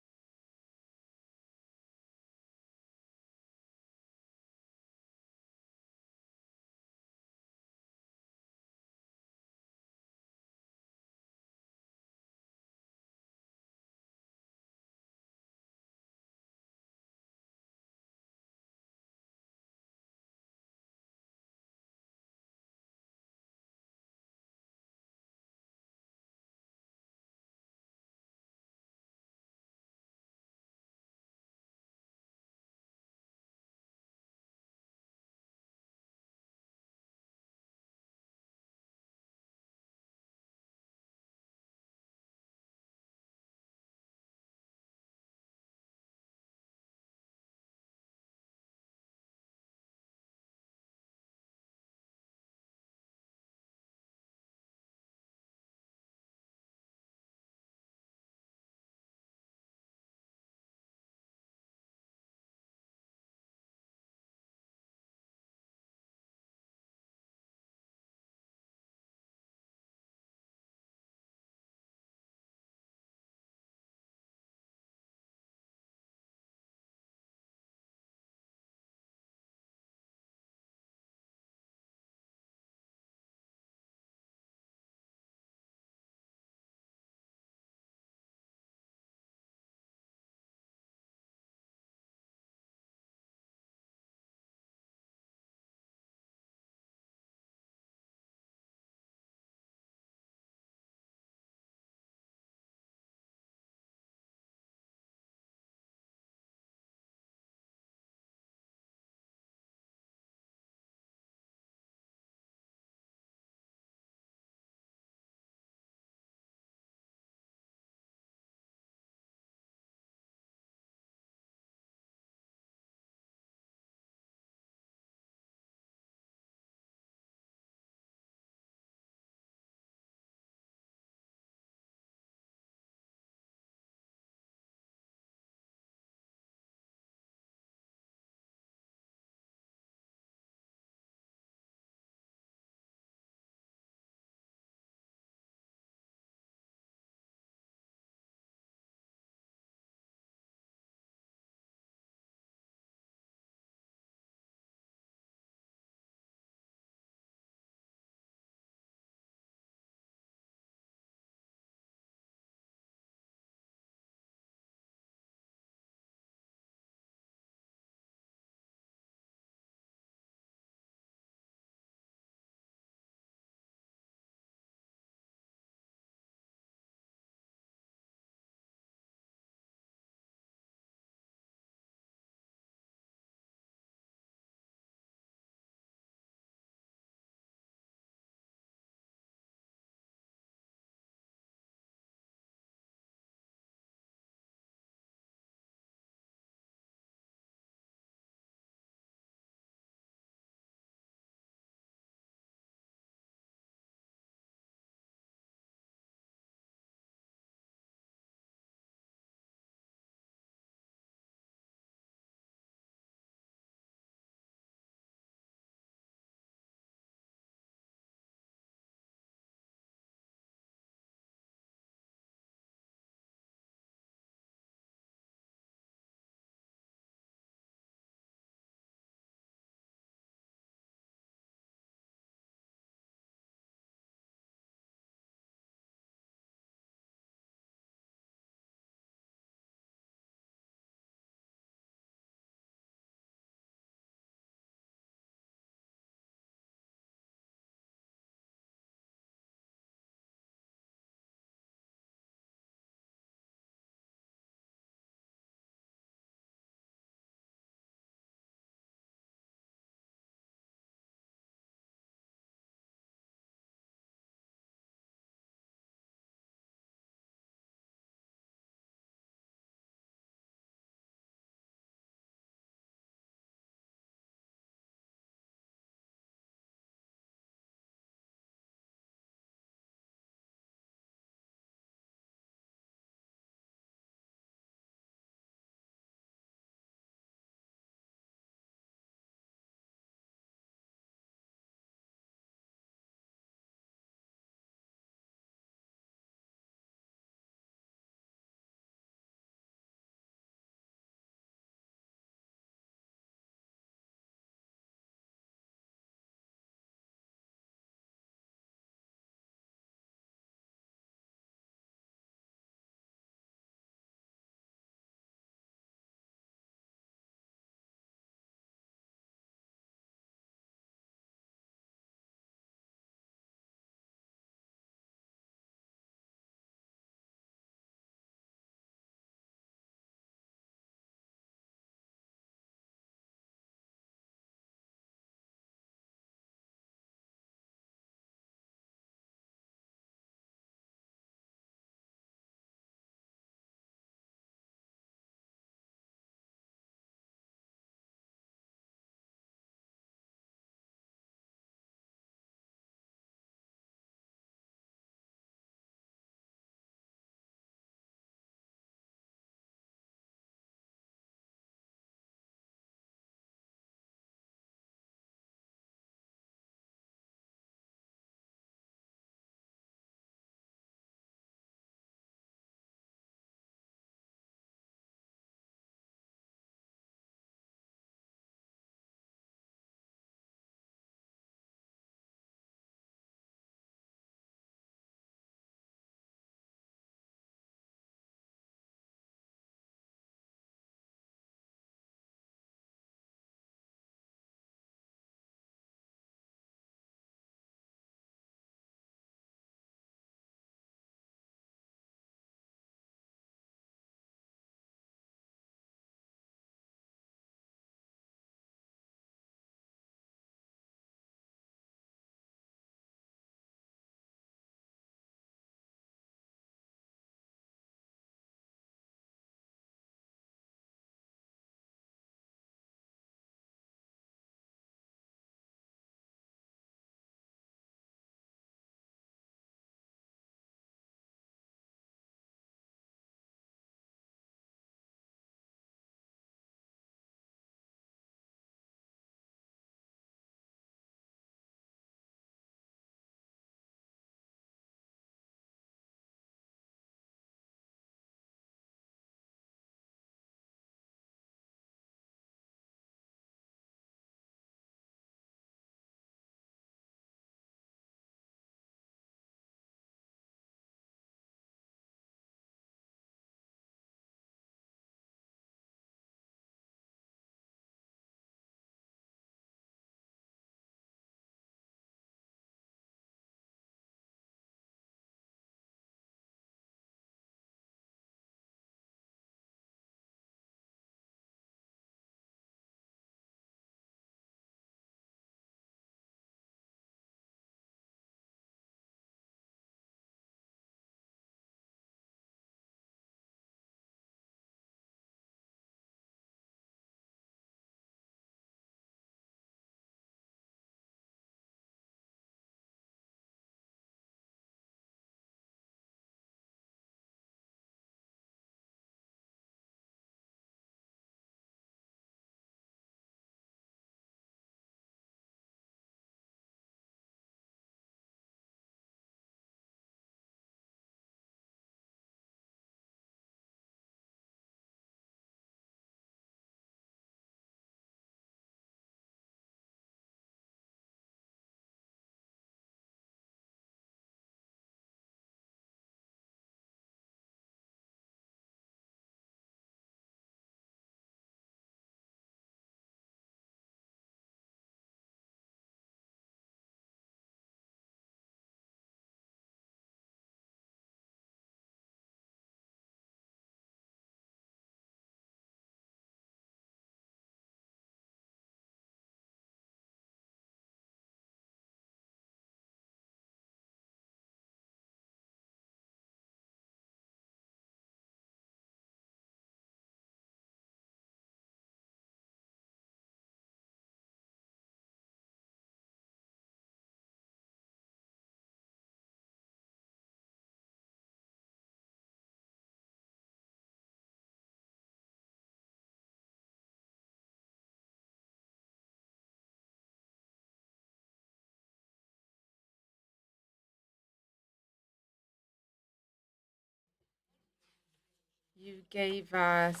[SPEAKER 2] You gave us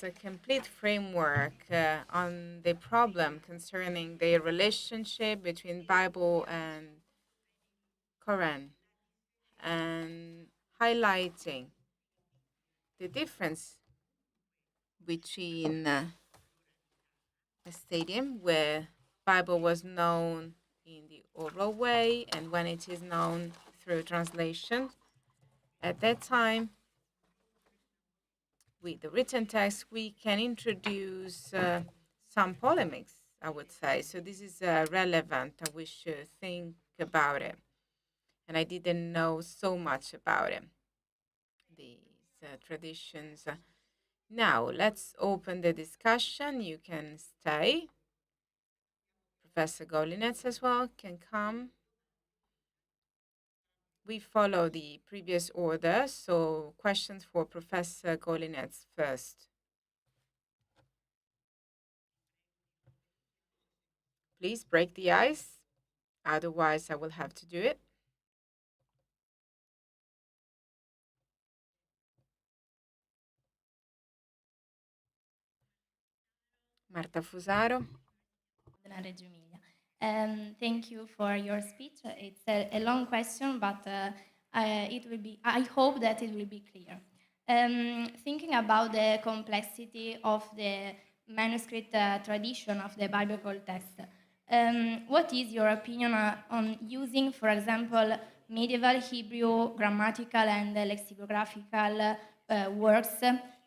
[SPEAKER 2] a complete framework on the problem concerning the relationship between Bible and Quran, and highlighting the difference between a stadium where Bible was known in the oral way and when it is known through translation. At that time, with the written text, we can introduce some polemics, I would say. So this is relevant, and we should think about it. And I didn't know so much about it, these traditions. Now, let's open the discussion. You can stay. Professor Golinets as well can come. We follow the previous order, so questions for Professor Golinets first. Please break the ice, otherwise I will have to do it. Marta Fusaro.
[SPEAKER 8] della Reggio Emilia. Thank you for your speech. It's a long question, but it will be. I hope that it will be clear. Thinking about the complexity of the manuscript tradition of the biblical text, what is your opinion on using, for example, medieval Hebrew grammatical and lexicographical works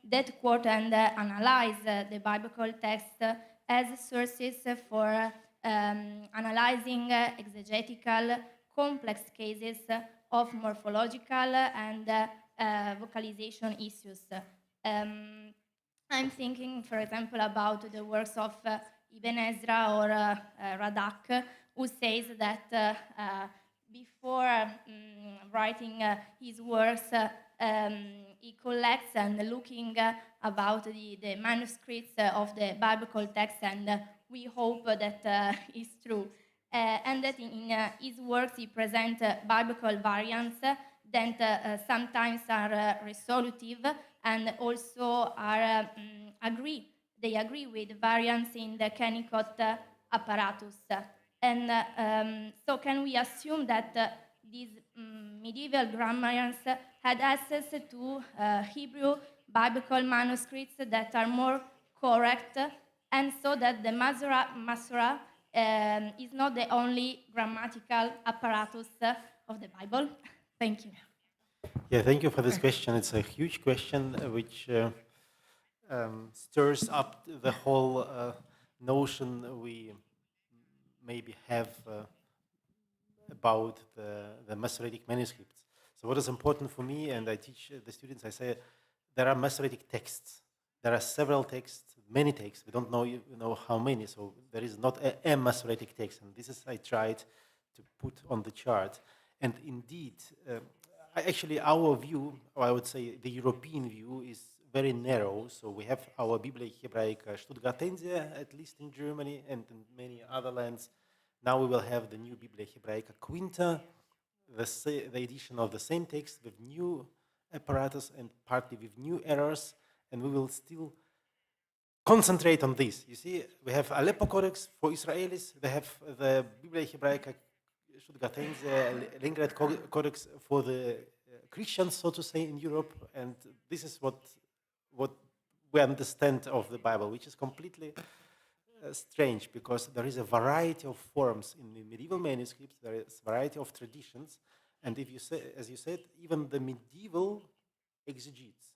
[SPEAKER 8] that quote and analyze the biblical text as sources for analyzing exegetical complex cases of morphological and vocalization issues? I'm thinking, for example, about the works of Ibn Ezra or Radak, who says that before writing his works, he collects and looking about the manuscripts of the biblical text, and we hope that is true. And that in his works he presents biblical variants that sometimes are resolutive and also are they agree with variants in the Kennicott apparatus. And so can we assume that these medieval grammarians had access to Hebrew biblical manuscripts that are more correct, and so that the Masora is not the only grammatical apparatus of the Bible? Thank you.
[SPEAKER 6] Yeah, thank you for this question. It's a huge question which stirs up the whole notion we maybe have about the Masoretic manuscripts. So what is important for me, and I teach the students, I say there are Masoretic texts. There are several texts, many texts. We don't know how many, so there is not a Masoretic text. And this is I tried to put on the chart. And indeed, actually our view, or I would say the European view, is very narrow. So we have our Biblia Hebraica Stuttgartense, at least in Germany and in many other lands. Now we will have the new Biblia Hebraica Quinta, the edition of the same text with new apparatus and partly with new errors, and we will still concentrate on this. You see, we have Aleppo Codex for Israelis, we have the Biblia Hebraica Stuttgartense, Lengret Codex for the Christians, so to say, in Europe, and this is what we understand of the Bible, which is completely strange, because there is a variety of forms in the medieval manuscripts, there is a variety of traditions, and if you say, as you said, even the medieval exegetes,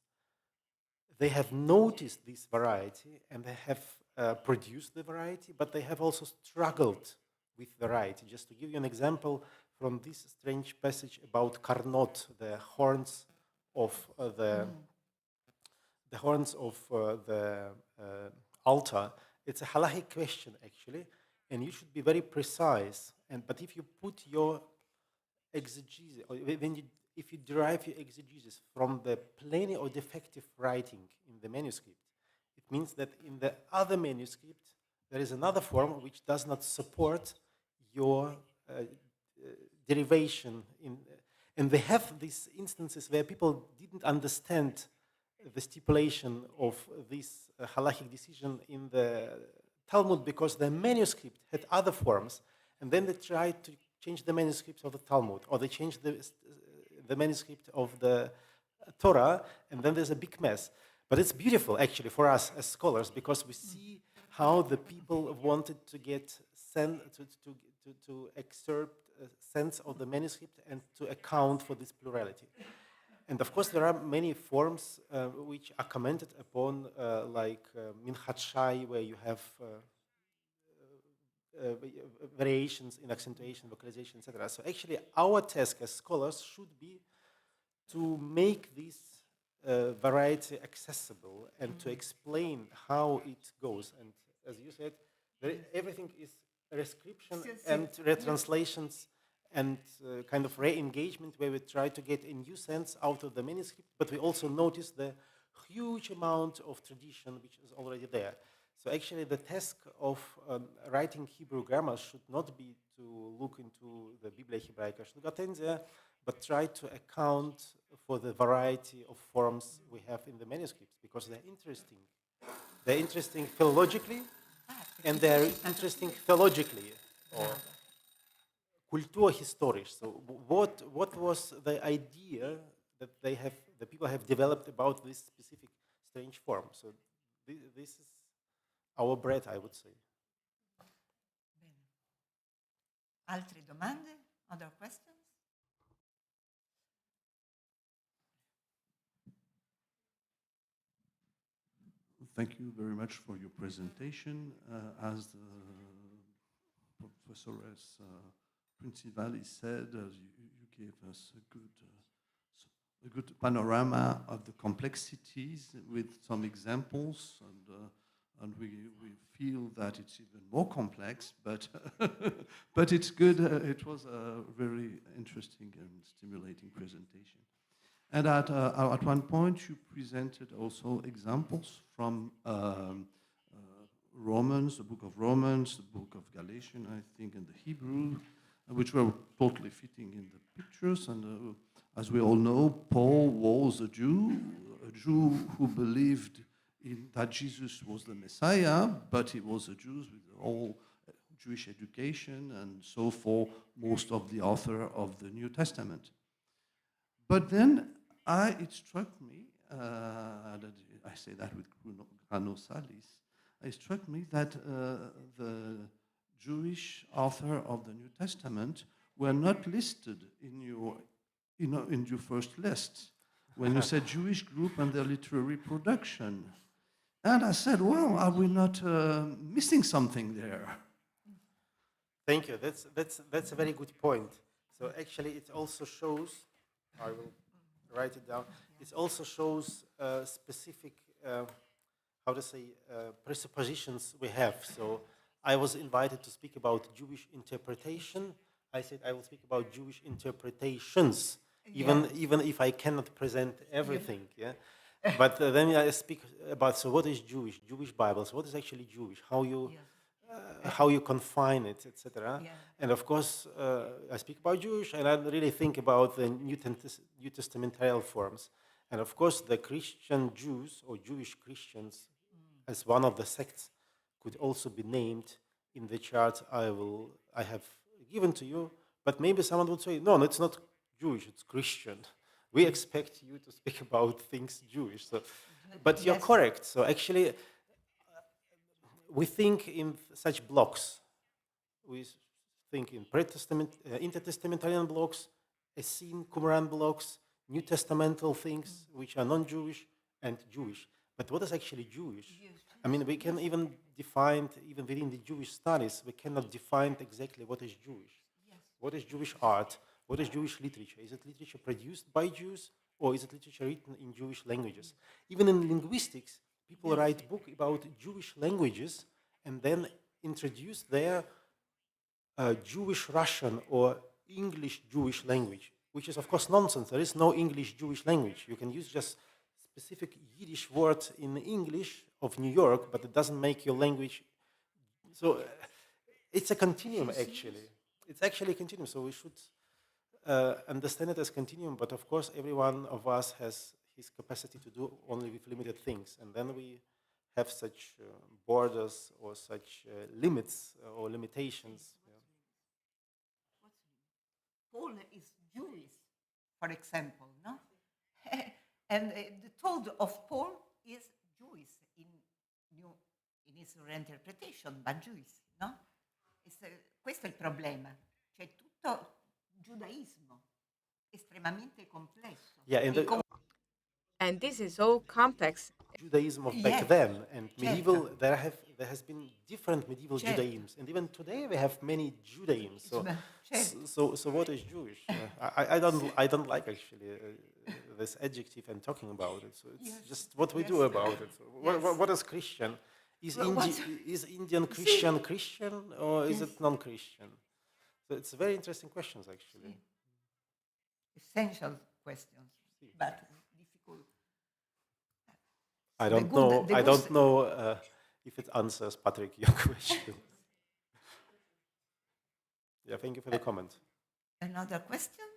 [SPEAKER 6] they have noticed this variety and they have produced the variety, but they have also struggled with variety. Just to give you an example from this strange passage about Carnot, the horns of the altar. It's a halachic question, actually, and you should be very precise. But if you put your exegesis, or if you derive your exegesis from the plain or defective writing in the manuscript, it means that in the other manuscript there is another form which does not support your derivation. And they have these instances where people didn't understand the stipulation of this halachic decision in the Talmud because the manuscript had other forms, and then they tried to change the manuscript of the Talmud, or they changed the manuscript of the Torah, and then there's a big mess. But it's beautiful, actually, for us as scholars, because we see how the people wanted to get to excerpt a sense of the manuscript and to account for this plurality. And of course, there are many forms which are commented upon, like Minchat Shai, where you have variations in accentuation, vocalization, etc. So actually, our task as scholars should be to make this variety accessible and to explain how it goes. And as you said, everything is redscription and retranslations and kind of re-engagement where we try to get a new sense out of the manuscript, but we also notice the huge amount of tradition which is already there. So actually the task of writing Hebrew grammar should not be to look into the Biblia Hebraica Stuttgartensia, but try to account for the variety of forms we have in the manuscripts, because they're interesting. They're interesting philologically, and they're interesting theologically, or kulturhistorisch. So what was the idea that the people have developed about this specific strange form? So this is our bread, I would say.
[SPEAKER 1] Bene. Altre domande? Other questions?
[SPEAKER 9] Thank you very much for your presentation. As Professor S. Principali said, you gave us a good panorama of the complexities with some examples, and we feel that it's even more complex, but but it's good. It was a very interesting and stimulating presentation. And at one point, you presented also examples from Romans, the book of Romans, the book of Galatians, I think, and the Hebrew, which were totally fitting in the pictures. And as we all know, Paul was a Jew who believed that Jesus was the Messiah, but he was a Jew with all Jewish education, and so for most of the author of the New Testament. But then it struck me, I say that with Grano Salis, it struck me that the Jewish author of the New Testament were not listed in your first list when you said Jewish group and their literary production. And I said, well, are we not missing something there?
[SPEAKER 6] Thank you. That's a very good point. So actually, it also shows, I will write it down, it also shows specific, how to say, presuppositions we have. So I was invited to speak about Jewish interpretation. I said I will speak about Jewish interpretations, even if I cannot present everything. Yeah. But then I speak about, so what is Jewish? Jewish Bible. So what is actually Jewish? How you confine it, etc. Yeah. And of course, I speak about Jewish, and I really think about the New Testamentarial forms. And of course, the Christian Jews or Jewish Christians, as one of the sects, could also be named in the chart I have given to you. But maybe someone would say, no, it's not Jewish, it's Christian. We expect you to speak about things Jewish. So, but you're correct. So actually, we think in such blocks. We think in intertestamentarian blocks, Essene, Qumran blocks, New Testamental things which are non-Jewish and Jewish. But what is actually Jewish? I mean, we can even define, even within the Jewish studies, we cannot define exactly what is Jewish. Yes. What is Jewish art? What is Jewish literature? Is it literature produced by Jews, or is it literature written in Jewish languages? Even in linguistics, people write books about Jewish languages and then introduce their Jewish Russian or English Jewish language, which is of course nonsense. There is no English Jewish language. You can use just specific Yiddish words in English of New York, but it doesn't make your language. So it's a continuum, actually. It's actually a continuum, so we should understand it as continuum, but of course every one of us has his capacity to do only with limited things. And then we have such borders or such limits or limitations. Yeah.
[SPEAKER 1] Paul is Jewish, for example, no? And the thought of Paul is Jewish in his reinterpretation, but Jewish, no? Questo è il problema, cioè tutto giudaismo estremamente complesso.
[SPEAKER 6] Yeah, and
[SPEAKER 2] And this is all complex.
[SPEAKER 6] Judaism of back
[SPEAKER 1] Yes,
[SPEAKER 6] then and
[SPEAKER 1] certo.
[SPEAKER 6] medieval, there has been different medieval
[SPEAKER 1] Certo.
[SPEAKER 6] Judaisms, and even today we have many Judaisms. So,
[SPEAKER 1] Certo.
[SPEAKER 6] so what is Jewish? I don't like actually this adjective and talking about it. So it's
[SPEAKER 1] Yes,
[SPEAKER 6] just what we
[SPEAKER 1] yes.
[SPEAKER 6] do about it. So
[SPEAKER 1] Yes.
[SPEAKER 6] what is Christian? Is,
[SPEAKER 1] Well,
[SPEAKER 6] is Indian Christian Christian or is it non-Christian? So it's very interesting questions actually.
[SPEAKER 1] Essential questions, but difficult.
[SPEAKER 6] I
[SPEAKER 1] The
[SPEAKER 6] don't
[SPEAKER 1] good-
[SPEAKER 6] know.
[SPEAKER 1] the
[SPEAKER 6] I
[SPEAKER 1] good-
[SPEAKER 6] don't know if it answers Patrick your question. Yeah, thank you for the comment.
[SPEAKER 1] Another question?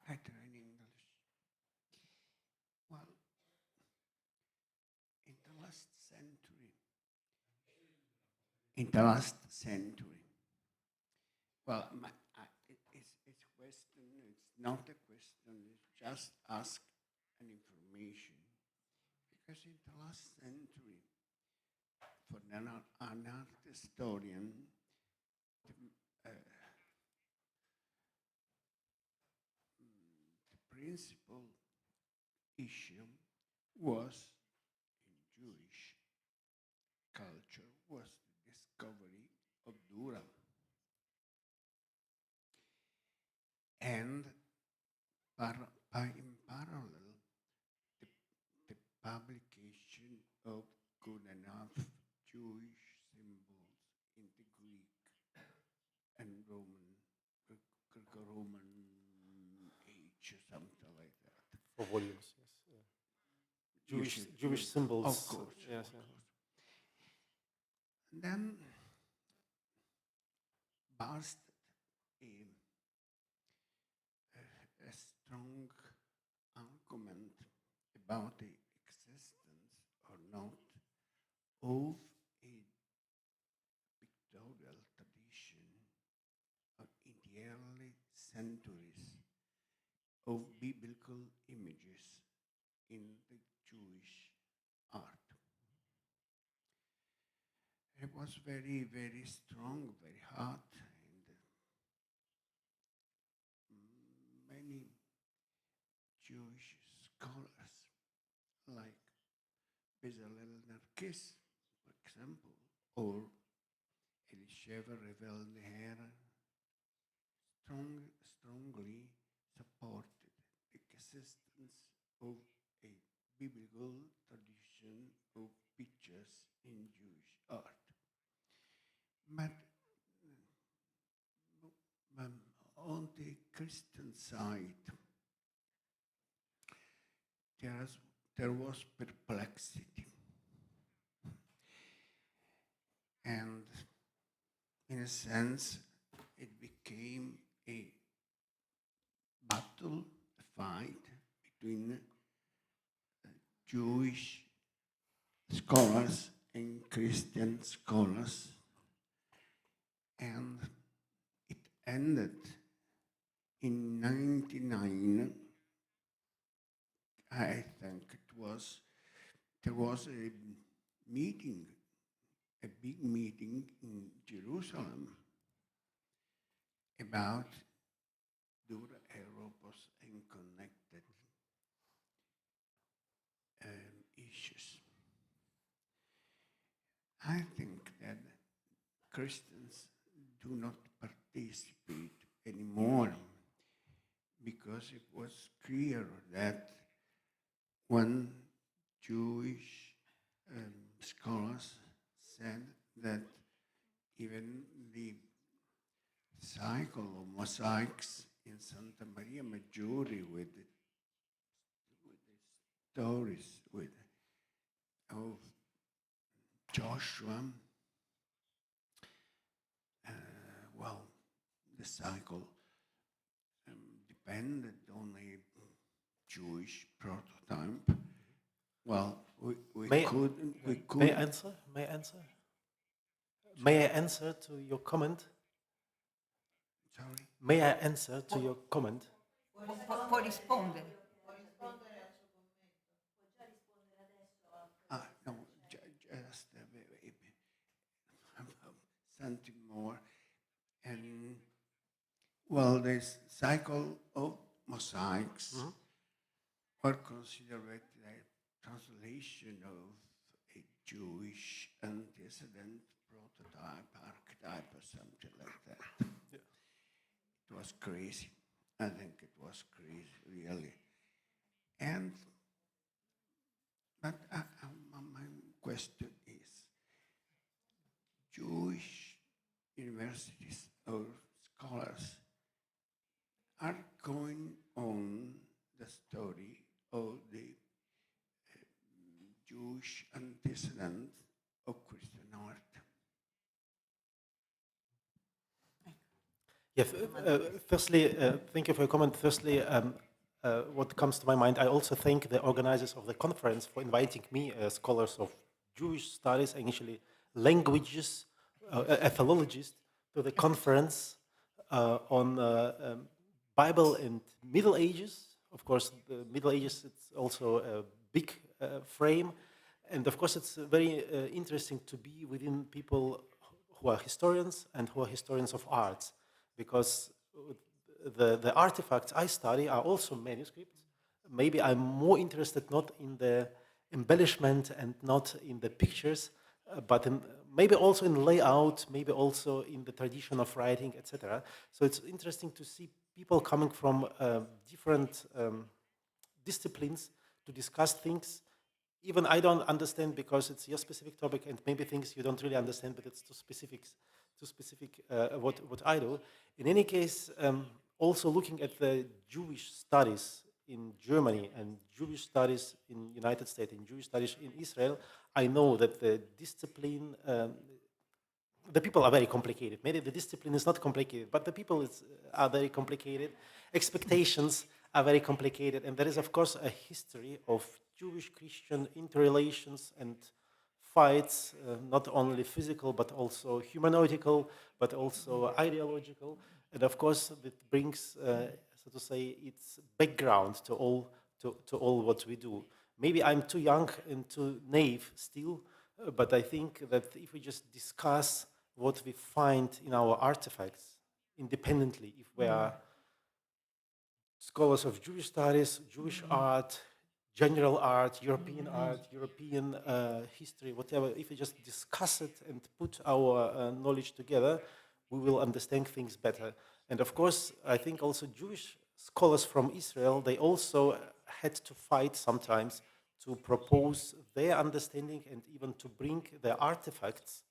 [SPEAKER 10] Better in English. Well, in the last century, well, it's a question, it's not a question, it's just ask an information. Because in the last century, for an art historian, the principal issue was in Jewish culture was the discovery of Dura. And in parallel, the publication of good enough Jewish symbols in the Greek and Greco-Roman age, or something like that.
[SPEAKER 6] For volumes, yes.
[SPEAKER 10] Usually-
[SPEAKER 6] Jewish symbols.
[SPEAKER 10] Of course.
[SPEAKER 6] Yes.
[SPEAKER 10] Of course. And then burst a strong argument about the existence or not of a pictorial tradition in the early centuries of biblical images in the Jewish art. It was very, very strong, very hot, and many Jewish scholars, like Bezalel Narkis, for example, or Elisheva Revel Neher, strongly supported the existence of a biblical tradition of pictures in Jewish art. But on the Christian side, there was perplexity. And in a sense, it became a battle, a fight between Jewish scholars and Christian scholars. And it ended in 99. I think there was a meeting, a big meeting in Jerusalem about Dura Europos and connected issues. I think that Christians do not participate anymore because it was clear that when Jewish scholars said that even the cycle of mosaics in Santa Maria Maggiore with the stories of Joshua, well, the cycle depended on a Jewish prototype, well, we
[SPEAKER 6] May,
[SPEAKER 10] could
[SPEAKER 6] may I answer? May I answer? May I answer to your comment?
[SPEAKER 10] sorry.
[SPEAKER 6] May I answer to your comment?
[SPEAKER 1] Può rispondere.
[SPEAKER 10] No, just something more. And well, this cycle of mosaics were considered a translation of a Jewish antecedent prototype, archetype, or something like that.
[SPEAKER 6] Yeah.
[SPEAKER 10] It was crazy. I think it was crazy, really. And but my question is, Jewish universities or scholars are going on the story of the Jewish antecedent of Christian art.
[SPEAKER 6] Yes. Firstly, thank you for your comment. Firstly, what comes to my mind, I also thank the organizers of the conference for inviting me, scholars of Jewish studies, and actually languages, a philologist, to the conference on Bible and Middle Ages. Of course, the Middle Ages, it's also a big frame. And of course, it's very interesting to be within people who are historians and who are historians of arts, because the artifacts I study are also manuscripts. Maybe I'm more interested not in the embellishment and not in the pictures, but maybe also in layout, maybe also in the tradition of writing, etc. So it's interesting to see people coming from different disciplines to discuss things. Even I don't understand because it's your specific topic, and maybe things you don't really understand, but it's too specific what I do. In any case, also looking at the Jewish studies in Germany and Jewish studies in United States and Jewish studies in Israel, I know that the discipline, the people are very complicated. Maybe the discipline is not complicated, but the people are very complicated. Expectations are very complicated, and there is, of course, a history of Jewish-Christian interrelations and fights, not only physical, but also humanoidical, but also ideological. And of course, it brings, so to say, its background to all what we do. Maybe I'm too young and too naive still, but I think that if we just discuss what we find in our artifacts independently, if we are scholars of Jewish studies, Jewish art, general art, European history, whatever, if we just discuss it and put our knowledge together, we will understand things better. And of course, I think also Jewish scholars from Israel, they also had to fight sometimes to propose their understanding and even to bring their artifacts,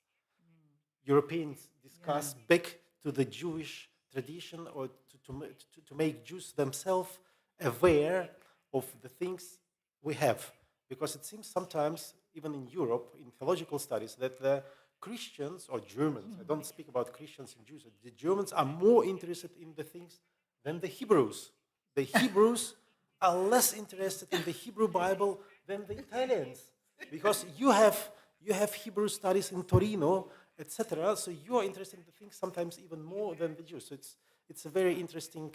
[SPEAKER 6] Europeans discuss, back to the Jewish tradition, or to make Jews themselves aware of the things we have. Because it seems sometimes, even in Europe, in theological studies, that the Christians or Germans, I don't speak about Christians and Jews, the Germans are more interested in the things than the Hebrews. The Hebrews are less interested in the Hebrew Bible than the Italians. Because you have Hebrew studies in Torino, etc. So you are interested in the things sometimes even more than the Jews. So it's a very interesting,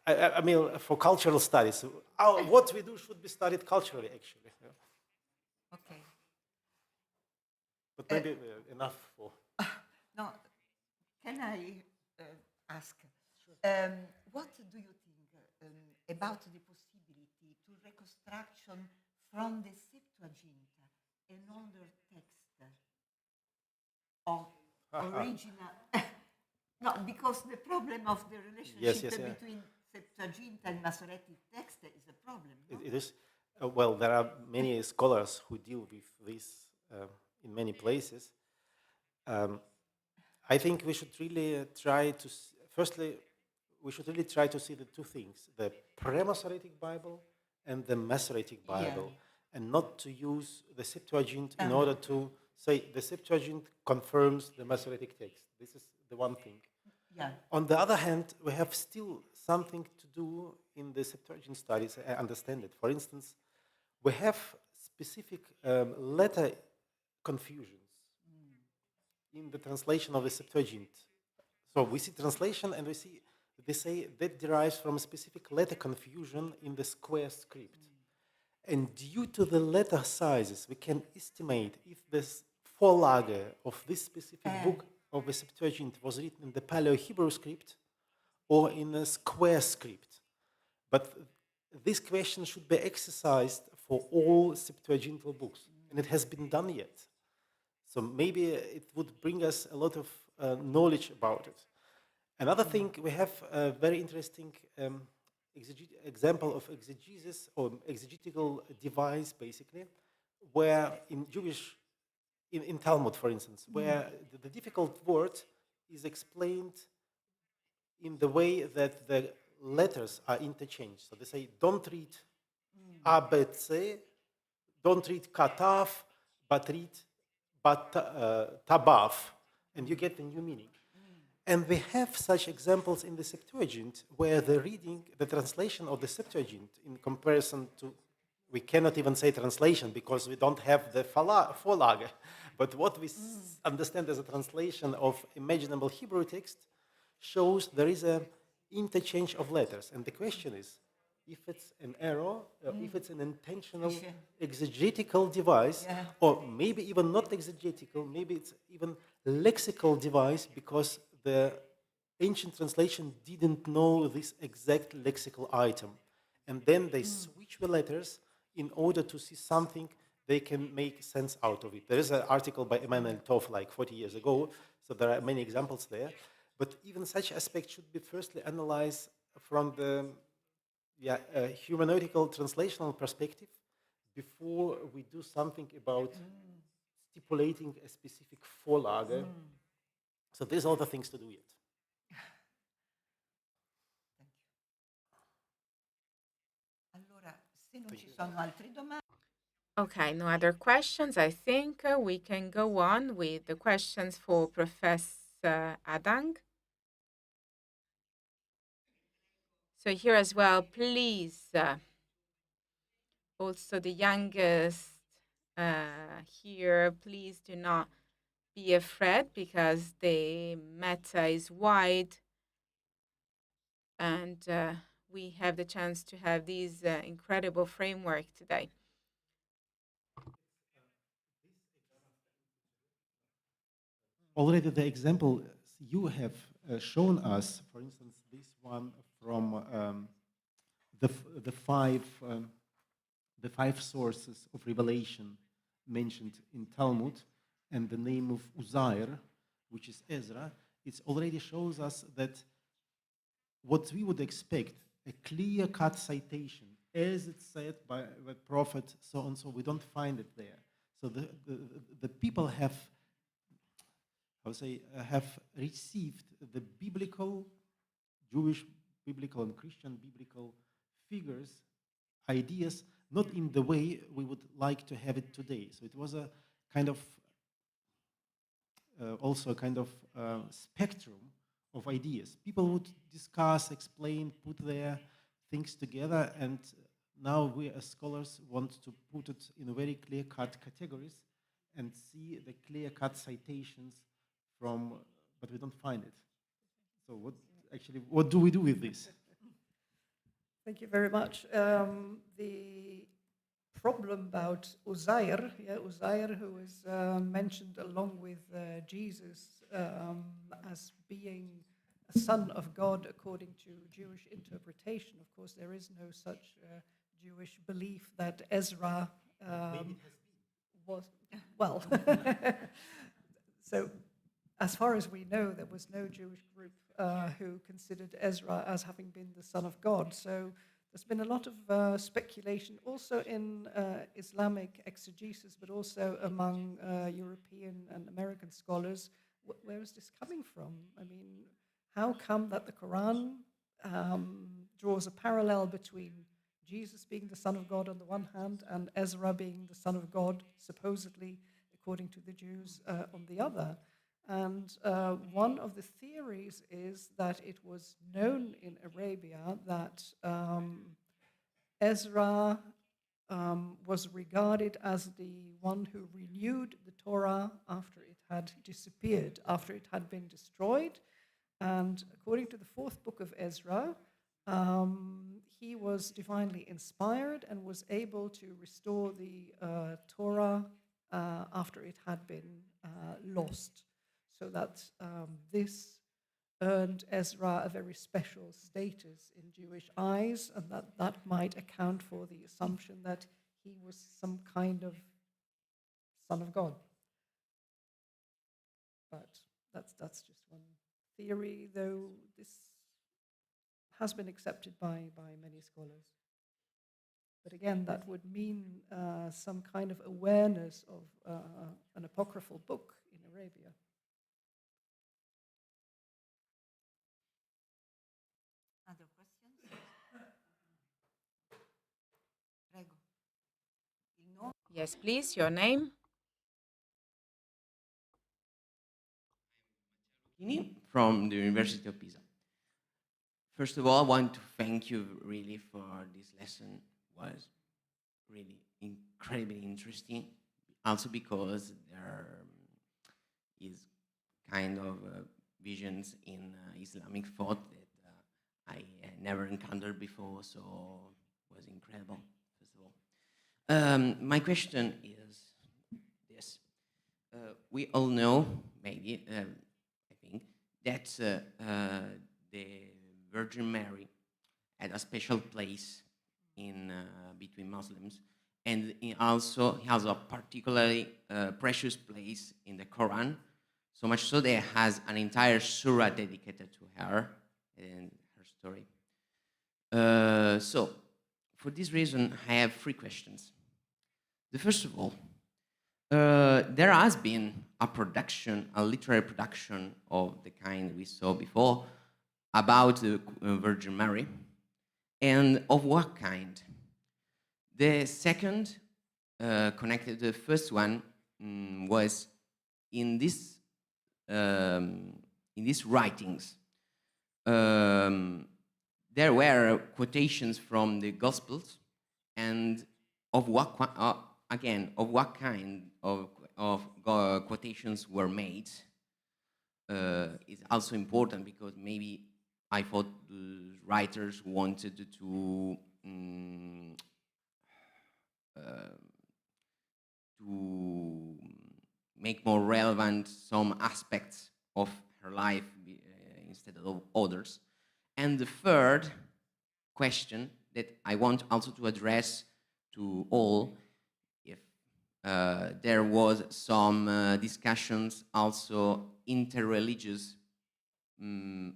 [SPEAKER 6] I mean, for cultural studies. What we do should be studied culturally, actually. Yeah.
[SPEAKER 1] Okay.
[SPEAKER 6] But maybe enough for...
[SPEAKER 1] No, can I ask, what do you think about the possibility to reconstruction from the Septuagint, an older text of original? No, because the problem of the relationship between Septuagint and Masoretic text is a problem. No?
[SPEAKER 6] It is. Well, there are many scholars who deal with this in many places. I think we should really try to, firstly, we should really try to see the two things, the pre-Masoretic Bible and the Masoretic Bible, and not to use the Septuagint in order to say the Septuagint confirms the Masoretic text. This is the one thing.
[SPEAKER 1] Yeah.
[SPEAKER 6] On the other hand, we have still something to do in the Septuagint studies. I understand it. For instance, we have specific letter confusions in the translation of the Septuagint. So we see translation and we see they say that derives from a specific letter confusion in the square script. And due to the letter sizes, we can estimate if this Vorlage of this specific book of the Septuagint was written in the Paleo-Hebrew script or in a square script. But this question should be exercised for all Septuagintal books, and it has been done yet. So maybe it would bring us a lot of knowledge about it. Another thing, we have a very interesting example of exegesis or exegetical device, basically, where in Jewish, in Talmud, for instance, where the difficult word is explained in the way that the letters are interchanged. So they say, don't read A, B, C, don't read Katav, but read Tabav, and you get the new meaning. And we have such examples in the Septuagint where the reading, the translation of the Septuagint in comparison to, we cannot even say translation because we don't have the Vorlage, but what we understand as a translation of imaginable Hebrew text shows there is an interchange of letters. And the question is, if it's an error, if it's an intentional exegetical device, or maybe even not exegetical, maybe it's even lexical device because the ancient translation didn't know this exact lexical item. And then they switch the letters in order to see something they can make sense out of it. There is an article by Emmanuel Toff like 40 years ago, so there are many examples there. But even such aspects should be firstly analyzed from the hermeneutical translational perspective before we do something about stipulating a specific Vorlage. So there's other things to do yet.
[SPEAKER 1] Allora, se non ci sono altre domande,
[SPEAKER 2] Okay, no other questions. I think we can go on with the questions for Professor Adang. So here as well, please, also the youngest here, please do not be afraid because the matter is wide and we have the chance to have this incredible framework today.
[SPEAKER 6] Already the example you have shown us, for instance, this one from the five sources of revelation mentioned in Talmud, and the name of Uzair, which is Ezra, it already shows us that what we would expect, a clear-cut citation, as it's said by the prophet, so and so, we don't find it there. So the people have, I would say, have received the biblical, Jewish biblical and Christian biblical figures, ideas, not in the way we would like to have it today. So it was a kind of, also a kind of spectrum of ideas. People would discuss, explain, put their things together, and now we as scholars want to put it in very clear-cut categories and see the clear-cut citations from, but we don't find it. So what do we do with this?
[SPEAKER 7] Thank you very much. The problem about Uzair, Uzair, who is mentioned along with Jesus as being a son of God according to Jewish interpretation. Of course, there is no such Jewish belief that Ezra was, well, so as far as we know, there was no Jewish group who considered Ezra as having been the son of God. So there's been a lot of speculation also in Islamic exegesis, but also among European and American scholars. Where is this coming from? I mean, how come that the Quran draws a parallel between Jesus being the son of God on the one hand and Ezra being the son of God, supposedly, according to the Jews, on the other? And one of the theories is that it was known in Arabia that Ezra was regarded as the one who renewed the Torah after it had disappeared, after it had been destroyed. And according to the fourth book of Ezra, he was divinely inspired and was able to restore the Torah after it had been lost. So that this earned Ezra a very special status in Jewish eyes, and that might account for the assumption that he was some kind of son of God. But that's just one theory, though this has been accepted by many scholars. But again, that would mean some kind of awareness of an apocryphal book in Arabia.
[SPEAKER 1] Other questions? Prego. Il nome?
[SPEAKER 2] Yes, please, your name?
[SPEAKER 11] From the University of Pisa. First of all, I want to thank you really for this lesson. It was really incredibly interesting. Also because there is kind of visions in Islamic thought that I never encountered before, so it was incredible, first of all. My question is this. We all know, maybe, I think, that the Virgin Mary had a special place in between Muslims, and also has a particularly precious place in the Quran, so much so that it has an entire surah dedicated to her and her story. So, for this reason, I have three questions. The first of all, there has been a production, a literary production of the kind we saw before about the Virgin Mary, and of what kind? The second, connected to the first one, was in these writings. There were quotations from the Gospels, and of what of what kind of quotations were made is also important, because maybe I thought the writers wanted to make more relevant some aspects of her life instead of others. And the third question that I want also to address to all, if there was some discussions also interreligious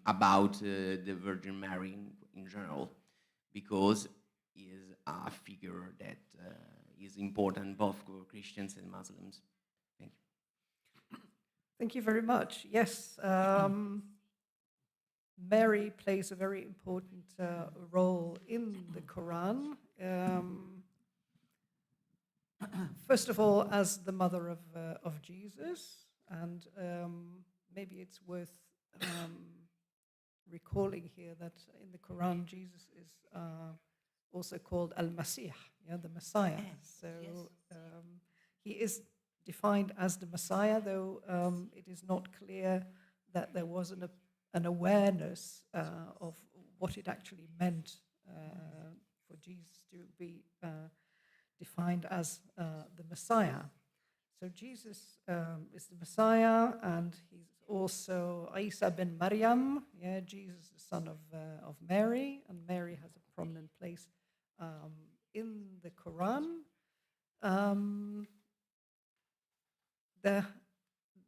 [SPEAKER 11] about the Virgin Mary in general, because is a figure that is important both for Christians and Muslims. Thank you.
[SPEAKER 7] Thank you very much. Yes, Mary plays a very important role in the Quran. First of all, as the mother of Jesus, and maybe it's worth recalling here that in the Quran, Jesus is also called Al-Masih, the Messiah.
[SPEAKER 1] Yes,
[SPEAKER 7] So
[SPEAKER 1] yes.
[SPEAKER 7] he is defined as the Messiah, though it is not clear that there was an awareness of what it actually meant for Jesus to be defined as the Messiah. So Jesus is the Messiah, and he's also Isa bin Maryam, Jesus, the son of Mary, and Mary has a prominent place in the Quran.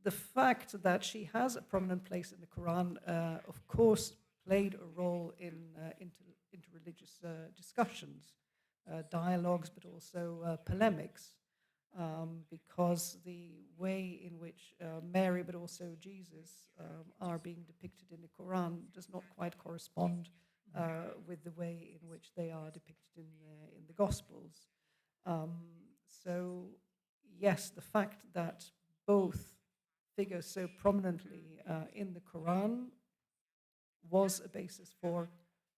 [SPEAKER 7] The fact that she has a prominent place in the Quran, of course, played a role in interreligious discussions, dialogues, but also polemics, because the way in which Mary, but also Jesus, are being depicted in the Quran does not quite correspond with the way in which they are depicted in the Gospels. So, yes, the fact that both figure so prominently in the Quran was a basis for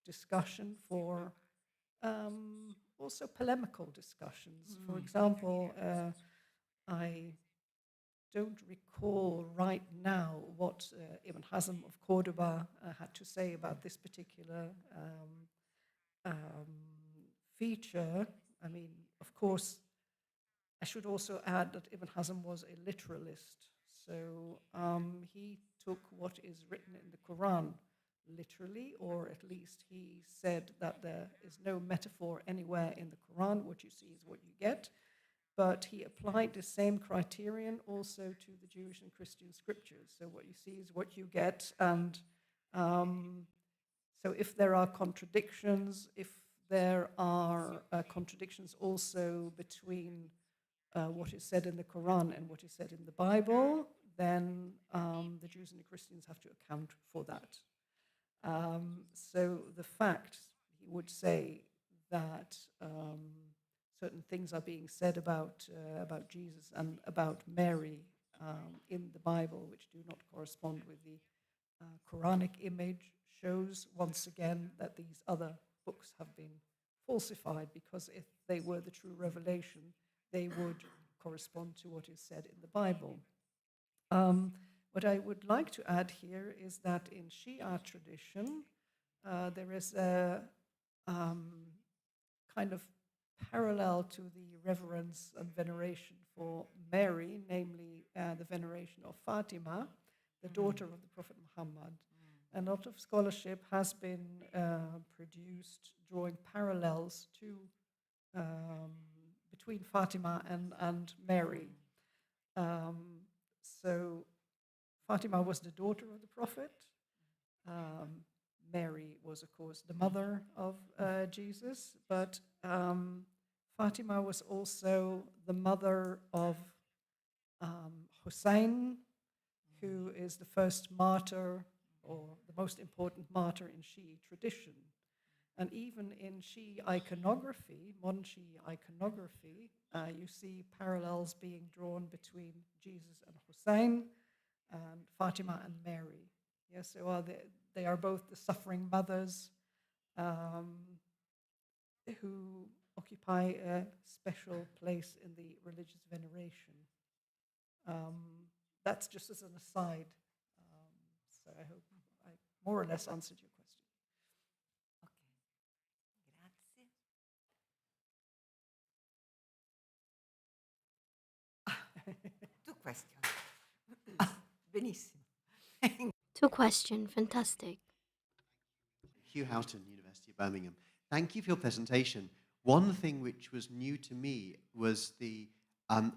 [SPEAKER 7] discussion, for also polemical discussions. For example, I don't recall right now what Ibn Hazm of Cordoba had to say about this particular feature. I mean, of course, I should also add that Ibn Hazm was a literalist. So he took what is written in the Quran literally, or at least he said that there is no metaphor anywhere in the Quran. What you see is what you get. But he applied the same criterion also to the Jewish and Christian scriptures. So what you see is what you get. And so if there are contradictions, if there are contradictions also between what is said in the Quran and what is said in the Bible, then the Jews and the Christians have to account for that. So the fact, he would say, that certain things are being said about Jesus and about Mary in the Bible, which do not correspond with the Quranic image, shows once again that these other books have been falsified, because if they were the true revelation, they would correspond to what is said in the Bible. What I would like to add here is that in Shia tradition, there is a kind of parallel to the reverence and veneration for Mary, namely the veneration of Fatima, the daughter of the Prophet Muhammad. And a lot of scholarship has been produced drawing parallels to between Fatima and Mary. So Fatima was the daughter of the Prophet. Mary was, of course, the mother of Jesus, but Fatima was also the mother of Hussein, who is the first martyr, or the most important martyr in Shi'i tradition. And even in Shi'i iconography, modern Shi'i iconography, you see parallels being drawn between Jesus and Hussein, and Fatima and Mary. Yes, so they are both the suffering mothers who occupy a special place in the religious veneration. That's just as an aside. So I hope I more or less answered your question.
[SPEAKER 1] Okay, grazie. Two questions. Benissimo.
[SPEAKER 4] Two questions, fantastic.
[SPEAKER 5] Hugh Houghton, University of Birmingham. Thank you for your presentation. One thing which was new to me was the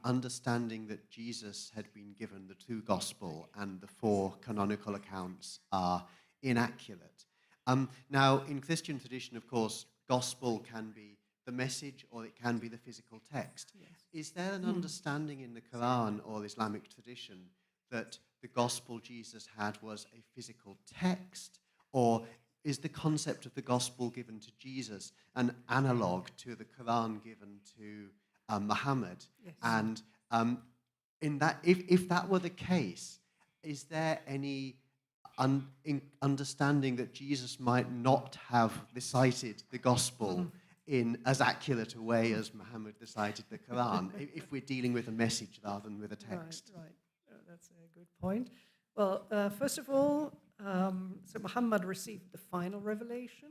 [SPEAKER 5] understanding that Jesus had been given the two gospel and the four canonical accounts are inaccurate. Now, in Christian tradition, of course, gospel can be the message or it can be the physical text.
[SPEAKER 7] Yes.
[SPEAKER 5] Is there an understanding in the Quran or Islamic tradition that the gospel Jesus had was a physical text, or is the concept of the gospel given to Jesus an analog to the Quran given to Muhammad?
[SPEAKER 7] Yes.
[SPEAKER 5] And in that, if that were the case, is there any understanding that Jesus might not have recited the gospel in as accurate a way as Muhammad recited the Quran, if we're dealing with a message rather than with a text?
[SPEAKER 7] Right. That's a good point. Well, first of all, so Muhammad received the final revelation,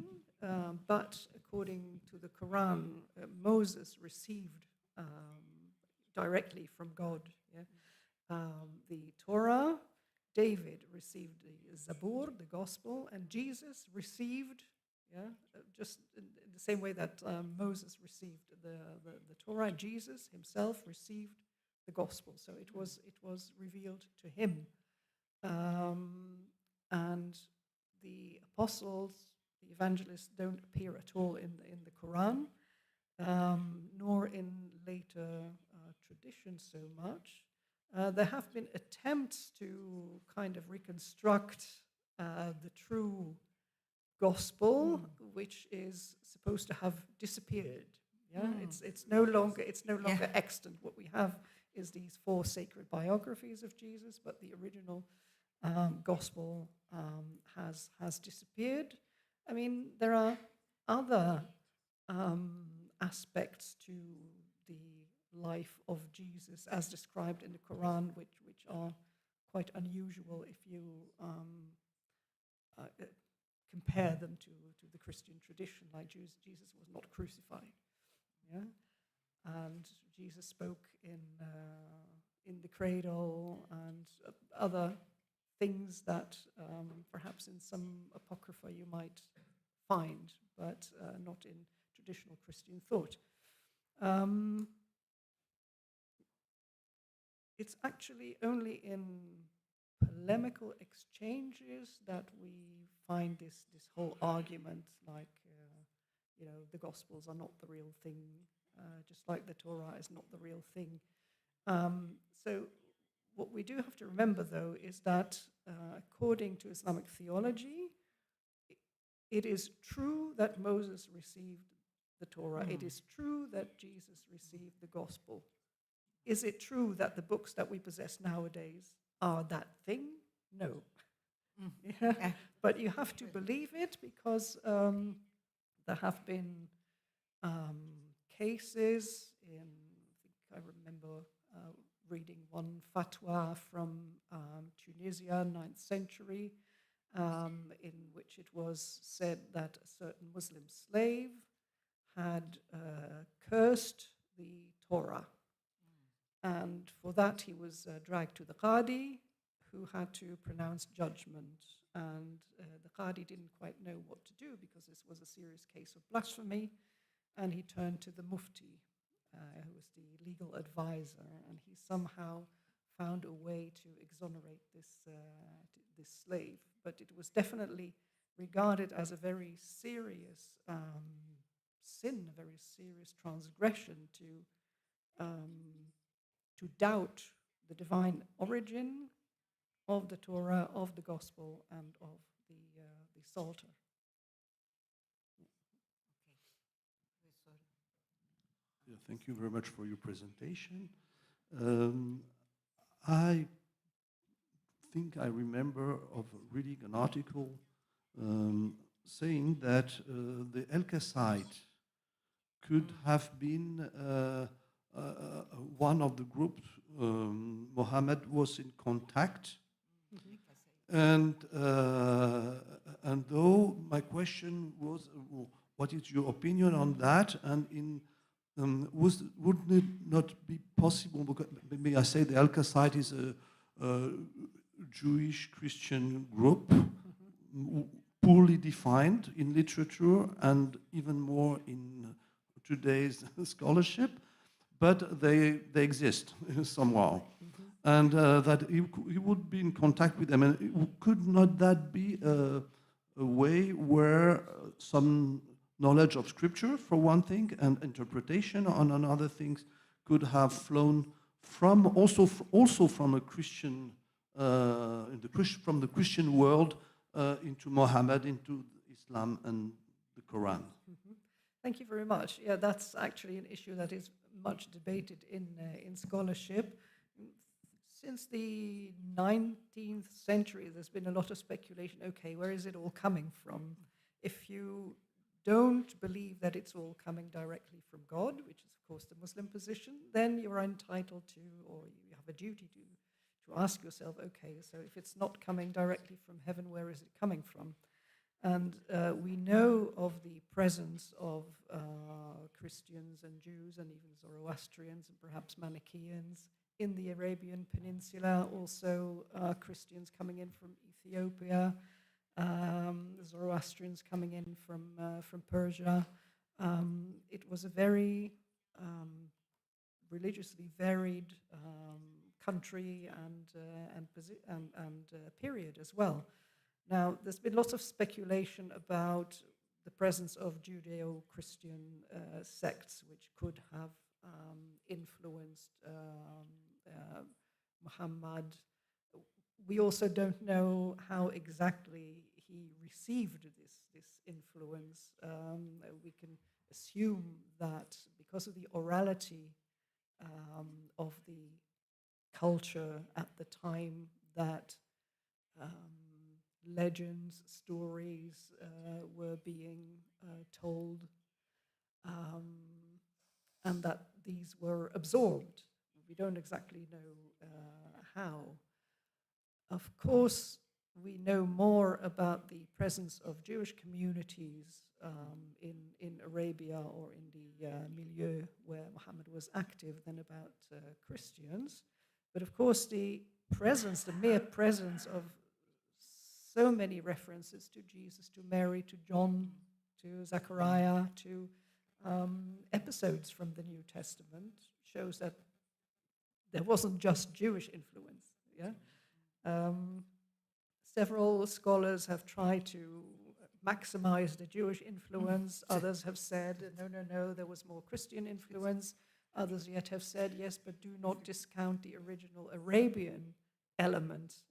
[SPEAKER 7] but according to the Quran, Moses received directly from God. Yeah? The Torah, David received the Zabur, the Gospel, and Jesus received, just in the same way that Moses received the Torah, Jesus himself received the Gospel. So it was revealed to him. And the apostles, the evangelists, don't appear at all in the Quran, nor in later tradition so much. There have been attempts to kind of reconstruct the true gospel, which is supposed to have disappeared. Yeah, it's no longer extant. What we have is these 4 sacred biographies of Jesus, but the original gospel has disappeared. I mean, there are other aspects to the life of Jesus as described in the Quran, which are quite unusual if you compare them to the Christian tradition. Like Jesus was not crucified, yeah, and Jesus spoke in the cradle and other things that perhaps in some apocrypha you might find, but not in traditional Christian thought. It's actually only in polemical exchanges that we find this whole argument, like the Gospels are not the real thing, just like the Torah is not the real thing. So what we do have to remember, though, is that according to Islamic theology, it is true that Moses received the Torah. It is true that Jesus received the Gospel. Is it true that the books that we possess nowadays are that thing? No. Yeah. But you have to believe it because there have been cases in, I remember reading one fatwa from Tunisia, 9th century, in which it was said that a certain Muslim slave had cursed the Torah. And for that, he was dragged to the Qadi, who had to pronounce judgment. And the Qadi didn't quite know what to do because this was a serious case of blasphemy. And he turned to the Mufti, who was the legal advisor, and he somehow found a way to exonerate this slave. But it was definitely regarded as a very serious sin, a very serious transgression to doubt the divine origin of the Torah, of the Gospel, and of the Psalter.
[SPEAKER 9] Yeah, thank you very much for your presentation. I think I remember of reading an article saying that the Lxxii could have been one of the groups Muhammad was in contact. And though my question was, what is your opinion on that? And wouldn't it not be possible, because maybe I say the Lxxii is a Jewish Christian group, poorly defined in literature and even more in today's scholarship, but they exist somehow. And that he would be in contact with them. And could not that be a way where some knowledge of scripture, for one thing, and interpretation on another things could have flown from also from a Christian from the Christian world into Muhammad, into Islam and the Quran?
[SPEAKER 7] Thank you very much. Yeah, that's actually an issue that is much debated in scholarship. Since the 19th century, there's been a lot of speculation. Okay, where is it all coming from? If you don't believe that it's all coming directly from God, which is of course the Muslim position, then you're entitled to, or you have a duty to ask yourself, okay, so if it's not coming directly from heaven, where is it coming from? And we know of the presence of Christians and Jews and even Zoroastrians and perhaps Manichaeans in the Arabian Peninsula, also Christians coming in from Ethiopia, Zoroastrians coming in from Persia. It was a very religiously varied country and period as well. Now, there's been lots of speculation about the presence of Judeo-Christian sects which could have influenced Muhammad. We also don't know how exactly he received this influence. We can assume that because of the orality of the culture at the time that legends, stories were being told, um, and that these were absorbed. We don't exactly know how. Of course, we know more about the presence of Jewish communities in Arabia or in the milieu where Muhammad was active than about Christians. But of course, the mere presence of so many references to Jesus, to Mary, to John, to Zechariah, to episodes from the New Testament shows that there wasn't just Jewish influence. Yeah. Several scholars have tried to maximize the Jewish influence. Others have said, no, there was more Christian influence. Others yet have said, yes, but do not discount the original Arabian element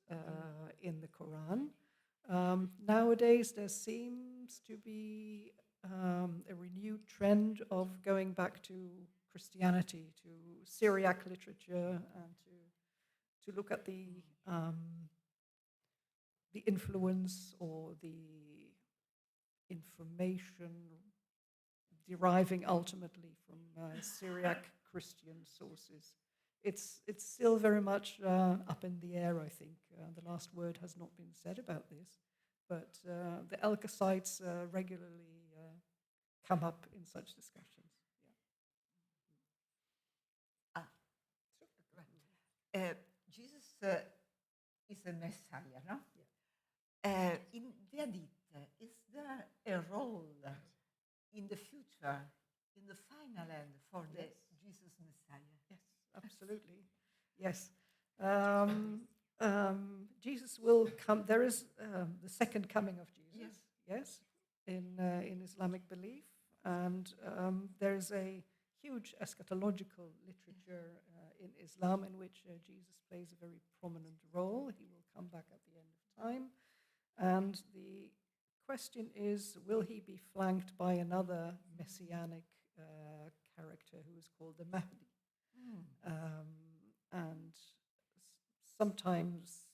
[SPEAKER 7] in the Quran. Nowadays, there seems to be a renewed trend of going back to Christianity, to Syriac literature, and to look at the influence or the information deriving ultimately from Syriac Christian sources. It's still very much up in the air, I think. The last word has not been said about this, but the Lxxiites regularly come up in such discussions.
[SPEAKER 1] Jesus is a Messiah, no? In Vedit, is there a role in the future, in the final end, for the Jesus Messiah?
[SPEAKER 7] Yes, absolutely. Yes. Jesus will come. There is the second coming of Jesus. Yes, in Islamic belief, and there is a huge eschatological literature in Islam in which Jesus plays a very prominent role. He will come back at the end of time, and the question is, will he be flanked by another messianic character who is called the Mahdi? And sometimes,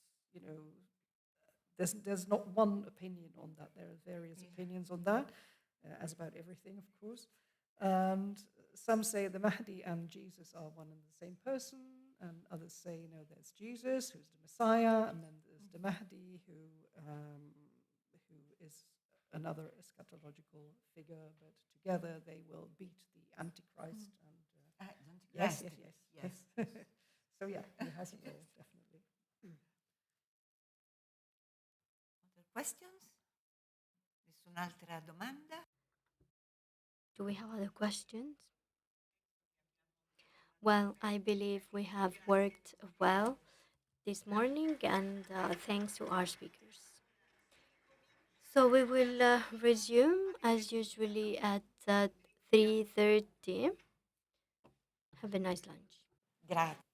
[SPEAKER 7] there's not one opinion on that. There are various opinions on that, as about everything, of course. And some say the Mahdi and Jesus are one and the same person, and others say, no, there's Jesus, who's the Messiah, and then there's the Mahdi, who is another eschatological figure, but together they will beat the Antichrist. And yes. So yeah, he has a role, definitely.
[SPEAKER 1] Other questions? Nessun'altra domanda?
[SPEAKER 4] Do we have other questions? Well, I believe we have worked well this morning, and thanks to our speakers. So we will resume as usually at 3:30. Have a nice lunch.
[SPEAKER 1] Grazie.